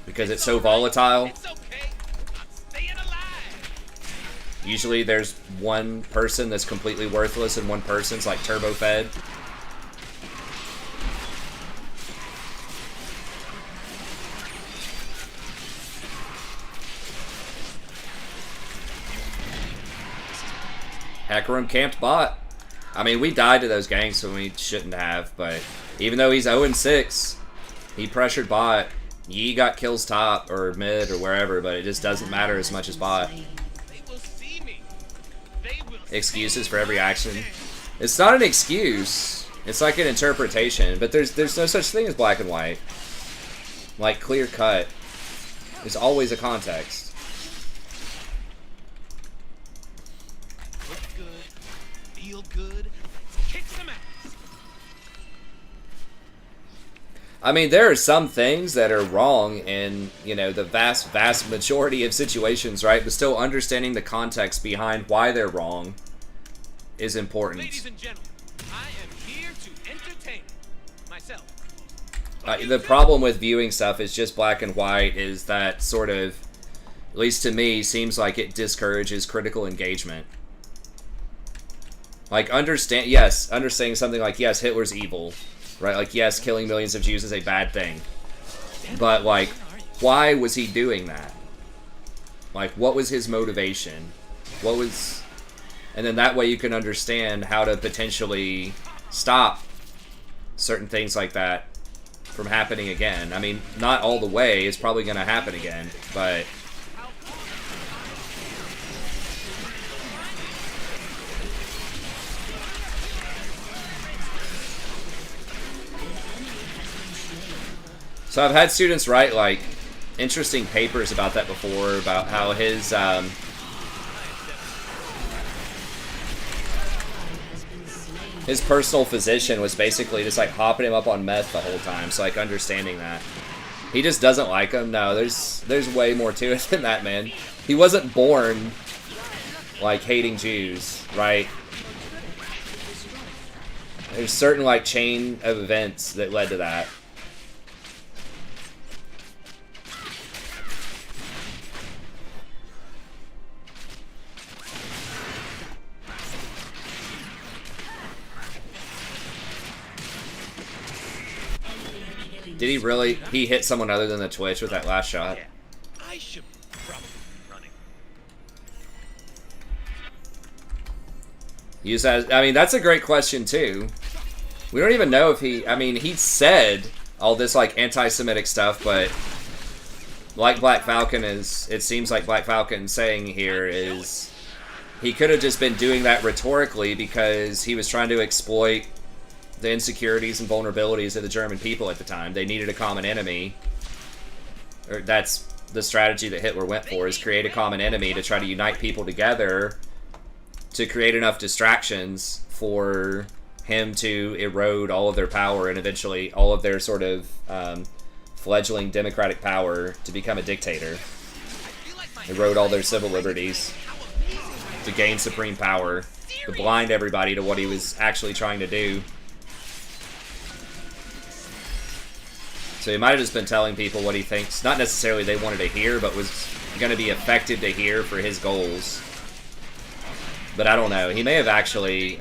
because it's so volatile. It's okay. I'm staying alive. Usually there's one person that's completely worthless and one person's like turbo fed. Hecarim camped bot. I mean, we died to those ganks when we shouldn't have, but even though he's 0-6, he pressured bot. Yi got kills top or mid or wherever, but it just doesn't matter as much as bot. They will see me. They will Excuses for every action. It's not an excuse. It's like an interpretation, but there's no such thing as black and white. Like clear cut. There's always a context. look good, feel good, kick some ass. I mean, there are some things that are wrong in, you know, the vast majority of situations, right? But still understanding the context behind why they're wrong is important. Ladies and gentlemen, I am here to entertain myself. The problem with viewing stuff is just black and white is that sort of, at least to me, seems like it discourages critical engagement. Like, understanding something like, yes, Hitler's evil, right? Like, yes, killing millions of Jews is a bad thing. But, like, why was he doing that? Like, what was his motivation? What was... And then that way you can understand how to potentially stop certain things like that from happening again. I mean, not all the way. It's probably going to happen again, but... So I've had students write, like, interesting papers about that before, about how his personal physician was basically just, like, hopping him up on meth the whole time, so, like, understanding that. He just doesn't like him. No, there's way more to it than that, man. He wasn't born, like, hating Jews, right? There's certain, like, chain of events that led to that. Did he really? He hit someone other than the Twitch with that last shot. Yeah, I should probably be running. Use that. I mean, that's a great question too. We don't even know if he. I mean, he said all this like anti-Semitic stuff, but like Black Falcon is. It seems like Black Falcon saying here is he could have just been doing that rhetorically because he was trying to exploit the insecurities and vulnerabilities of the German people at the time. They needed a common enemy. Or that's the strategy that Hitler went for, is create a common enemy to try to unite people together to create enough distractions for him to erode all of their power and eventually all of their sort of fledgling democratic power to become a dictator. Erode all their civil liberties to gain supreme power, to blind everybody to what he was actually trying to do. So he might have just been telling people what he thinks, not necessarily they wanted to hear, but was going to be effective to hear for his goals. But I don't know. He may have actually,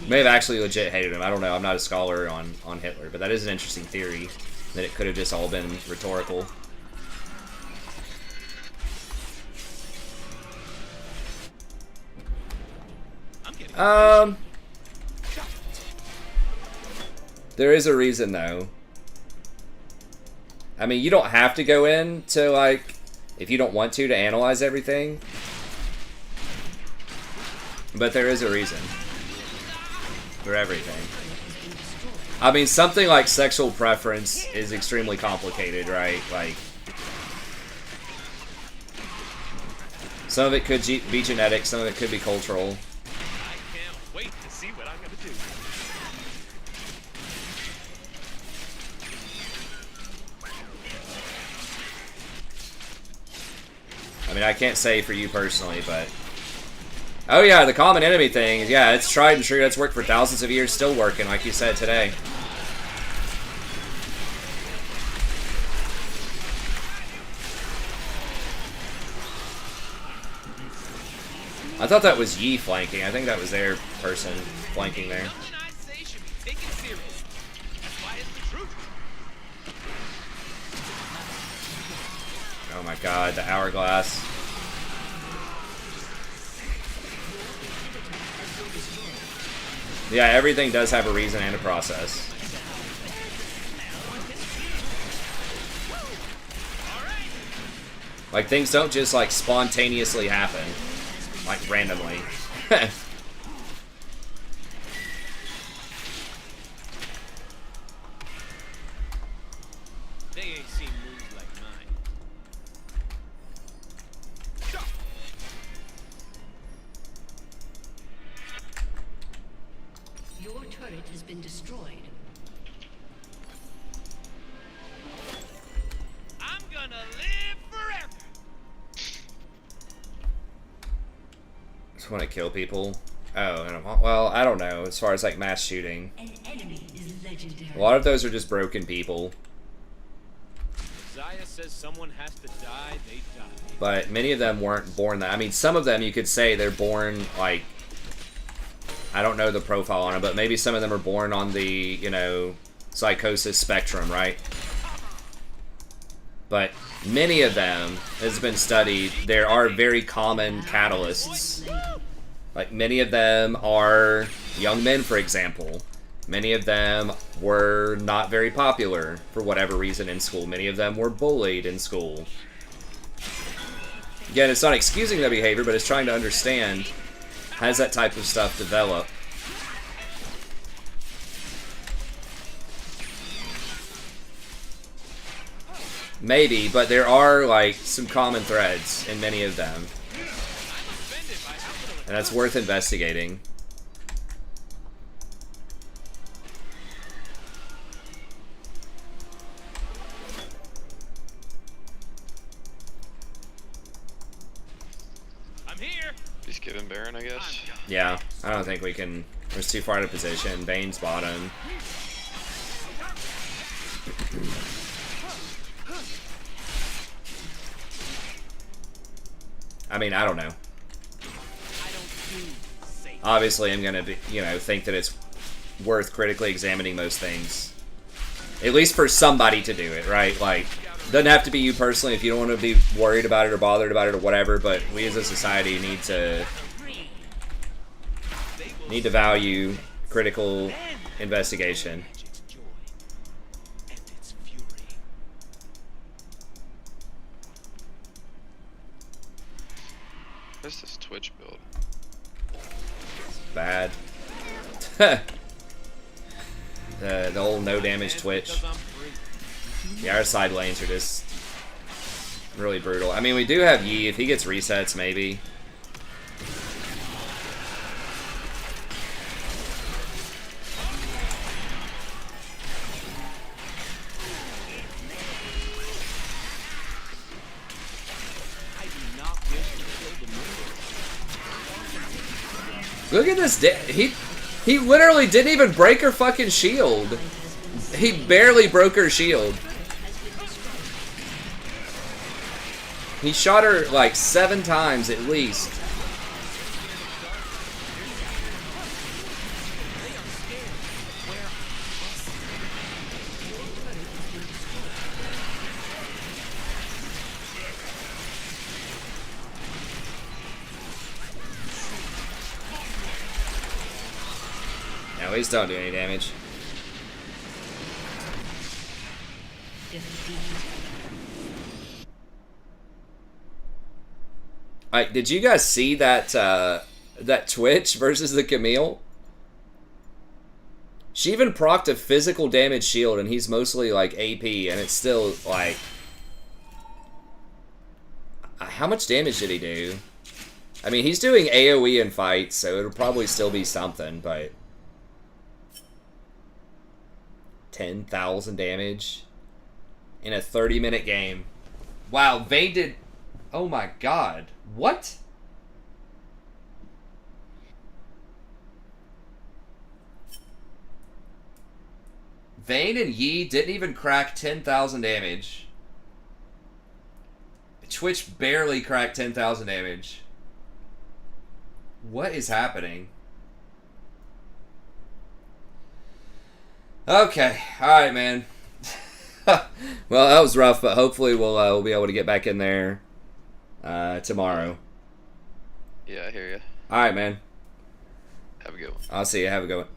legit hated him. I don't know. I'm not a scholar on Hitler, but that is an interesting theory, that it could have just all been rhetorical. There is a reason, though. I mean, you don't have to go in to, like, if you don't want to analyze everything. But there is a reason for everything. I mean, something like sexual preference is extremely complicated, right? Like, some of it could be genetic, some of it could be cultural. I can't wait to see what I'm gonna do. I mean, I can't say for you personally, but... Oh yeah, the common enemy thing. Yeah, it's tried and true. That's worked for thousands of years. Still working, like you said today. I thought that was Yi flanking. I think that was their person flanking there. Nothing I say should be taken serious. That's why it's the truth. Oh my god, the hourglass. Yeah, everything does have a reason and a process. Like, things don't just, like, spontaneously happen. Like, randomly. They ain't seen moves like mine. Your turret has been destroyed. I'm gonna live forever. Just want to kill people. Oh, and well, I don't know. As far as, like, mass shooting. An enemy is legendary. A lot of those are just broken people. Isaiah says someone has to die, they die. But many of them weren't born that. I mean, some of them you could say they're born, like... I don't know the profile on it, but maybe some of them are born on the, you know, psychosis spectrum, right? but many of them, has been studied, there are very common catalysts. Like, many of them are young men, for example. Many of them were not very popular for whatever reason in school. Many of them were bullied in school. Again, it's not excusing their behavior, but it's trying to understand, how does that type of stuff develop? Maybe, but there are, like, some common threads in many of them. And that's worth investigating. I'm here. Just give him Baron, I guess. Yeah, I don't think we can... We're too far out of position. Bane's bottom. I mean, I don't know. Obviously, I'm gonna be, think that it's worth critically examining most things. At least for somebody to do it, right? Like, doesn't have to be you personally if you don't want to be worried about it or bothered about it or whatever, but we as a society need to value critical investigation. What's this Twitch build? Bad. the old no damage Twitch. Yeah, our side lanes are just really brutal. I mean, we do have Yi. If he gets resets, maybe. Look at this. He literally didn't even break her fucking shield. He barely broke her shield. He shot her like 7 times at least. At least don't do any damage. Alright, did you guys see that that Twitch versus the Camille? She even procced a physical damage shield and he's mostly like AP and it's still like... How much damage did he do? I mean, he's doing AoE in fights, so it'll probably still be something, but... 10,000 damage in a 30-minute game. Wow, Vayne did... Oh my god. What? Vayne and Yi didn't even crack 10,000 damage. Twitch barely cracked 10,000 damage. What is happening? Okay, alright, man. Well, that was rough, but hopefully we'll be able to get back in there tomorrow. Yeah, I hear you. Alright, man. Have a good one. I'll see you. Have a good one.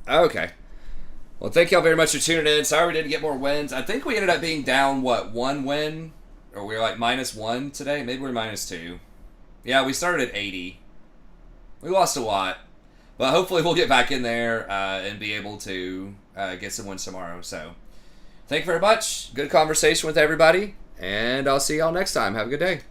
Okay. Well, thank y'all very much for tuning in. Sorry we didn't get more wins. I think we ended up being down, what, 1 win? Or we were like -1 today? Maybe we're -2. Yeah, we started at 80. We lost a lot. But hopefully we'll get back in there and be able to get some wins tomorrow. So, thank you very much. Good conversation with everybody. And I'll see y'all next time. Have a good day.